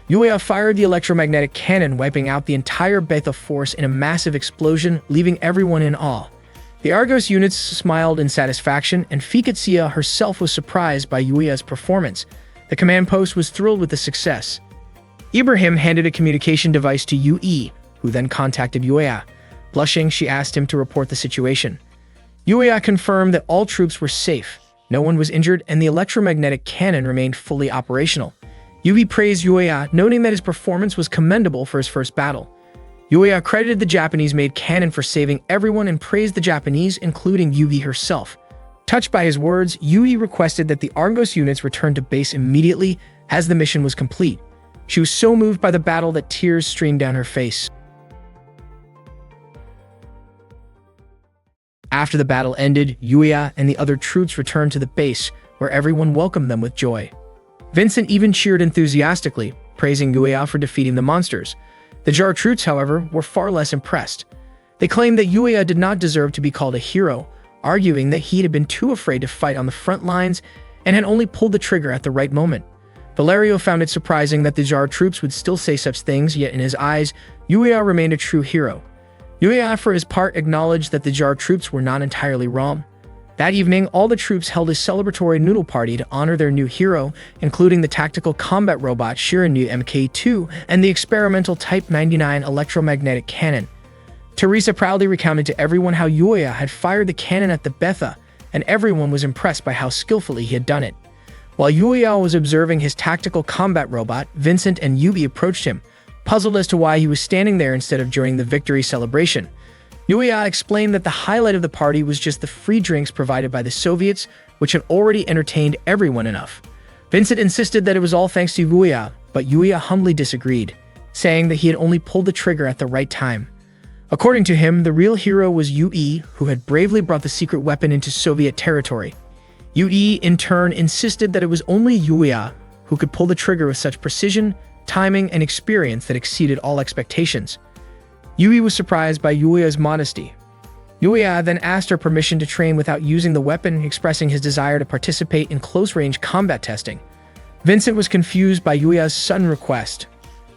Yui fired the electromagnetic cannon, wiping out the entire Betha force in a massive explosion, leaving everyone in awe. The Argos units smiled in satisfaction, and Fiketsia herself was surprised by Yui's performance. The command post was thrilled with the success. Ibrahim handed a communication device to Yui, who then contacted Yui. Blushing, she asked him to report the situation. Yui confirmed that all troops were safe, no one was injured, and the electromagnetic cannon remained fully operational. Yui praised Yui, noting that his performance was commendable for his first battle. Yui credited the Japanese-made cannon for saving everyone and praised the Japanese, including Yui herself. Touched by his words, Yui requested that the Argos units return to base immediately as the mission was complete. She was so moved by the battle that tears streamed down her face. After the battle ended, Yuya and the other troops returned to the base, where everyone welcomed them with joy. Vincent even cheered enthusiastically, praising Yuya for defeating the monsters. The Jar troops, however, were far less impressed. They claimed that Yuya did not deserve to be called a hero, arguing that he had been too afraid to fight on the front lines and had only pulled the trigger at the right moment. Valerio found it surprising that the Jar troops would still say such things, yet in his eyes, Yuya remained a true hero. Yuya, for his part, acknowledged that the Jar troops were not entirely wrong. That evening, all the troops held a celebratory noodle party to honor their new hero, including the tactical combat robot Shiranyu Mk2 and the experimental Type 99 electromagnetic cannon. Teresa proudly recounted to everyone how Yuya had fired the cannon at the Betha, and everyone was impressed by how skillfully he had done it. While Yuya was observing his tactical combat robot, Vincent and Yubi approached him, puzzled as to why he was standing there instead of during the victory celebration. Yuya explained that the highlight of the party was just the free drinks provided by the Soviets, which had already entertained everyone enough. Vincent insisted that it was all thanks to Yuya, but Yuya humbly disagreed, saying that he had only pulled the trigger at the right time. According to him, the real hero was Yu-E, who had bravely brought the secret weapon into Soviet territory. Yu-E, in turn, insisted that it was only Yuya who could pull the trigger with such precision, timing, and experience that exceeded all expectations. Yui was surprised by Yuya's modesty. Yuya then asked her permission to train without using the weapon, expressing his desire to participate in close-range combat testing. Vincent was confused by Yuya's sudden request.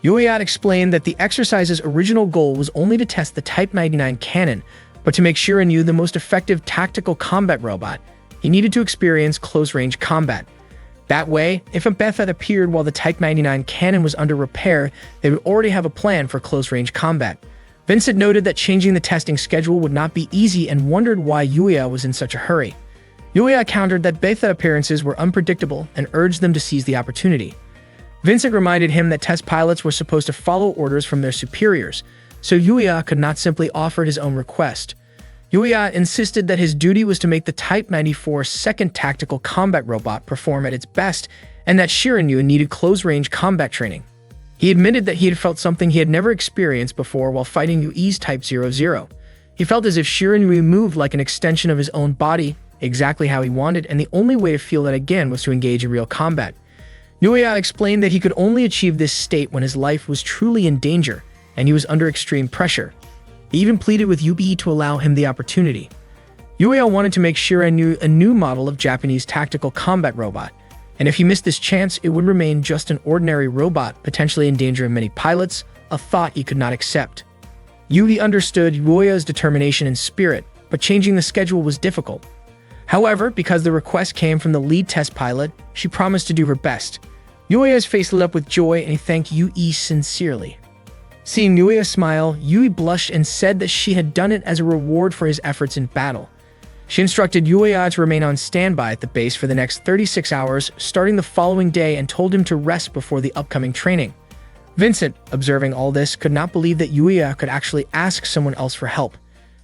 Yuya explained that the exercise's original goal was only to test the Type 99 cannon, but to make Shiranyu the most effective tactical combat robot, he needed to experience close-range combat. That way, if a Betha appeared while the Type 99 cannon was under repair, they would already have a plan for close-range combat. Vincent noted that changing the testing schedule would not be easy and wondered why Yuya was in such a hurry. Yuya countered that Betha appearances were unpredictable and urged them to seize the opportunity. Vincent reminded him that test pilots were supposed to follow orders from their superiors, so Yuya could not simply offer his own request. Yuya insisted that his duty was to make the Type 94 second tactical combat robot perform at its best, and that Shiranyu needed close-range combat training. He admitted that he had felt something he had never experienced before while fighting Yui's Type 00. He felt as if Shiranyu moved like an extension of his own body, exactly how he wanted, and the only way to feel that again was to engage in real combat. Yuya explained that he could only achieve this state when his life was truly in danger, and he was under extreme pressure. He even pleaded with Yubi to allow him the opportunity. Yuya wanted to make Shiranyu a new model of Japanese tactical combat robot, and if he missed this chance, it would remain just an ordinary robot, potentially endangering many pilots, a thought he could not accept. Yubi understood Yuya's determination and spirit, but changing the schedule was difficult. However, because the request came from the lead test pilot, she promised to do her best. Yuya's face lit up with joy and he thanked Yui sincerely. Seeing Yuya smile, Yui blushed and said that she had done it as a reward for his efforts in battle. She instructed Yuya to remain on standby at the base for the next 36 hours, starting the following day, and told him to rest before the upcoming training. Vincent, observing all this, could not believe that Yuya could actually ask someone else for help.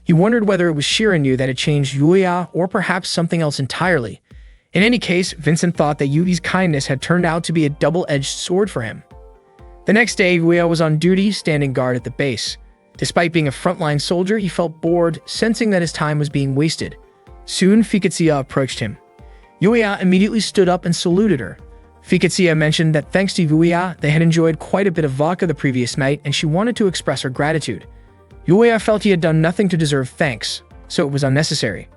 He wondered whether it was Shiranyu that had changed Yuya or perhaps something else entirely. In any case, Vincent thought that Yui's kindness had turned out to be a double-edged sword for him. The next day, Yuya was on duty, standing guard at the base. Despite being a frontline soldier, he felt bored, sensing that his time was being wasted. Soon, Fiketsuya approached him. Yuya immediately stood up and saluted her. Fiketsuya mentioned that thanks to Yuya, they had enjoyed quite a bit of vodka the previous night, and she wanted to express her gratitude. Yuya felt he had done nothing to deserve thanks, so it was unnecessary.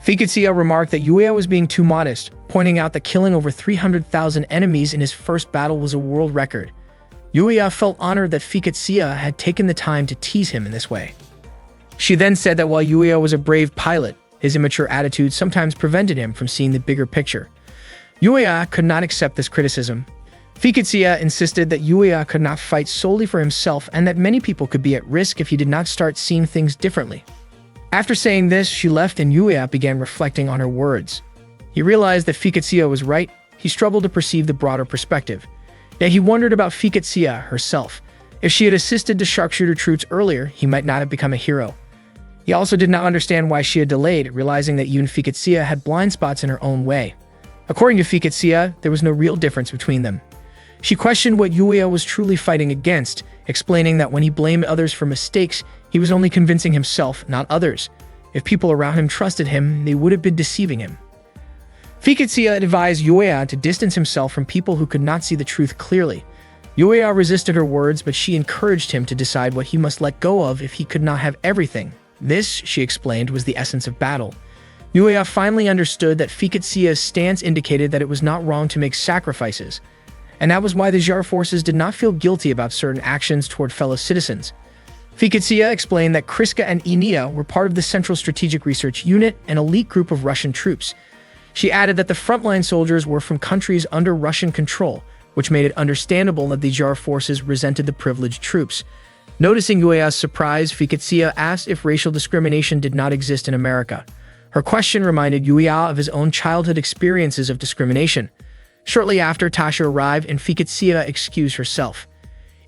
Fiketsuya remarked that Yuya was being too modest, pointing out that killing over 300,000 enemies in his first battle was a world record. Yuya felt honored that Fiketsuya had taken the time to tease him in this way. She then said that while Yuya was a brave pilot, his immature attitude sometimes prevented him from seeing the bigger picture. Yuya could not accept this criticism. Fiketsuya insisted that Yuya could not fight solely for himself and that many people could be at risk if he did not start seeing things differently. After saying this, she left and Yuya began reflecting on her words. He realized that Fiketsuya was right. He struggled to perceive the broader perspective. Yet he wondered about Fiketsuya herself. If she had assisted the sharpshooter troops earlier, he might not have become a hero. He also did not understand why she had delayed, realizing that even Fiketsuya had blind spots in her own way. According to Fiketsuya, there was no real difference between them. She questioned what Yuya was truly fighting against, explaining that when he blamed others for mistakes, he was only convincing himself, not others. If people around him trusted him, they would have been deceiving him. Fiketsia advised Yuya to distance himself from people who could not see the truth clearly. Yuya resisted her words, but she encouraged him to decide what he must let go of if he could not have everything. This, she explained, was the essence of battle. Yuya finally understood that Fiketsia's stance indicated that it was not wrong to make sacrifices, and that was why the Zhar forces did not feel guilty about certain actions toward fellow citizens. Fiketsia explained that Kriska and Enia were part of the Central Strategic Research Unit, an elite group of Russian troops. She added that the frontline soldiers were from countries under Russian control, which made it understandable that the Zhar forces resented the privileged troops. Noticing Yuya's surprise, Fiketsia asked if racial discrimination did not exist in America. Her question reminded Yuya of his own childhood experiences of discrimination. Shortly after, Tasha arrived and Fiketsia excused herself.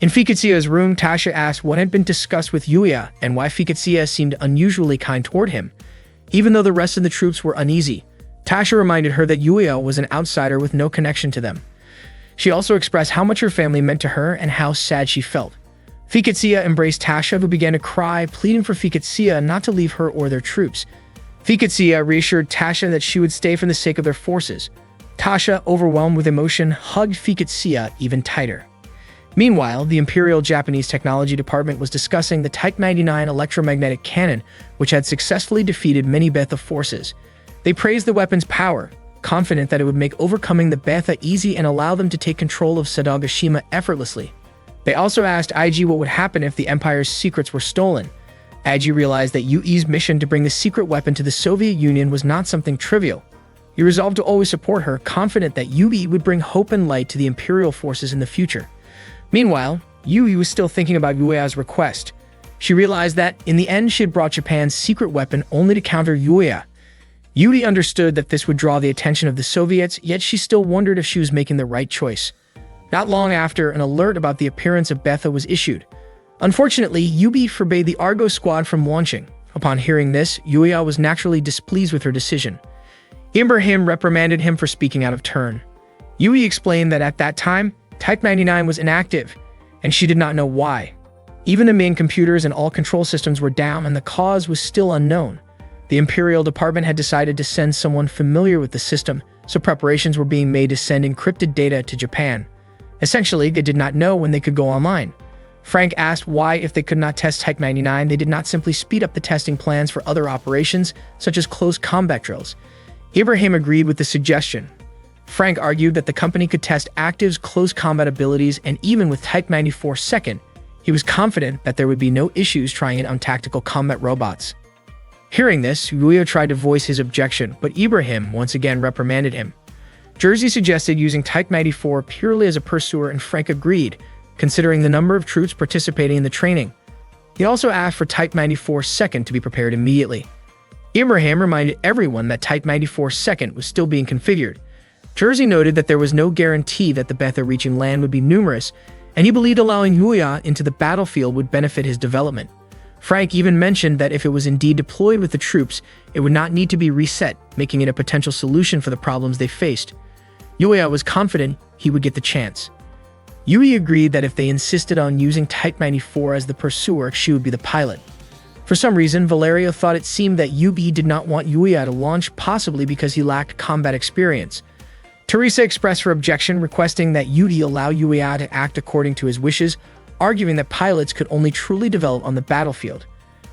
In Fiketsia's room, Tasha asked what had been discussed with Yuya and why Fiketsia seemed unusually kind toward him. Even though the rest of the troops were uneasy, Tasha reminded her that Yuya was an outsider with no connection to them. She also expressed how much her family meant to her and how sad she felt. Fiketsia embraced Tasha, who began to cry, pleading for Fiketsia not to leave her or their troops. Fiketsia reassured Tasha that she would stay for the sake of their forces. Tasha, overwhelmed with emotion, hugged Fiketsia even tighter. Meanwhile, the Imperial Japanese Technology Department was discussing the Type 99 electromagnetic cannon, which had successfully defeated many Betha forces. They praised the weapon's power, confident that it would make overcoming the Betha easy and allow them to take control of Sadagashima effortlessly. They also asked IG what would happen if the Empire's secrets were stolen. IG realized that UE's mission to bring the secret weapon to the Soviet Union was not something trivial. He resolved to always support her, confident that UE would bring hope and light to the Imperial forces in the future. Meanwhile, UE was still thinking about Yuya's request. She realized that, in the end, she had brought Japan's secret weapon only to counter Yuya. Yuri understood that this would draw the attention of the Soviets, yet she still wondered if she was making the right choice. Not long after, an alert about the appearance of Betha was issued. Unfortunately, Yubi forbade the Argo squad from launching. Upon hearing this, Yuya was naturally displeased with her decision. Ibrahim reprimanded him for speaking out of turn. Yui explained that at that time, Type 99 was inactive, and she did not know why. Even the main computers and all control systems were down, and the cause was still unknown. The Imperial Department had decided to send someone familiar with the system, so preparations were being made to send encrypted data to Japan. Essentially, they did not know when they could go online. Frank asked why, if they could not test Type 99, they did not simply speed up the testing plans for other operations, such as close combat drills. Ibrahim agreed with the suggestion. Frank argued that the company could test Active's close combat abilities, and even with Type 94 second, he was confident that there would be no issues trying it on tactical combat robots. Hearing this, Yuya tried to voice his objection, but Ibrahim once again reprimanded him. Jersey suggested using Type 94 purely as a pursuer, and Frank agreed, considering the number of troops participating in the training. He also asked for Type 94 second to be prepared immediately. Ibrahim reminded everyone that Type 94 second was still being configured. Jersey noted that there was no guarantee that the Betha reaching land would be numerous, and he believed allowing Yuya into the battlefield would benefit his development. Frank even mentioned that if it was indeed deployed with the troops, it would not need to be reset, making it a potential solution for the problems they faced. Yuya was confident he would get the chance. Yui agreed that if they insisted on using Type 94 as the pursuer, she would be the pilot. For some reason, Valerio thought it seemed that Yubi did not want Yuya to launch, possibly because he lacked combat experience. Teresa expressed her objection, requesting that Yudi allow Yuya to act according to his wishes, arguing that pilots could only truly develop on the battlefield.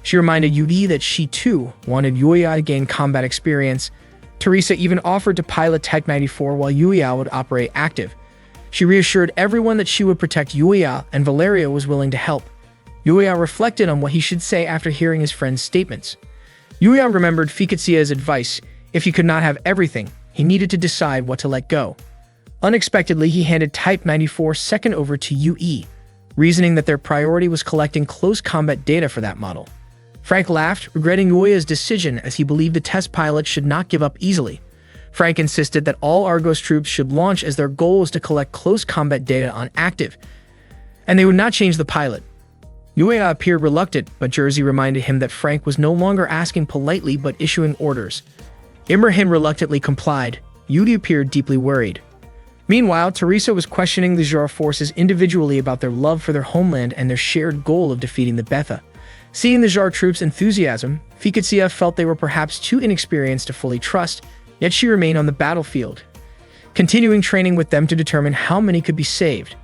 She reminded Yudi that she too wanted Yuya to gain combat experience. Teresa even offered to pilot Type 94 while Yuya would operate Active. She reassured everyone that she would protect Yuya, and Valerio was willing to help. Yuya reflected on what he should say after hearing his friend's statements. Yuya remembered Fiketsia's advice: if he could not have everything, he needed to decide what to let go. Unexpectedly, he handed Type 94 second over to UE, reasoning that their priority was collecting close combat data for that model. Frank laughed, regretting Yuya's decision, as he believed the test pilot should not give up easily. Frank insisted that all Argos troops should launch, as their goal was to collect close combat data on Active, and they would not change the pilot. Yuya appeared reluctant, but Jersey reminded him that Frank was no longer asking politely but issuing orders. Ibrahim reluctantly complied. Yudi appeared deeply worried. Meanwhile, Teresa was questioning the Zhar forces individually about their love for their homeland and their shared goal of defeating the Betha. Seeing the Zhar troops' enthusiasm, Ficazia felt they were perhaps too inexperienced to fully trust, yet she remained on the battlefield, continuing training with them to determine how many could be saved.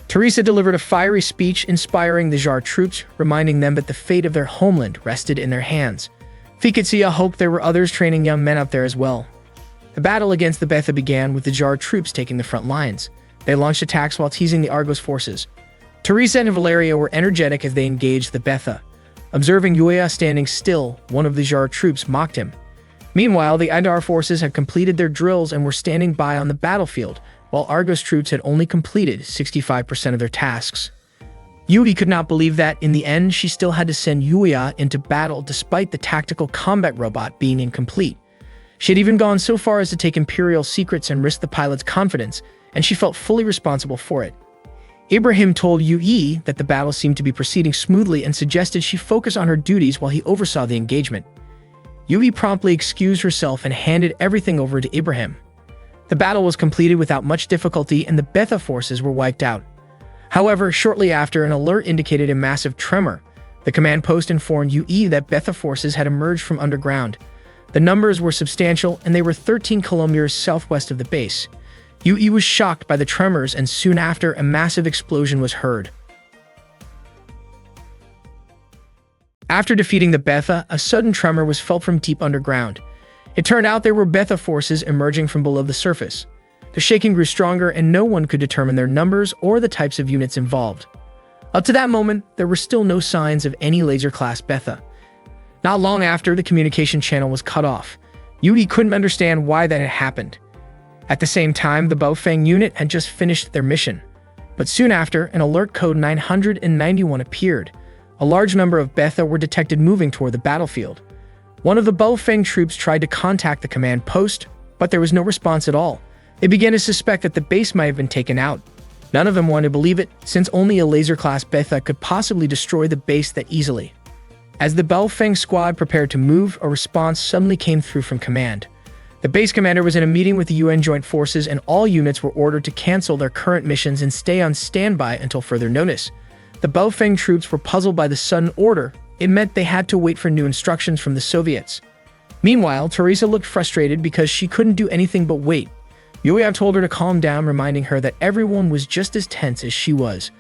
Teresa delivered a fiery speech inspiring the Jar troops, reminding them that the fate of their homeland rested in their hands. Ficazia hoped there were others training young men out there as well. The battle against the Betha began with the Jar troops taking the front lines. They launched attacks while teasing the Argos forces. Teresa and Valerio were energetic as they engaged the Betha. Observing Yuya standing still, one of the Jar troops mocked him. Meanwhile, the Adar forces had completed their drills and were standing by on the battlefield, while Argos troops had only completed 65% of their tasks. Yui could not believe that, in the end, she still had to send Yuya into battle despite the tactical combat robot being incomplete. She had even gone so far as to take Imperial secrets and risk the pilot's confidence, and she felt fully responsible for it. Ibrahim told Yui that the battle seemed to be proceeding smoothly and suggested she focus on her duties while he oversaw the engagement. Yui promptly excused herself and handed everything over to Ibrahim. The battle was completed without much difficulty and the Betha forces were wiped out. However, shortly after, an alert indicated a massive tremor. The command post informed Yui that Betha forces had emerged from underground. The numbers were substantial and they were 13 kilometers southwest of the base. Yui was shocked by the tremors and soon after, a massive explosion was heard. After defeating the Betha, a sudden tremor was felt from deep underground. It turned out there were Betha forces emerging from below the surface. The shaking grew stronger and no one could determine their numbers or the types of units involved. Up to that moment, there were still no signs of any laser-class Betha. Not long after, the communication channel was cut off. Yui couldn't understand why that had happened. At the same time, the Baofeng unit had just finished their mission. But soon after, an alert code 991 appeared. A large number of Betha were detected moving toward the battlefield. One of the Baofeng troops tried to contact the command post, but there was no response at all. They began to suspect that the base might have been taken out. None of them wanted to believe it, since only a laser-class Betha could possibly destroy the base that easily. As the Baofeng squad prepared to move, a response suddenly came through from command. The base commander was in a meeting with the UN Joint Forces and all units were ordered to cancel their current missions and stay on standby until further notice. The Baofeng troops were puzzled by the sudden order. It meant they had to wait for new instructions from the Soviets. Meanwhile, Teresa looked frustrated because she couldn't do anything but wait. Yuya told her to calm down, reminding her that everyone was just as tense as she was.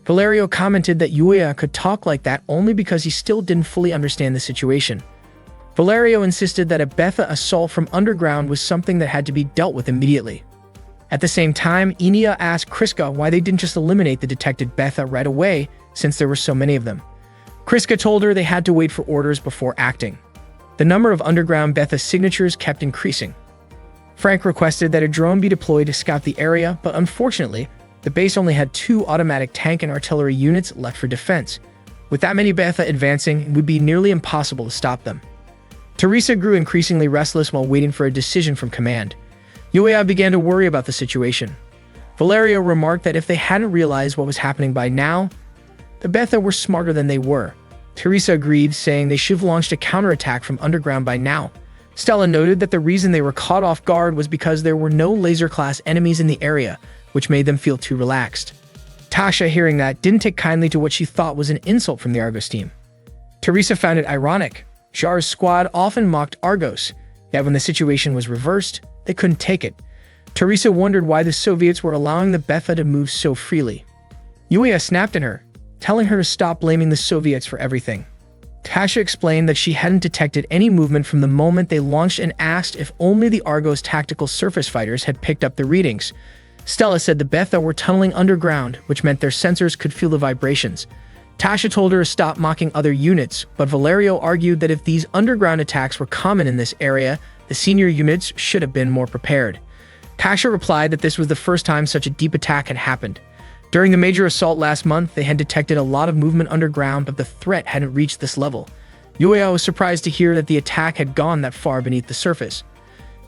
Valerio commented that Yuya could talk like that only because he still didn't fully understand the situation. Valerio insisted that a Betha assault from underground was something that had to be dealt with immediately. At the same time, Enia asked Kriska why they didn't just eliminate the detected Betha right away, since there were so many of them. Kriska told her they had to wait for orders before acting. The number of underground Betha signatures kept increasing. Frank requested that a drone be deployed to scout the area, but unfortunately, the base only had 2 automatic tank and artillery units left for defense. With that many Betha advancing, it would be nearly impossible to stop them. Teresa grew increasingly restless while waiting for a decision from command. Yuya began to worry about the situation. Valerio remarked that if they hadn't realized what was happening by now, the Betha were smarter than they were. Teresa agreed, saying they should have launched a counterattack from underground by now. Stella noted that the reason they were caught off guard was because there were no laser-class enemies in the area, which made them feel too relaxed. Tasha, hearing that, didn't take kindly to what she thought was an insult from the Argos team. Teresa found it ironic. Jar's squad often mocked Argos, yet when the situation was reversed, they couldn't take it. Teresa wondered why the Soviets were allowing the Betha to move so freely. Yuya snapped at her, telling her to stop blaming the Soviets for everything. Tasha explained that she hadn't detected any movement from the moment they launched and asked if only the Argos tactical surface fighters had picked up the readings. Stella said the Betha were tunneling underground, which meant their sensors could feel the vibrations. Tasha told her to stop mocking other units, but Valerio argued that if these underground attacks were common in this area, the senior units should have been more prepared. Tasha replied that this was the first time such a deep attack had happened. During the major assault last month, they had detected a lot of movement underground, but the threat hadn't reached this level. Yuya was surprised to hear that the attack had gone that far beneath the surface.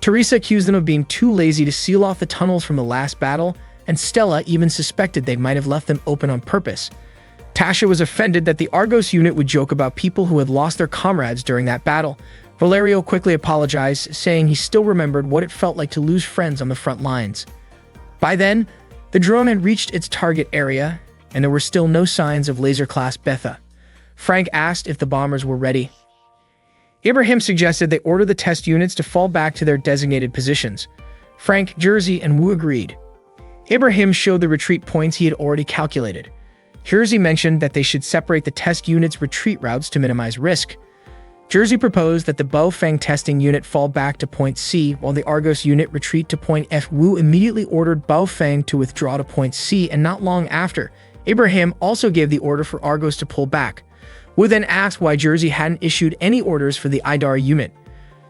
Teresa accused them of being too lazy to seal off the tunnels from the last battle, and Stella even suspected they might have left them open on purpose. Tasha was offended that the Argos unit would joke about people who had lost their comrades during that battle. Valerio quickly apologized, saying he still remembered what it felt like to lose friends on the front lines. By then, the drone had reached its target area, and there were still no signs of laser-class Betha. Frank asked if the bombers were ready. Ibrahim suggested they order the test units to fall back to their designated positions. Frank, Jersey, and Wu agreed. Ibrahim showed the retreat points he had already calculated. Jersey mentioned that they should separate the test units' retreat routes to minimize risk. Jersey proposed that the Baofeng testing unit fall back to point C, while the Argos unit retreat to point F. Wu immediately ordered Baofeng to withdraw to point C, and not long after, Ibrahim also gave the order for Argos to pull back. Wu then asked why Jersey hadn't issued any orders for the Idar unit.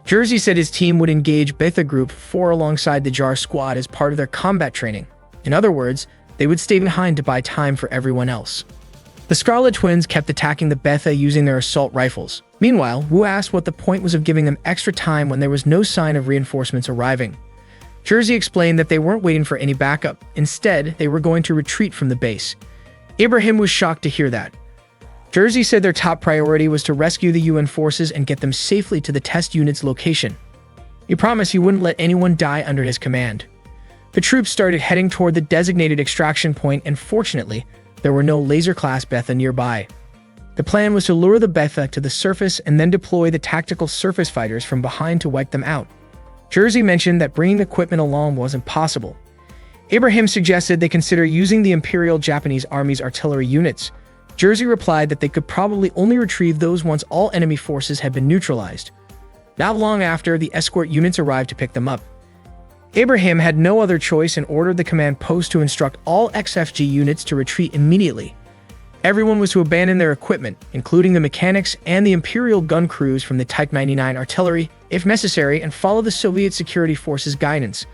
Jersey said his team would engage Beta Group 4 alongside the JAR squad as part of their combat training. In other words, they would stay behind to buy time for everyone else. The Scarlet Twins kept attacking the Betha using their assault rifles. Meanwhile, Wu asked what the point was of giving them extra time when there was no sign of reinforcements arriving. Jersey explained that they weren't waiting for any backup. Instead, they were going to retreat from the base. Ibrahim was shocked to hear that. Jersey said their top priority was to rescue the UN forces and get them safely to the test unit's location. He promised he wouldn't let anyone die under his command. The troops started heading toward the designated extraction point, and fortunately, there were no laser-class Betha nearby. The plan was to lure the Betha to the surface and then deploy the tactical surface fighters from behind to wipe them out. Jersey mentioned that bringing equipment along wasn't possible. Ibrahim suggested they consider using the Imperial Japanese Army's artillery units. Jersey replied that they could probably only retrieve those once all enemy forces had been neutralized. Not long after, the escort units arrived to pick them up. Ibrahim had no other choice and ordered the command post to instruct all XFG units to retreat immediately. Everyone was to abandon their equipment, including the mechanics and the Imperial gun crews from the Type 99 artillery, if necessary, and follow the Soviet security forces' guidance.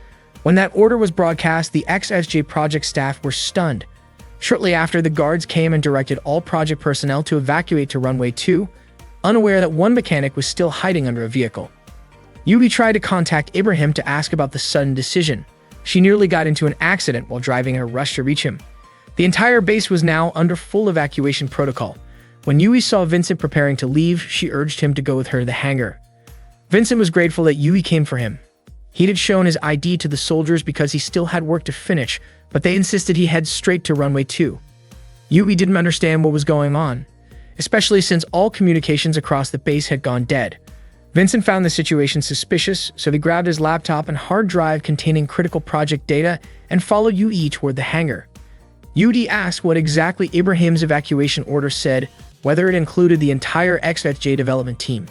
When that order was broadcast, the XFJ project staff were stunned. Shortly after, the guards came and directed all project personnel to evacuate to runway 2, unaware that one mechanic was still hiding under a vehicle. Yubi tried to contact Ibrahim to ask about the sudden decision. She nearly got into an accident while driving in a rush to reach him. The entire base was now under full evacuation protocol. When Yui saw Vincent preparing to leave, she urged him to go with her to the hangar. Vincent was grateful that Yui came for him. He'd had shown his ID to the soldiers because he still had work to finish, but they insisted he head straight to runway 2. Yui didn't understand what was going on, especially since all communications across the base had gone dead. Vincent found the situation suspicious, so he grabbed his laptop and hard drive containing critical project data and followed Yui toward the hangar. Yui asked what exactly Ibrahim's evacuation order said, whether it included the entire XFJ development team.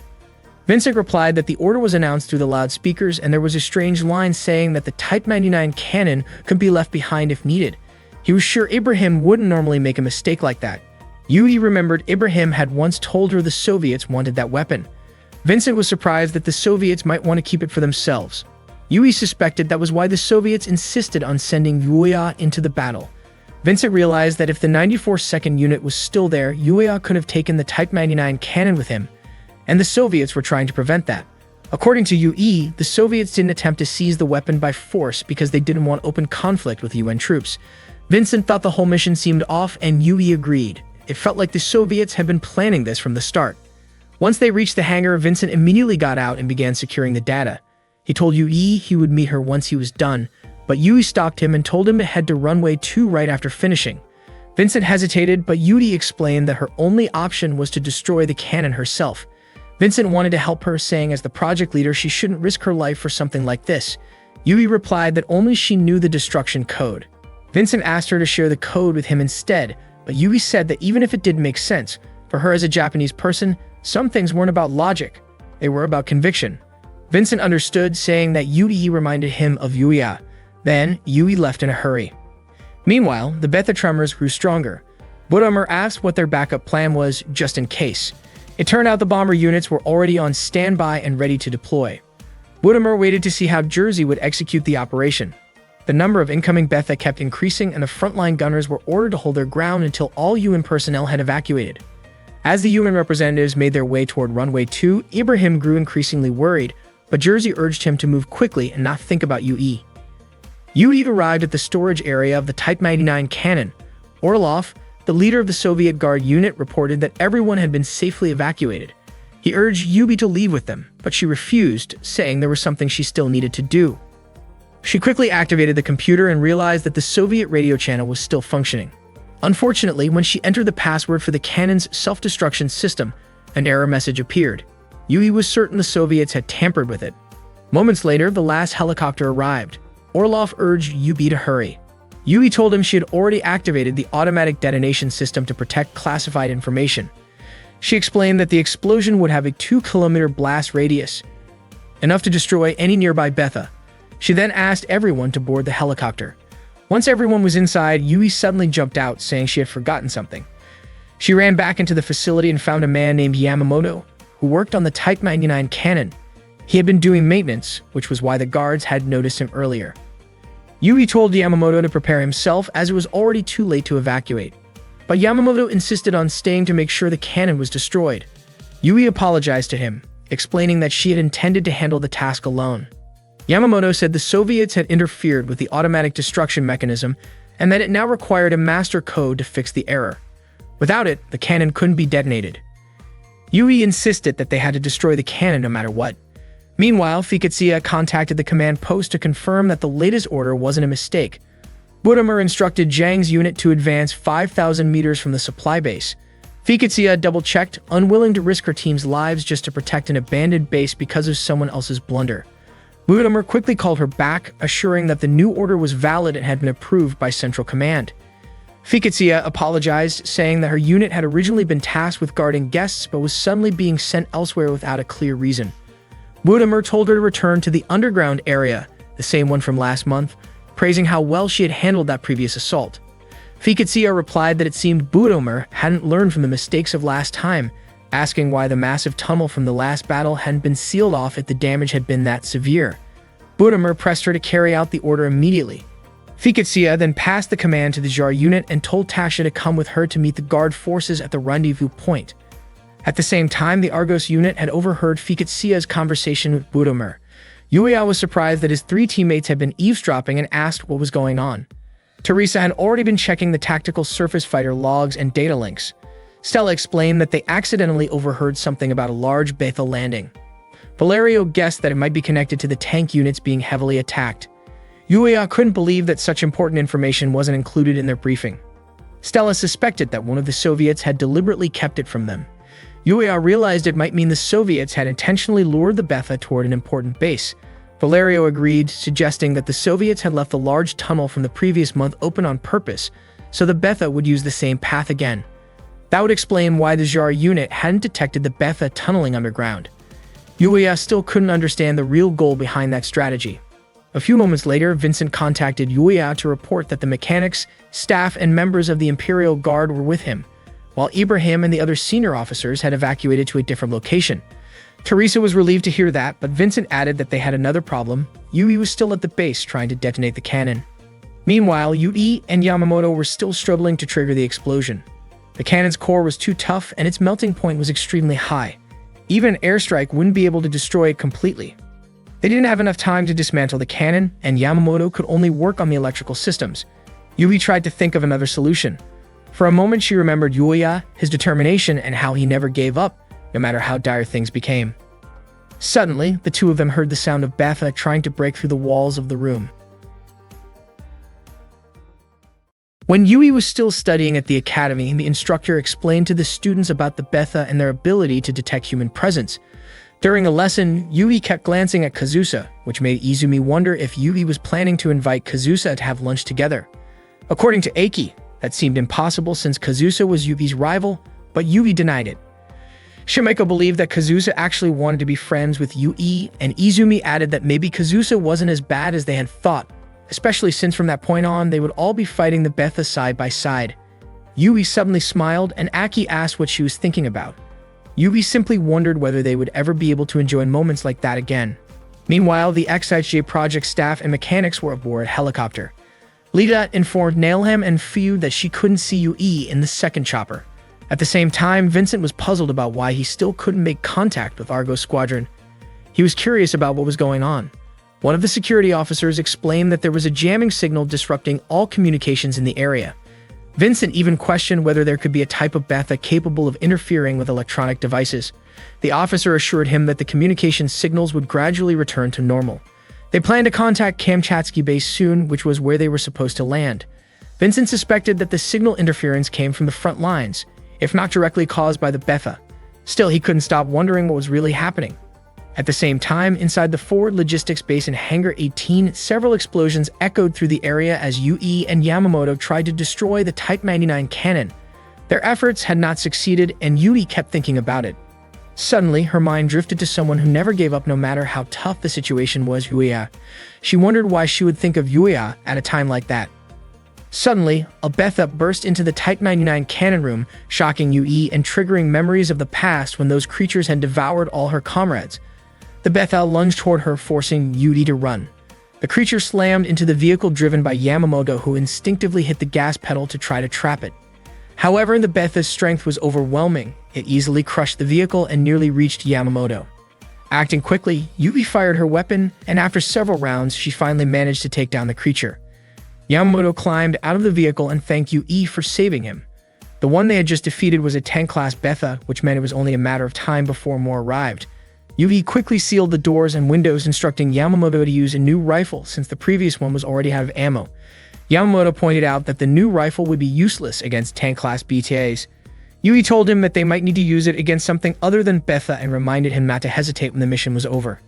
Vincent replied that the order was announced through the loudspeakers, and there was a strange line saying that the Type 99 cannon could be left behind if needed. He was sure Ibrahim wouldn't normally make a mistake like that. Yui remembered Ibrahim had once told her the Soviets wanted that weapon. Vincent was surprised that the Soviets might want to keep it for themselves. Yui suspected that was why the Soviets insisted on sending Yuya into the battle. Vincent realized that if the 94th unit was still there, Yuya could have taken the Type 99 cannon with him, and the Soviets were trying to prevent that. According to Yui, the Soviets didn't attempt to seize the weapon by force because they didn't want open conflict with UN troops. Vincent thought the whole mission seemed off, and Yui agreed. It felt like the Soviets had been planning this from the start. Once they reached the hangar, Vincent immediately got out and began securing the data. He told Yui he would meet her once he was done, but Yui stopped him and told him to head to runway 2 right after finishing. Vincent hesitated, but Yui explained that her only option was to destroy the cannon herself. Vincent wanted to help her, saying as the project leader she shouldn't risk her life for something like this. Yui replied that only she knew the destruction code. Vincent asked her to share the code with him instead, but Yui said that even if it didn't make sense, for her as a Japanese person, some things weren't about logic, they were about conviction. Vincent understood, saying that Yui reminded him of Yuya. Then, Yui left in a hurry. Meanwhile, the Betha tremors grew stronger. Budamur asked what their backup plan was, just in case. It turned out the bomber units were already on standby and ready to deploy. Budamur waited to see how Jersey would execute the operation. The number of incoming Betha kept increasing, and the frontline gunners were ordered to hold their ground until all UN personnel had evacuated. As the UN representatives made their way toward runway 2, Ibrahim grew increasingly worried, but Jersey urged him to move quickly and not think about Yui. Yui arrived at the storage area of the Type 99 cannon. Orlov, the leader of the Soviet Guard unit, reported that everyone had been safely evacuated. He urged Yui to leave with them, but she refused, saying there was something she still needed to do. She quickly activated the computer and realized that the Soviet radio channel was still functioning. Unfortunately, when she entered the password for the cannon's self-destruction system, an error message appeared. Yui was certain the Soviets had tampered with it. Moments later, the last helicopter arrived. Orlov urged Yui to hurry. Yui told him she had already activated the automatic detonation system to protect classified information. She explained that the explosion would have a 2-kilometer blast radius, enough to destroy any nearby Betha. She then asked everyone to board the helicopter. Once everyone was inside, Yui suddenly jumped out, saying she had forgotten something. She ran back into the facility and found a man named Yamamoto, who worked on the Type 99 cannon. He had been doing maintenance, which was why the guards had noticed him earlier. Yui told Yamamoto to prepare himself as it was already too late to evacuate. But Yamamoto insisted on staying to make sure the cannon was destroyed. Yui apologized to him, explaining that she had intended to handle the task alone. Yamamoto said the Soviets had interfered with the automatic destruction mechanism and that it now required a master code to fix the error. Without it, the cannon couldn't be detonated. Yui insisted that they had to destroy the cannon no matter what. Meanwhile, Fiketsia contacted the command post to confirm that the latest order wasn't a mistake. Budamer instructed Zhang's unit to advance 5,000 meters from the supply base. Fiketsia double-checked, unwilling to risk her team's lives just to protect an abandoned base because of someone else's blunder. Budamer quickly called her back, assuring that the new order was valid and had been approved by Central Command. Fiketsia apologized, saying that her unit had originally been tasked with guarding guests but was suddenly being sent elsewhere without a clear reason. Budamer told her to return to the underground area, the same one from last month, praising how well she had handled that previous assault. Fiketsia replied that it seemed Budamer hadn't learned from the mistakes of last time, asking why the massive tunnel from the last battle hadn't been sealed off if the damage had been that severe. Budamer pressed her to carry out the order immediately. Fiketsia then passed the command to the Jar unit and told Tasha to come with her to meet the guard forces at the rendezvous point. At the same time, the Argos unit had overheard Fiketsia's conversation with Budamer. Yuya was surprised that his 3 teammates had been eavesdropping and asked what was going on. Teresa had already been checking the tactical surface fighter logs and data links. Stella explained that they accidentally overheard something about a large Beta landing. Valerio guessed that it might be connected to the tank units being heavily attacked. Yuya couldn't believe that such important information wasn't included in their briefing. Stella suspected that one of the Soviets had deliberately kept it from them. Yuya realized it might mean the Soviets had intentionally lured the Betha toward an important base. Valerio agreed, suggesting that the Soviets had left the large tunnel from the previous month open on purpose, so the Betha would use the same path again. That would explain why the Jar unit hadn't detected the Betha tunneling underground. Yuya still couldn't understand the real goal behind that strategy. A few moments later, Vincent contacted Yuya to report that the mechanics, staff, and members of the Imperial Guard were with him, while Ibrahim and the other senior officers had evacuated to a different location. Teresa was relieved to hear that, but Vincent added that they had another problem. Yui was still at the base trying to detonate the cannon. Meanwhile, Yui and Yamamoto were still struggling to trigger the explosion. The cannon's core was too tough and its melting point was extremely high. Even an airstrike wouldn't be able to destroy it completely. They didn't have enough time to dismantle the cannon, and Yamamoto could only work on the electrical systems. Yui tried to think of another solution. For a moment, she remembered Yuya, his determination, and how he never gave up, no matter how dire things became. Suddenly, the two of them heard the sound of Betha trying to break through the walls of the room. When Yui was still studying at the academy, the instructor explained to the students about the Betha and their ability to detect human presence. During a lesson, Yui kept glancing at Kazusa, which made Izumi wonder if Yui was planning to invite Kazusa to have lunch together. According to Eiki, that seemed impossible since Kazusa was Yui's rival, but Yui denied it. Shimeko believed that Kazusa actually wanted to be friends with Yui, and Izumi added that maybe Kazusa wasn't as bad as they had thought, especially since from that point on they would all be fighting the Betha side by side. Yui suddenly smiled, and Aki asked what she was thinking about. Yui simply wondered whether they would ever be able to enjoy moments like that again. Meanwhile, the XIJ project staff and mechanics were aboard a helicopter. Lita informed Nailham and Fiu that she couldn't see Yui in the second chopper. At the same time, Vincent was puzzled about why he still couldn't make contact with Argos Squadron. He was curious about what was going on. One of the security officers explained that there was a jamming signal disrupting all communications in the area. Vincent even questioned whether there could be a type of Betha capable of interfering with electronic devices. The officer assured him that the communication signals would gradually return to normal. They planned to contact Kamchatsky base soon, which was where they were supposed to land. Vincent suspected that the signal interference came from the front lines, if not directly caused by the Betha. Still, he couldn't stop wondering what was really happening. At the same time, inside the forward logistics base in Hangar 18, several explosions echoed through the area as Yui and Yamamoto tried to destroy the Type 99 cannon. Their efforts had not succeeded, and Yui kept thinking about it. Suddenly, her mind drifted to someone who never gave up no matter how tough the situation was, Yuya. She wondered why she would think of Yuya at a time like that. Suddenly, a Betha burst into the Type 99 cannon room, shocking Yui and triggering memories of the past when those creatures had devoured all her comrades. The Betha lunged toward her, forcing Yui to run. The creature slammed into the vehicle driven by Yamamoto, who instinctively hit the gas pedal to try to trap it. However, the Betha's strength was overwhelming. It easily crushed the vehicle and nearly reached Yamamoto. Acting quickly, Yui fired her weapon, and after several rounds, she finally managed to take down the creature. Yamamoto climbed out of the vehicle and thanked Yui for saving him. The one they had just defeated was a 10-class Betha, which meant it was only a matter of time before more arrived. Yui quickly sealed the doors and windows, instructing Yamamoto to use a new rifle since the previous one was already out of ammo. Yamamoto pointed out that the new rifle would be useless against 10-class BTAs. Yui told him that they might need to use it against something other than Betha and reminded him not to hesitate when the mission was over.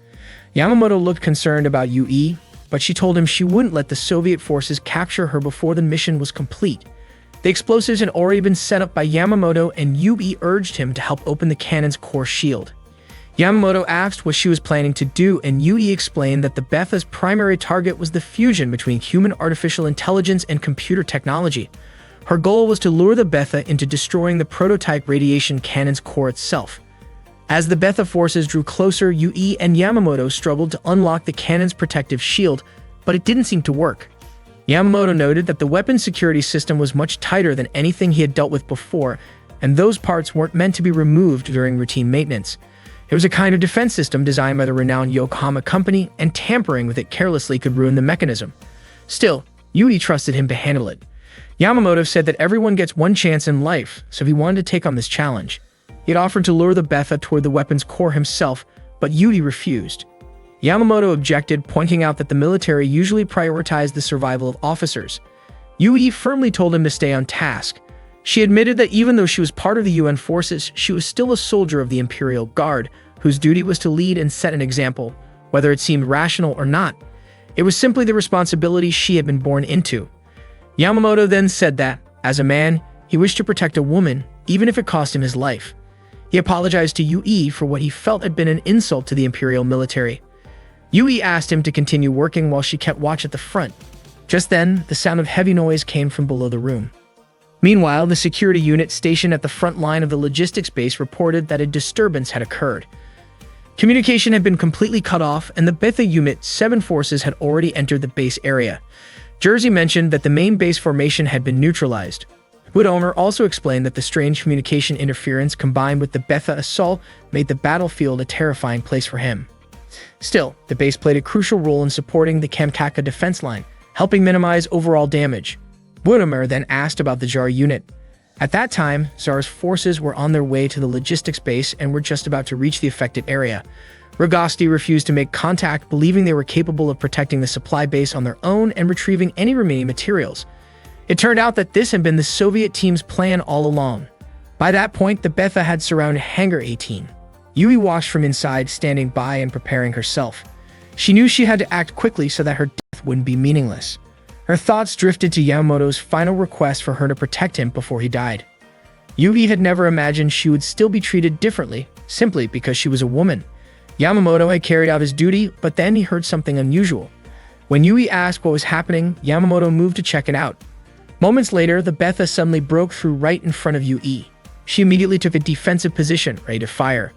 Yamamoto looked concerned about Yui, but she told him she wouldn't let the Soviet forces capture her before the mission was complete. The explosives had already been set up by Yamamoto, and Yui urged him to help open the cannon's core shield. Yamamoto asked what she was planning to do, and Yui explained that the Betha's primary target was the fusion between human artificial intelligence and computer technology. Her goal was to lure the Betha into destroying the prototype radiation cannon's core itself. As the Betha forces drew closer, Yui and Yamamoto struggled to unlock the cannon's protective shield, but it didn't seem to work. Yamamoto noted that the weapon security system was much tighter than anything he had dealt with before, and those parts weren't meant to be removed during routine maintenance. It was a kind of defense system designed by the renowned Yokohama company, and tampering with it carelessly could ruin the mechanism. Still, Yui trusted him to handle it. Yamamoto said that everyone gets one chance in life, so he wanted to take on this challenge. He had offered to lure the Betha toward the weapon's core himself, but Yui refused. Yamamoto objected, pointing out that the military usually prioritized the survival of officers. Yui firmly told him to stay on task. She admitted that even though she was part of the UN forces, she was still a soldier of the Imperial Guard, whose duty was to lead and set an example, whether it seemed rational or not. It was simply the responsibility she had been born into. Yamamoto then said that, as a man, he wished to protect a woman, even if it cost him his life. He apologized to Yui for what he felt had been an insult to the Imperial military. Yui asked him to continue working while she kept watch at the front. Just then, the sound of heavy noise came from below the room. Meanwhile, the security unit stationed at the front line of the logistics base reported that a disturbance had occurred. Communication had been completely cut off, and the Betha Unit 7 forces had already entered the base area. Jersey mentioned that the main base formation had been neutralized. Woodomer also explained that the strange communication interference combined with the Betha assault made the battlefield a terrifying place for him. Still, the base played a crucial role in supporting the Kamchatka defense line, helping minimize overall damage. Woodomer then asked about the Tsar unit. At that time, Tsar's forces were on their way to the logistics base and were just about to reach the affected area. Rogosti refused to make contact, believing they were capable of protecting the supply base on their own and retrieving any remaining materials. It turned out that this had been the Soviet team's plan all along. By that point, the Betha had surrounded Hangar 18. Yui watched from inside, standing by and preparing herself. She knew she had to act quickly so that her death wouldn't be meaningless. Her thoughts drifted to Yamamoto's final request for her to protect him before he died. Yui had never imagined she would still be treated differently, simply because she was a woman. Yamamoto had carried out his duty, but then he heard something unusual. When Yui asked what was happening, Yamamoto moved to check it out. Moments later, the Betha suddenly broke through right in front of Yui. She immediately took a defensive position, ready to fire.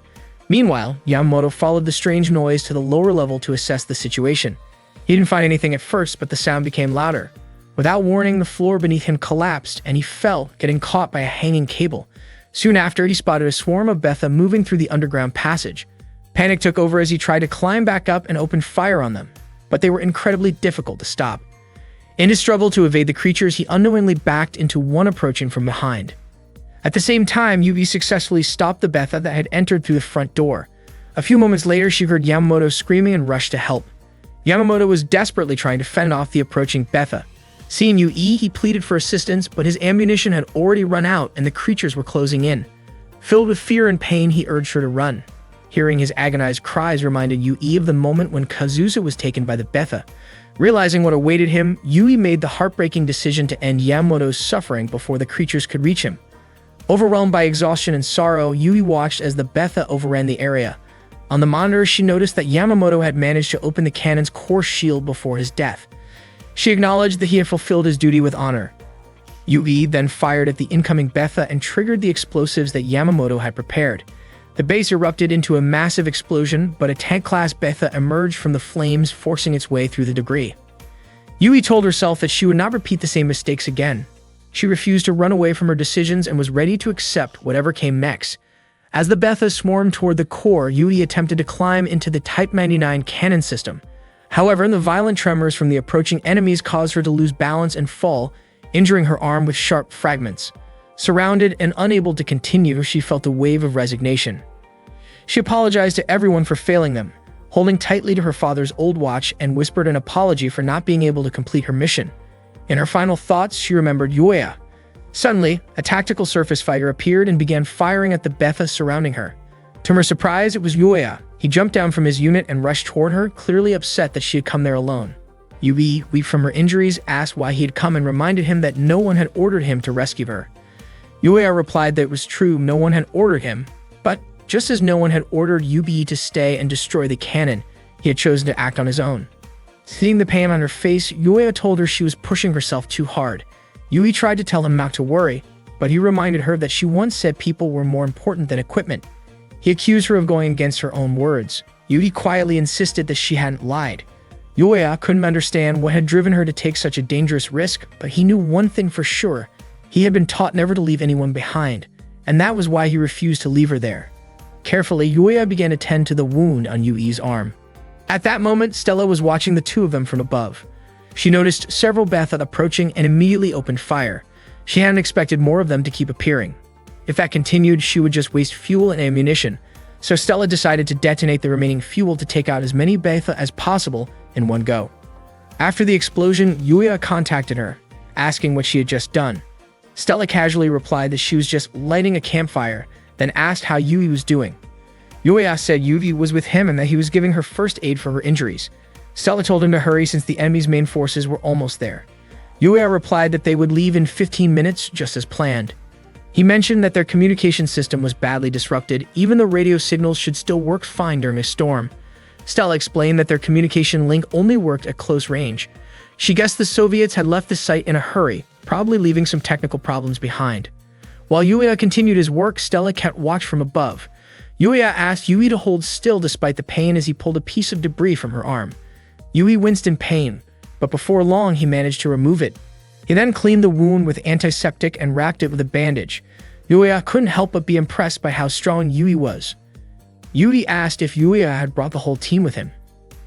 Meanwhile, Yamamoto followed the strange noise to the lower level to assess the situation. He didn't find anything at first, but the sound became louder. Without warning, the floor beneath him collapsed, and he fell, getting caught by a hanging cable. Soon after, he spotted a swarm of Betha moving through the underground passage. Panic took over as he tried to climb back up and open fire on them, but they were incredibly difficult to stop. In his struggle to evade the creatures, he unknowingly backed into one approaching from behind. At the same time, Yui successfully stopped the Betha that had entered through the front door. A few moments later, she heard Yamamoto screaming and rushed to help. Yamamoto was desperately trying to fend off the approaching Betha. Seeing Yui, he pleaded for assistance, but his ammunition had already run out and the creatures were closing in. Filled with fear and pain, he urged her to run. Hearing his agonized cries reminded Yui of the moment when Kazusa was taken by the Betha. Realizing what awaited him, Yui made the heartbreaking decision to end Yamamoto's suffering before the creatures could reach him. Overwhelmed by exhaustion and sorrow, Yui watched as the Betha overran the area. On the monitor, she noticed that Yamamoto had managed to open the cannon's core shield before his death. She acknowledged that he had fulfilled his duty with honor. Yui then fired at the incoming Betha and triggered the explosives that Yamamoto had prepared. The base erupted into a massive explosion, but a tank-class Betha emerged from the flames, forcing its way through the debris. Yui told herself that she would not repeat the same mistakes again. She refused to run away from her decisions and was ready to accept whatever came next. As the Betha swarmed toward the core, Yui attempted to climb into the Type 99 cannon system. However, the violent tremors from the approaching enemies caused her to lose balance and fall, injuring her arm with sharp fragments. Surrounded and unable to continue, she felt a wave of resignation. She apologized to everyone for failing them, holding tightly to her father's old watch, and whispered an apology for not being able to complete her mission. In her final thoughts, she remembered Yuya. Suddenly, a tactical surface fighter appeared and began firing at the Betha surrounding her. To her surprise, it was Yuya. He jumped down from his unit and rushed toward her, clearly upset that she had come there alone. Yui, weak from her injuries, asked why he had come and reminded him that no one had ordered him to rescue her. Yuya replied that it was true, no one had ordered him, but just as no one had ordered Yui to stay and destroy the cannon, he had chosen to act on his own. Seeing the pain on her face, Yuya told her she was pushing herself too hard. Yui tried to tell him not to worry, but he reminded her that she once said people were more important than equipment. He accused her of going against her own words. Yui quietly insisted that she hadn't lied. Yuya couldn't understand what had driven her to take such a dangerous risk, but he knew one thing for sure. He had been taught never to leave anyone behind, and that was why he refused to leave her there. Carefully, Yuya began to tend to the wound on Yui's arm. At that moment, Stella was watching the two of them from above. She noticed several Betha approaching and immediately opened fire. She hadn't expected more of them to keep appearing. If that continued, she would just waste fuel and ammunition, so Stella decided to detonate the remaining fuel to take out as many Betha as possible in one go. After the explosion, Yuya contacted her, asking what she had just done. Stella casually replied that she was just lighting a campfire, then asked how Yui was doing. Yuya said Yui was with him and that he was giving her first aid for her injuries. Stella told him to hurry since the enemy's main forces were almost there. Yuya replied that they would leave in 15 minutes, just as planned. He mentioned that their communication system was badly disrupted, even though radio signals should still work fine during a storm. Stella explained that their communication link only worked at close range. She guessed the Soviets had left the site in a hurry, probably leaving some technical problems behind. While Yuya continued his work, Stella kept watch from above. Yuya asked Yui to hold still despite the pain as he pulled a piece of debris from her arm. Yui winced in pain, but before long he managed to remove it. He then cleaned the wound with antiseptic and wrapped it with a bandage. Yuya couldn't help but be impressed by how strong Yui was. Yui asked if Yuya had brought the whole team with him.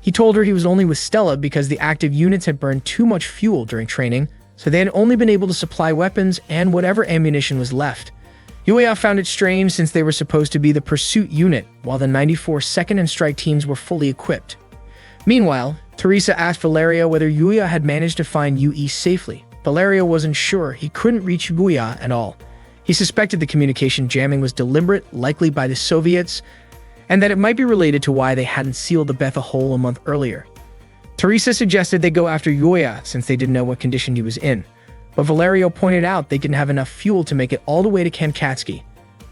He told her he was only with Stella because the active units had burned too much fuel during training, so they had only been able to supply weapons and whatever ammunition was left. Yuya found it strange since they were supposed to be the pursuit unit, while the 94 Second and Strike teams were fully equipped. Meanwhile, Teresa asked Valerio whether Yuya had managed to find Yui safely. Valerio wasn't sure. He couldn't reach Yuya at all. He suspected the communication jamming was deliberate, likely by the Soviets, and that it might be related to why they hadn't sealed the Betha hole a month earlier. Teresa suggested they go after Yuya since they didn't know what condition he was in, but Valerio pointed out they didn't have enough fuel to make it all the way to Kankatsky.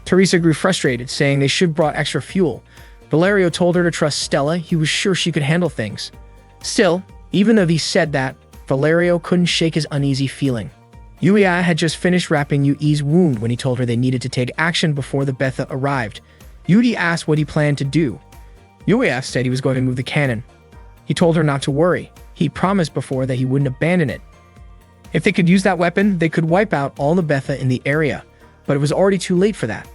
Teresa grew frustrated, saying they should have brought extra fuel. Valerio told her to trust Stella. He was sure she could handle things. Still, even though he said that, Valerio couldn't shake his uneasy feeling. Yuya had just finished wrapping Yui's wound when he told her they needed to take action before the Betha arrived. Yui asked what he planned to do. Yuya said he was going to move the cannon. He told her not to worry. He promised before that he wouldn't abandon it. If they could use that weapon, they could wipe out all the Betha in the area, but it was already too late for that.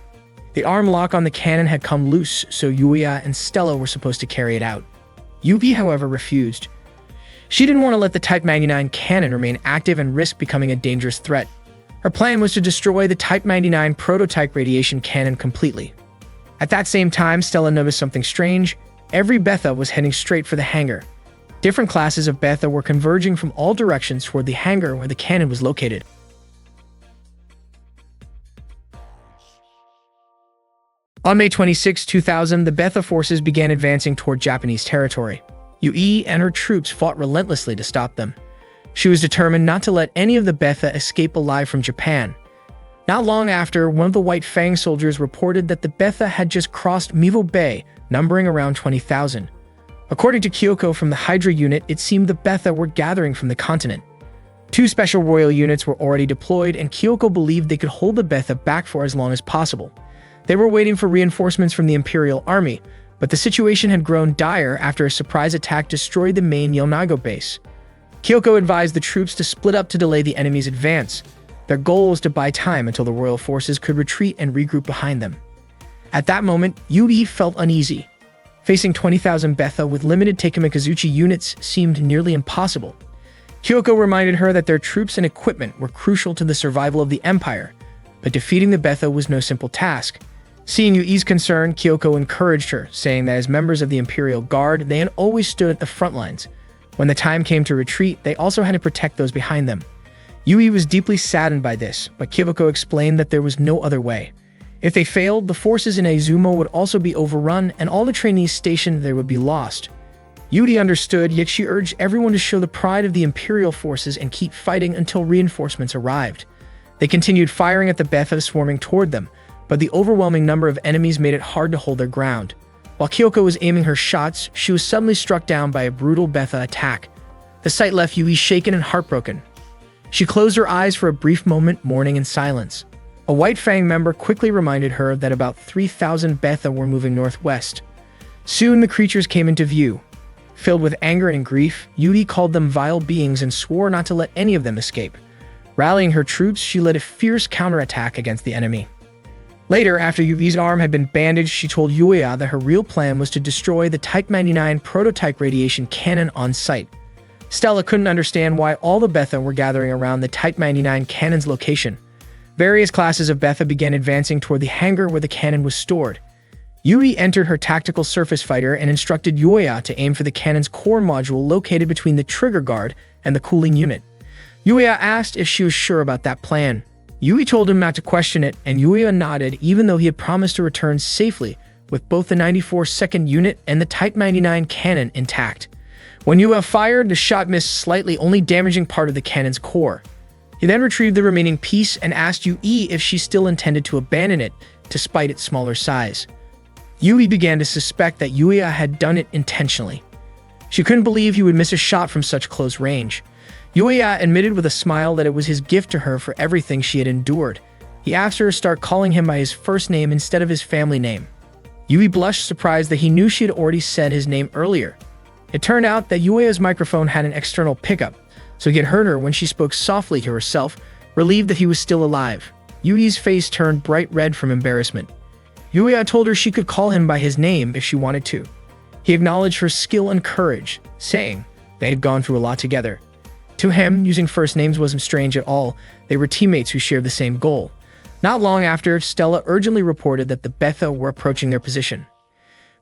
The arm lock on the cannon had come loose, so Yuya and Stella were supposed to carry it out. Yui, however, refused. She didn't want to let the Type 99 cannon remain active and risk becoming a dangerous threat. Her plan was to destroy the Type 99 prototype radiation cannon completely. At that same time, Stella noticed something strange. Every Betha was heading straight for the hangar. Different classes of Betha were converging from all directions toward the hangar where the cannon was located. On May 26, 2000, the Betha forces began advancing toward Japanese territory. Yui and her troops fought relentlessly to stop them. She was determined not to let any of the Betha escape alive from Japan. Not long after, one of the White Fang soldiers reported that the Betha had just crossed Mivo Bay, numbering around 20,000. According to Kyoko from the Hydra unit, it seemed the Betha were gathering from the continent. 2 special royal units were already deployed, and Kyoko believed they could hold the Betha back for as long as possible. They were waiting for reinforcements from the Imperial Army, but the situation had grown dire after a surprise attack destroyed the main Yonago base. Kyoko advised the troops to split up to delay the enemy's advance. Their goal was to buy time until the royal forces could retreat and regroup behind them. At that moment, Yui felt uneasy. Facing 20,000 Betha with limited Takamikazuchi units seemed nearly impossible. Kyoko reminded her that their troops and equipment were crucial to the survival of the Empire, but defeating the Betha was no simple task. Seeing Yui's concern, Kyoko encouraged her, saying that as members of the Imperial Guard, they had always stood at the front lines. When the time came to retreat, they also had to protect those behind them. Yui was deeply saddened by this, but Kyoko explained that there was no other way. If they failed, the forces in Izumo would also be overrun, and all the trainees stationed there would be lost. Yui understood, yet she urged everyone to show the pride of the Imperial forces and keep fighting until reinforcements arrived. They continued firing at the Betha swarming toward them, but the overwhelming number of enemies made it hard to hold their ground. While Kyoko was aiming her shots, she was suddenly struck down by a brutal Betha attack. The sight left Yui shaken and heartbroken. She closed her eyes for a brief moment, mourning in silence. A White Fang member quickly reminded her that about 3,000 Betha were moving northwest. Soon the creatures came into view. Filled with anger and grief, Yui called them vile beings and swore not to let any of them escape. Rallying her troops, she led a fierce counterattack against the enemy. Later, after Yui's arm had been bandaged, she told Yuya that her real plan was to destroy the Type 99 prototype radiation cannon on site. Stella couldn't understand why all the Betha were gathering around the Type 99 cannon's location. Various classes of Betha began advancing toward the hangar where the cannon was stored. Yui entered her tactical surface fighter and instructed Yuya to aim for the cannon's core module located between the trigger guard and the cooling unit. Yuya asked if she was sure about that plan. Yui told him not to question it, and Yuya nodded even though he had promised to return safely with both the 94th unit and the Type 99 cannon intact. When Yuya fired, the shot missed slightly, only damaging part of the cannon's core. He then retrieved the remaining piece and asked Yui if she still intended to abandon it despite its smaller size. Yui began to suspect that Yuya had done it intentionally. She couldn't believe he would miss a shot from such close range. Yuya admitted with a smile that it was his gift to her for everything she had endured. He asked her to start calling him by his first name instead of his family name. Yui blushed, surprised that he knew she had already said his name earlier. It turned out that Yuya's microphone had an external pickup, so he had heard her when she spoke softly to herself, relieved that he was still alive. Yui's face turned bright red from embarrassment. Yuya told her she could call him by his name if she wanted to. He acknowledged her skill and courage, saying they had gone through a lot together. To him, using first names wasn't strange at all. They were teammates who shared the same goal. Not long after, Stella urgently reported that the Betha were approaching their position.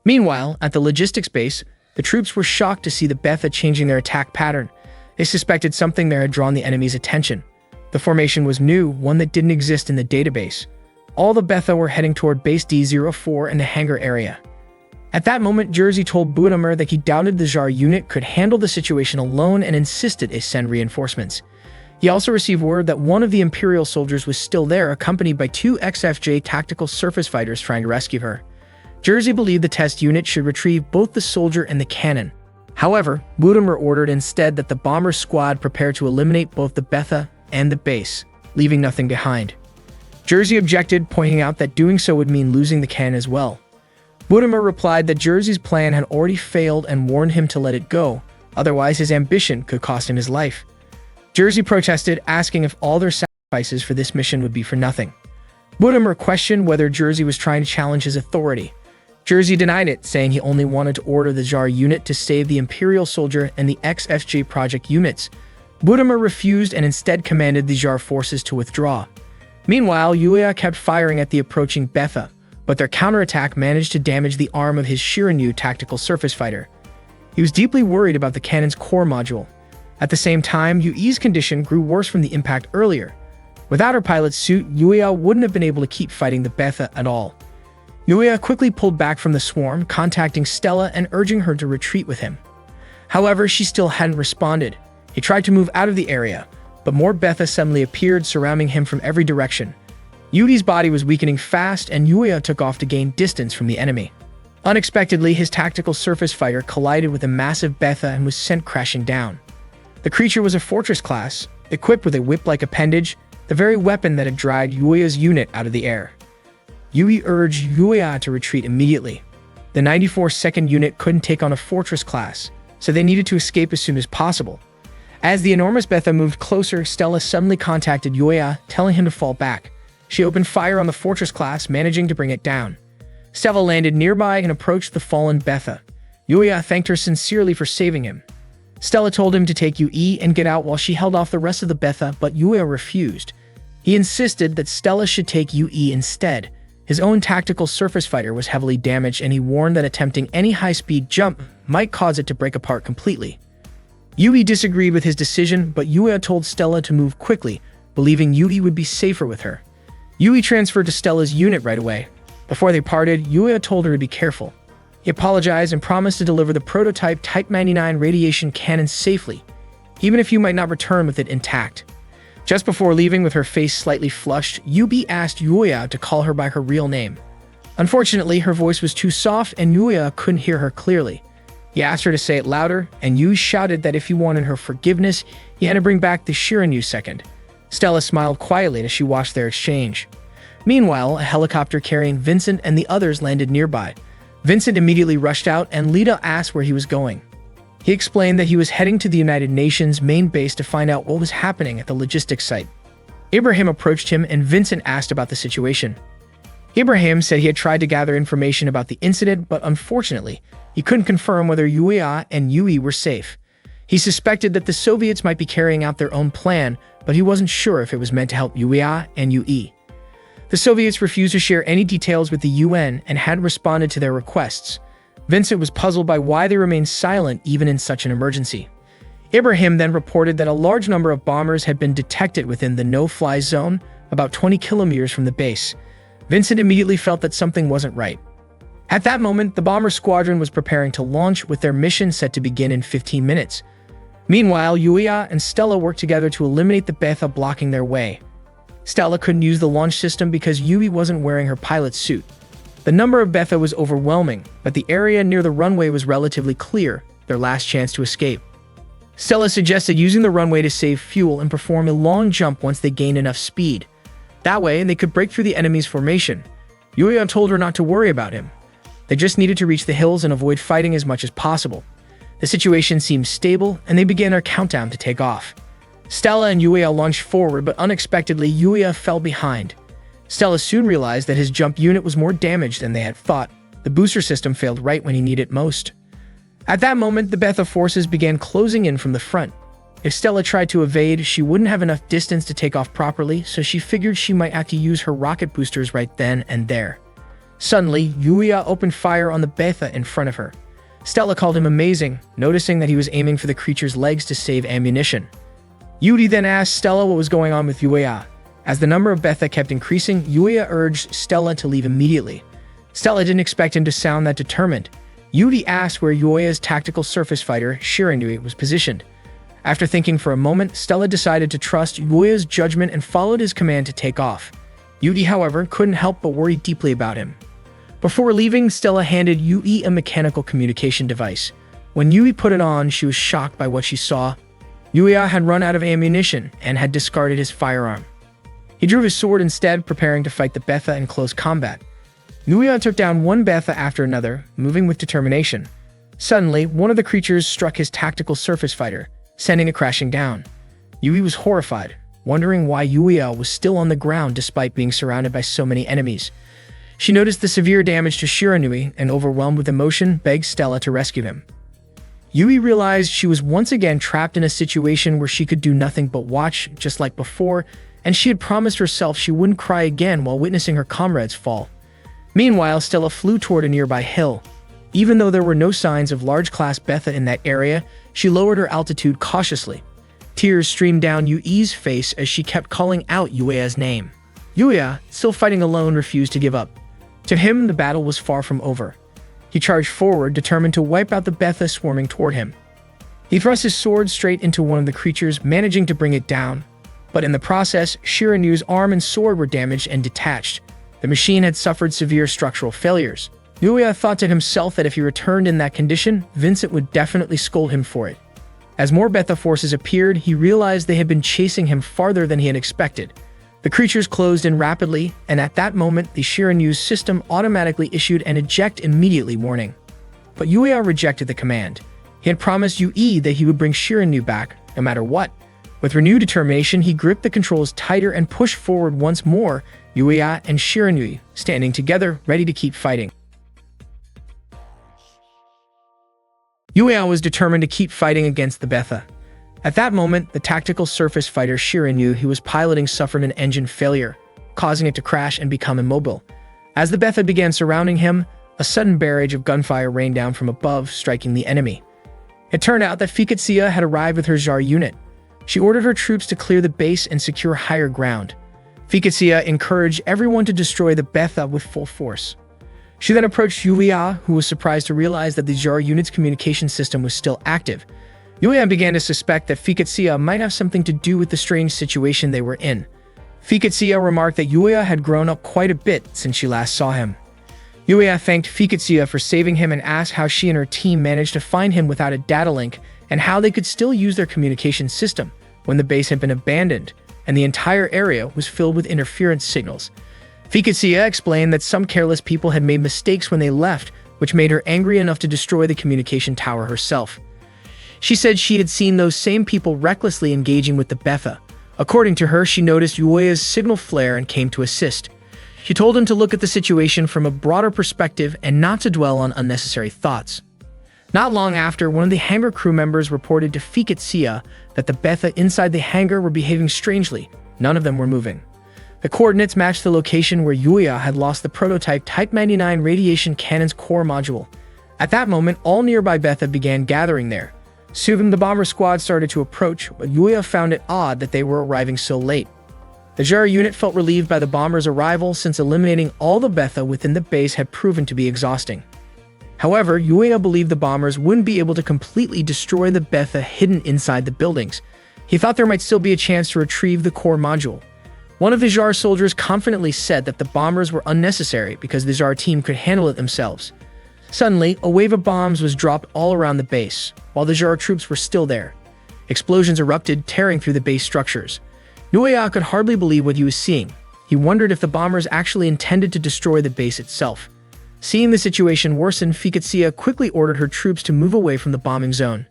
Meanwhile, at the logistics base, the troops were shocked to see the Betha changing their attack pattern. They suspected something there had drawn the enemy's attention. The formation was new, one that didn't exist in the database. All the Betha were heading toward Base D04 in the hangar area. At that moment, Jersey told Budimir that he doubted the Jar unit could handle the situation alone and insisted they send reinforcements. He also received word that one of the Imperial soldiers was still there, accompanied by 2 XFJ tactical surface fighters trying to rescue her. Jersey believed the test unit should retrieve both the soldier and the cannon. However, Budimir ordered instead that the bomber squad prepare to eliminate both the Betha and the base, leaving nothing behind. Jersey objected, pointing out that doing so would mean losing the cannon as well. Budimir replied that Jersey's plan had already failed and warned him to let it go, otherwise his ambition could cost him his life. Jersey protested, asking if all their sacrifices for this mission would be for nothing. Budimir questioned whether Jersey was trying to challenge his authority. Jersey denied it, saying he only wanted to order the Jar unit to save the Imperial soldier and the XFJ project units. Budimir refused and instead commanded the Jar forces to withdraw. Meanwhile, Yuya kept firing at the approaching Betha, but their counterattack managed to damage the arm of his Shiranyu tactical surface fighter. He was deeply worried about the cannon's core module. At the same time, Yui's condition grew worse from the impact earlier. Without her pilot's suit, Yuya wouldn't have been able to keep fighting the Betha at all. Yuya quickly pulled back from the swarm, contacting Stella and urging her to retreat with him. However, she still hadn't responded. He tried to move out of the area, but more Betha suddenly appeared, surrounding him from every direction. Yudi's body was weakening fast, and Yuya took off to gain distance from the enemy. Unexpectedly, his tactical surface fighter collided with a massive Betha and was sent crashing down. The creature was a fortress class, equipped with a whip-like appendage, the very weapon that had dragged Yuya's unit out of the air. Yui urged Yuya to retreat immediately. The 94th unit couldn't take on a fortress class, so they needed to escape as soon as possible. As the enormous Betha moved closer, Stella suddenly contacted Yuya, telling him to fall back. She opened fire on the fortress class, managing to bring it down. Stella landed nearby and approached the fallen Betha. Yuya thanked her sincerely for saving him. Stella told him to take Yui and get out while she held off the rest of the Betha, but Yuya refused. He insisted that Stella should take Yui instead. His own tactical surface fighter was heavily damaged, and he warned that attempting any high-speed jump might cause it to break apart completely. Yui disagreed with his decision, but Yuya told Stella to move quickly, believing Yui would be safer with her. Yui transferred to Stella's unit right away. Before they parted, Yuya told her to be careful. He apologized and promised to deliver the prototype Type 99 radiation cannon safely, even if you might not return with it intact. Just before leaving with her face slightly flushed, Yui asked Yuya to call her by her real name. Unfortunately, her voice was too soft and Yuya couldn't hear her clearly. He asked her to say it louder, and Yui shouted that if he wanted her forgiveness, he had to bring back the Shirinu second. Stella smiled quietly as she watched their exchange. Meanwhile, a helicopter carrying Vincent and the others landed nearby. Vincent immediately rushed out, and Lita asked where he was going. He explained that he was heading to the United Nations main base to find out what was happening at the logistics site. Ibrahim approached him, and Vincent asked about the situation. Ibrahim said he had tried to gather information about the incident, but unfortunately, he couldn't confirm whether Yuya and Yui were safe. He suspected that the Soviets might be carrying out their own plan, but he wasn't sure if it was meant to help Yuya and Yui. The Soviets refused to share any details with the UN and hadn't responded to their requests. Vincent was puzzled by why they remained silent even in such an emergency. Ibrahim then reported that a large number of bombers had been detected within the no-fly zone, about 20 kilometers from the base. Vincent immediately felt that something wasn't right. At that moment, the bomber squadron was preparing to launch, with their mission set to begin in 15 minutes. Meanwhile, Yuya and Stella worked together to eliminate the Betha blocking their way. Stella couldn't use the launch system because Yui wasn't wearing her pilot's suit. The number of Betha was overwhelming, but the area near the runway was relatively clear, their last chance to escape. Stella suggested using the runway to save fuel and perform a long jump once they gained enough speed. That way, they could break through the enemy's formation. Yuya told her not to worry about him. They just needed to reach the hills and avoid fighting as much as possible. The situation seemed stable, and they began their countdown to take off. Stella and Yuya launched forward, but unexpectedly, Yuya fell behind. Stella soon realized that his jump unit was more damaged than they had thought. The booster system failed right when he needed it most. At that moment, the Betha forces began closing in from the front. If Stella tried to evade, she wouldn't have enough distance to take off properly, so she figured she might have to use her rocket boosters right then and there. Suddenly, Yuya opened fire on the Betha in front of her. Stella called him amazing, noticing that he was aiming for the creature's legs to save ammunition. Yudi then asked Stella what was going on with Yuya. As the number of Betha kept increasing, Yuya urged Stella to leave immediately. Stella didn't expect him to sound that determined. Yudi asked where Yuya's tactical surface fighter, Shiranui, was positioned. After thinking for a moment, Stella decided to trust Yuya's judgment and followed his command to take off. Yudi, however, couldn't help but worry deeply about him. Before leaving, Stella handed Yui a mechanical communication device. When Yui put it on, she was shocked by what she saw. Yuya had run out of ammunition and had discarded his firearm. He drew his sword instead, preparing to fight the Betha in close combat. Yuya took down one Betha after another, moving with determination. Suddenly, one of the creatures struck his tactical surface fighter, sending it crashing down. Yui was horrified, wondering why Yuya was still on the ground despite being surrounded by so many enemies. She noticed the severe damage to Shiranui and, overwhelmed with emotion, begged Stella to rescue him. Yui realized she was once again trapped in a situation where she could do nothing but watch, just like before, and she had promised herself she wouldn't cry again while witnessing her comrades fall. Meanwhile, Stella flew toward a nearby hill. Even though there were no signs of large-class Betha in that area, she lowered her altitude cautiously. Tears streamed down Yui's face as she kept calling out Yuya's name. Yuya, still fighting alone, refused to give up. To him, the battle was far from over. He charged forward, determined to wipe out the Betha swarming toward him. He thrust his sword straight into one of the creatures, managing to bring it down. But in the process, Shiranu's arm and sword were damaged and detached. The machine had suffered severe structural failures. Yuya thought to himself that if he returned in that condition, Vincent would definitely scold him for it. As more Betha forces appeared, he realized they had been chasing him farther than he had expected. The creatures closed in rapidly, and at that moment, the Shiranu's system automatically issued an eject immediately warning. But Yuya rejected the command. He had promised Yui that he would bring Shiranu back, no matter what. With renewed determination, he gripped the controls tighter and pushed forward once more, Yuya and Shiranu standing together, ready to keep fighting. Yuya was determined to keep fighting against the Betha. At that moment, the tactical surface fighter Shiranu he was piloting suffered an engine failure, causing it to crash and become immobile. As the Betha began surrounding him, a sudden barrage of gunfire rained down from above, striking the enemy. It turned out that Fikatsia had arrived with her Jar unit. She ordered her troops to clear the base and secure higher ground. Fikatsia encouraged everyone to destroy the Betha with full force. She then approached Yuya, who was surprised to realize that the Jar unit's communication system was still active. Yuya began to suspect that Fikatsia might have something to do with the strange situation they were in. Fikatsia remarked that Yuya had grown up quite a bit since she last saw him. Yuya thanked Fikatsia for saving him and asked how she and her team managed to find him without a data link and how they could still use their communication system when the base had been abandoned and the entire area was filled with interference signals. Fikatsia explained that some careless people had made mistakes when they left, which made her angry enough to destroy the communication tower herself. She said she had seen those same people recklessly engaging with the Betha. According to her, she noticed Yuya's signal flare and came to assist. She told him to look at the situation from a broader perspective and not to dwell on unnecessary thoughts. Not long after, one of the hangar crew members reported to Fikatsia that the Betha inside the hangar were behaving strangely. None of them were moving. The coordinates matched the location where Yuya had lost the prototype Type 99 radiation cannon's core module. At that moment, all nearby Betha began gathering there. Soon the bomber squad started to approach, but Yuya found it odd that they were arriving so late. The Jar unit felt relieved by the bomber's arrival since eliminating all the Betha within the base had proven to be exhausting. However, Yuya believed the bombers wouldn't be able to completely destroy the Betha hidden inside the buildings. He thought there might still be a chance to retrieve the core module. One of the Jar soldiers confidently said that the bombers were unnecessary because the Jar team could handle it themselves. Suddenly, a wave of bombs was dropped all around the base, while the Jar troops were still there. Explosions erupted, tearing through the base structures. Yuya could hardly believe what he was seeing. He wondered if the bombers actually intended to destroy the base itself. Seeing the situation worsen, Fikatsia quickly ordered her troops to move away from the bombing zone.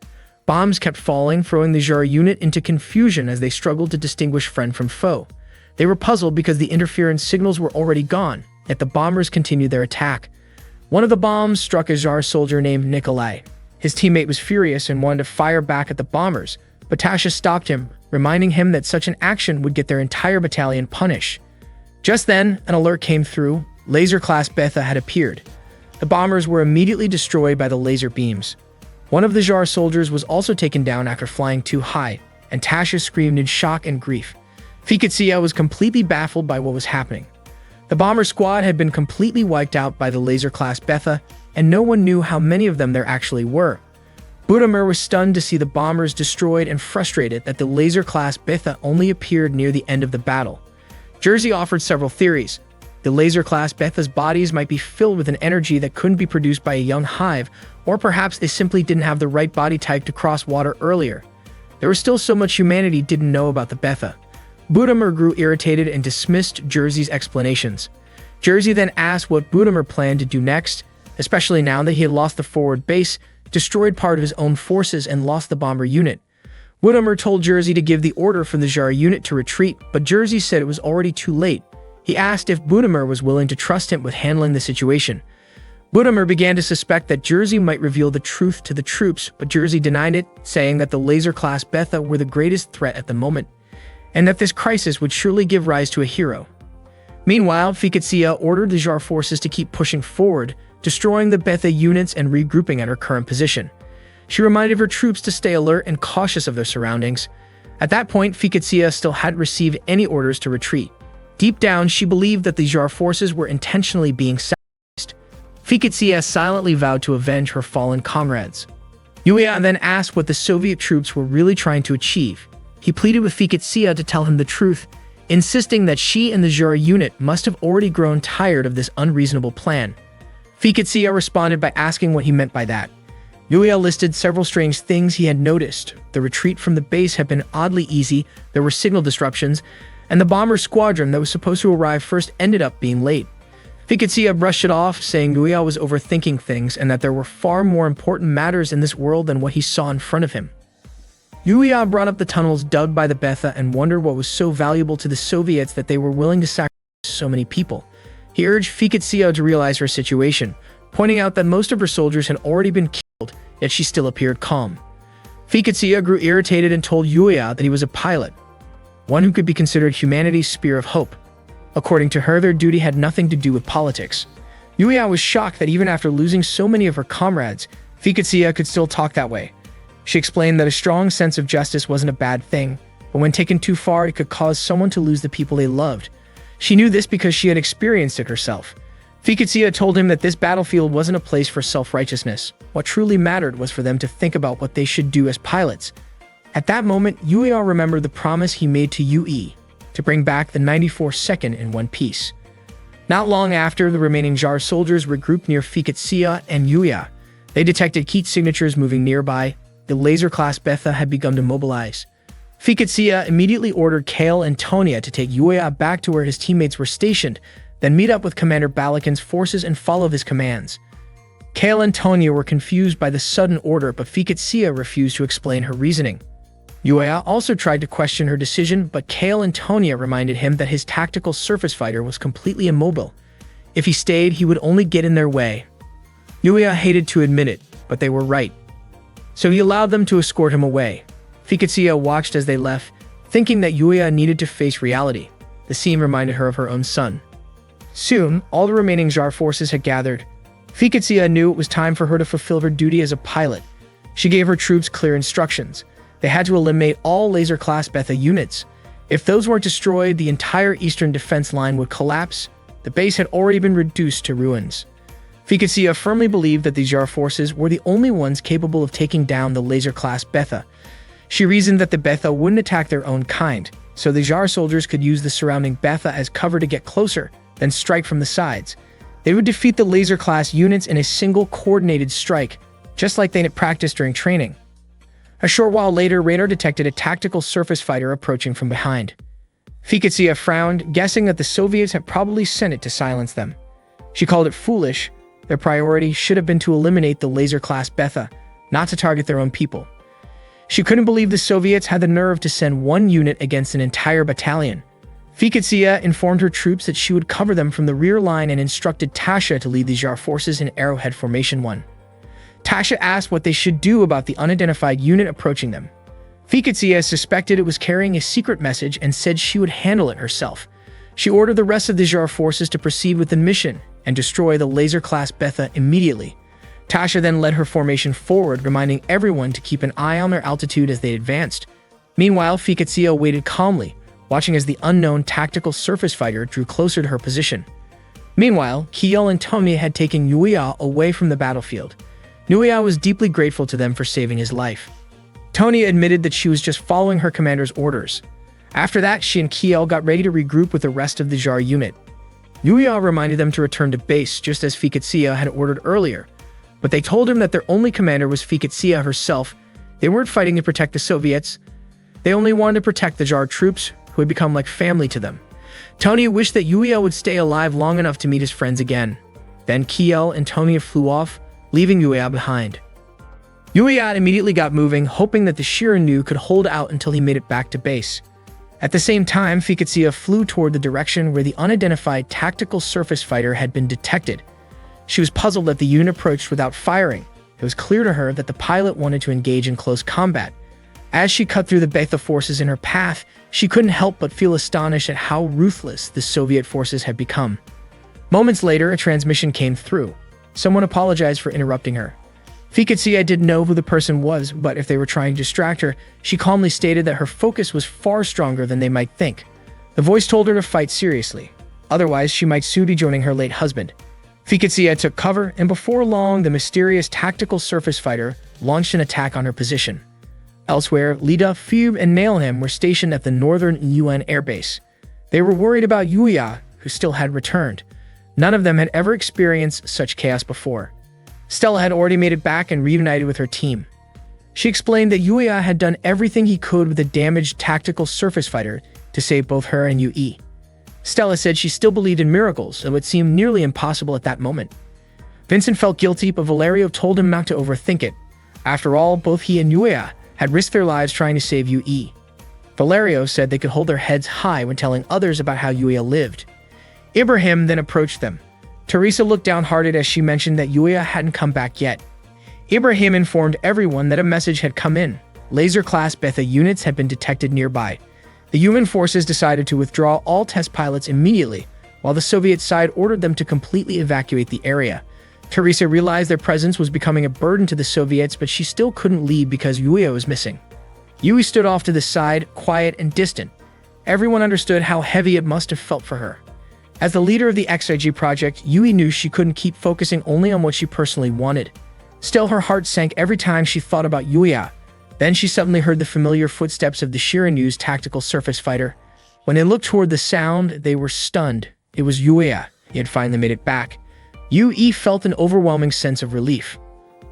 Bombs kept falling, throwing the Jar unit into confusion as they struggled to distinguish friend from foe. They were puzzled because the interference signals were already gone, yet the bombers continued their attack. One of the bombs struck a Jar soldier named Nikolai. His teammate was furious and wanted to fire back at the bombers, but Tasha stopped him, reminding him that such an action would get their entire battalion punished. Just then, an alert came through. Laser-class Betha had appeared. The bombers were immediately destroyed by the laser beams. One of the Jar soldiers was also taken down after flying too high, and Tasha screamed in shock and grief. Fikatsia was completely baffled by what was happening. The bomber squad had been completely wiped out by the laser-class Betha, and no one knew how many of them there actually were. Budamir was stunned to see the bombers destroyed and frustrated that the laser-class Betha only appeared near the end of the battle. Jersey offered several theories. The laser-class Betha's bodies might be filled with an energy that couldn't be produced by a young hive, or perhaps they simply didn't have the right body type to cross water earlier. There was still so much humanity didn't know about the Betha. Budamir grew irritated and dismissed Jersey's explanations. Jersey then asked what Budamir planned to do next, especially now that he had lost the forward base, destroyed part of his own forces, and lost the bomber unit. Budamir told Jersey to give the order for the Jar unit to retreat, but Jersey said it was already too late. He asked if Budamir was willing to trust him with handling the situation. Budamir began to suspect that Jersey might reveal the truth to the troops, but Jersey denied it, saying that the laser-class Betha were the greatest threat at the moment, and that this crisis would surely give rise to a hero. Meanwhile, Fikatsia ordered the Jar forces to keep pushing forward, destroying the Betha units and regrouping at her current position. She reminded her troops to stay alert and cautious of their surroundings. At that point, Fikatsia still hadn't received any orders to retreat. Deep down, she believed that the Jar forces were intentionally being Fiketsia silently vowed to avenge her fallen comrades. Yuya then asked what the Soviet troops were really trying to achieve. He pleaded with Fiketsia to tell him the truth, insisting that she and the Jura unit must have already grown tired of this unreasonable plan. Fiketsia responded by asking what he meant by that. Yuya listed several strange things he had noticed. The retreat from the base had been oddly easy, there were signal disruptions, and the bomber squadron that was supposed to arrive first ended up being late. Fiketsia brushed it off, saying Yuya was overthinking things and that there were far more important matters in this world than what he saw in front of him. Yuya brought up the tunnels dug by the Betha and wondered what was so valuable to the Soviets that they were willing to sacrifice so many people. He urged Fiketsia to realize her situation, pointing out that most of her soldiers had already been killed, yet she still appeared calm. Fiketsia grew irritated and told Yuya that he was a pilot, one who could be considered humanity's spear of hope. According to her, their duty had nothing to do with politics. Yuya was shocked that even after losing so many of her comrades, Fiketsia could still talk that way. She explained that a strong sense of justice wasn't a bad thing, but when taken too far, it could cause someone to lose the people they loved. She knew this because she had experienced it herself. Fiketsia told him that this battlefield wasn't a place for self-righteousness. What truly mattered was for them to think about what they should do as pilots. At that moment, Yuya remembered the promise he made to Yue to bring back the 94th in one piece. Not long after, the remaining Jar soldiers regrouped near Fiketsia and Yuya. They detected Keat's signatures moving nearby. The laser-class Betha had begun to mobilize. Fiketsia immediately ordered Kale and Tonya to take Yuya back to where his teammates were stationed, then meet up with Commander Balakin's forces and follow his commands. Kale and Tonya were confused by the sudden order, but Fiketsia refused to explain her reasoning. Yuya also tried to question her decision, but Kale and Tonya reminded him that his tactical surface fighter was completely immobile. If he stayed, he would only get in their way. Yuya hated to admit it, but they were right. So he allowed them to escort him away. Fiketsia watched as they left, thinking that Yuya needed to face reality. The scene reminded her of her own son. Soon, all the remaining Jar forces had gathered. Fiketsia knew it was time for her to fulfill her duty as a pilot. She gave her troops clear instructions. They had to eliminate all laser-class Betha units. If those weren't destroyed, the entire eastern defense line would collapse. The base had already been reduced to ruins. Fiketsia firmly believed that the Jar forces were the only ones capable of taking down the laser-class Betha. She reasoned that the Betha wouldn't attack their own kind, so the Jar soldiers could use the surrounding Betha as cover to get closer, then strike from the sides. They would defeat the laser-class units in a single coordinated strike, just like they had practiced during training. A short while later, radar detected a tactical surface fighter approaching from behind. Fiketsia frowned, guessing that the Soviets had probably sent it to silence them. She called it foolish. Their priority should have been to eliminate the laser-class Betha, not to target their own people. She couldn't believe the Soviets had the nerve to send one unit against an entire battalion. Fiketsia informed her troops that she would cover them from the rear line and instructed Tasha to lead the Jar forces in Arrowhead Formation 1. Tasha asked what they should do about the unidentified unit approaching them. Fiketsia suspected it was carrying a secret message and said she would handle it herself. She ordered the rest of the Jar forces to proceed with the mission and destroy the laser-class Betha immediately. Tasha then led her formation forward, reminding everyone to keep an eye on their altitude as they advanced. Meanwhile, Fiketsia waited calmly, watching as the unknown tactical surface fighter drew closer to her position. Meanwhile, Kiel and Tonya had taken Yuya away from the battlefield. Yuya was deeply grateful to them for saving his life. Tonya admitted that she was just following her commander's orders. After that, she and Kiel got ready to regroup with the rest of the Jar unit. Yuya reminded them to return to base, just as Fiketsia had ordered earlier, but they told him that their only commander was Fiketsia herself. They weren't fighting to protect the Soviets. They only wanted to protect the Jar troops, who had become like family to them. Tonya wished that Yuya would stay alive long enough to meet his friends again. Then Kiel and Tonya flew off, leaving Yuya behind. Yuya immediately got moving, hoping that the Shirinu could hold out until he made it back to base. At the same time, Fiketsia flew toward the direction where the unidentified tactical surface fighter had been detected. She was puzzled that the unit approached without firing. It was clear to her that the pilot wanted to engage in close combat. As she cut through the Betha forces in her path, she couldn't help but feel astonished at how ruthless the Soviet forces had become. Moments later, a transmission came through. Someone apologized for interrupting her. Fiketsia didn't know who the person was, but if they were trying to distract her, she calmly stated that her focus was far stronger than they might think. The voice told her to fight seriously. Otherwise, she might soon be joining her late husband. Fiketsia took cover, and before long, the mysterious tactical surface fighter launched an attack on her position. Elsewhere, Lida, Phoebe, and Nailham were stationed at the northern UN airbase. They were worried about Yuya, who still had returned. None of them had ever experienced such chaos before. Stella had already made it back and reunited with her team. She explained that Yuya had done everything he could with the damaged tactical surface fighter to save both her and Yui. Stella said she still believed in miracles, though it seemed nearly impossible at that moment. Vincent felt guilty, but Valerio told him not to overthink it. After all, both he and Yuya had risked their lives trying to save Yui. Valerio said they could hold their heads high when telling others about how Yuya lived. Ibrahim then approached them. Teresa looked downhearted as she mentioned that Yuya hadn't come back yet. Ibrahim informed everyone that a message had come in. Laser-class Betha units had been detected nearby. The human forces decided to withdraw all test pilots immediately, while the Soviet side ordered them to completely evacuate the area. Teresa realized their presence was becoming a burden to the Soviets, but she still couldn't leave because Yuya was missing. Yui stood off to the side, quiet and distant. Everyone understood how heavy it must have felt for her. As the leader of the XIG project, Yui knew she couldn't keep focusing only on what she personally wanted. Still, her heart sank every time she thought about Yuya. Then she suddenly heard the familiar footsteps of the Shiranu's tactical surface fighter. When they looked toward the sound, they were stunned. It was Yuya. He had finally made it back. Yui felt an overwhelming sense of relief.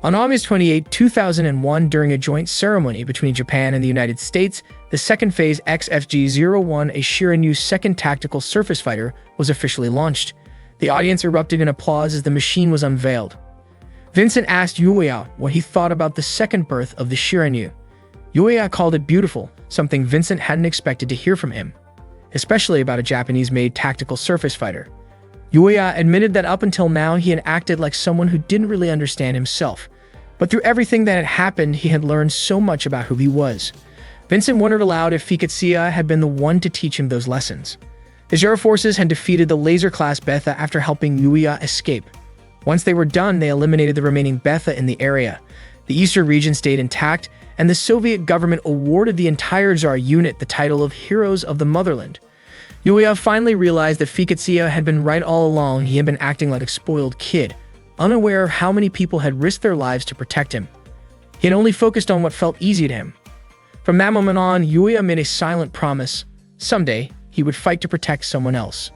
On August 28, 2001, during a joint ceremony between Japan and the United States, the second phase XFG-01, a Shiranyu's second tactical surface fighter, was officially launched. The audience erupted in applause as the machine was unveiled. Vincent asked Yuya what he thought about the second birth of the Shiranyu. Yuya called it beautiful, something Vincent hadn't expected to hear from him, especially about a Japanese-made tactical surface fighter. Yuya admitted that up until now he had acted like someone who didn't really understand himself, but through everything that had happened, he had learned so much about who he was. Vincent wondered aloud if Fiketsia had been the one to teach him those lessons. The Zero forces had defeated the laser-class Betha after helping Yuya escape. Once they were done, they eliminated the remaining Betha in the area. The eastern region stayed intact, and the Soviet government awarded the entire Tsar unit the title of Heroes of the Motherland. Yuya finally realized that Fiketsia had been right all along. He had been acting like a spoiled kid, unaware of how many people had risked their lives to protect him. He had only focused on what felt easy to him. From that moment on, Yuya made a silent promise. Someday, he would fight to protect someone else.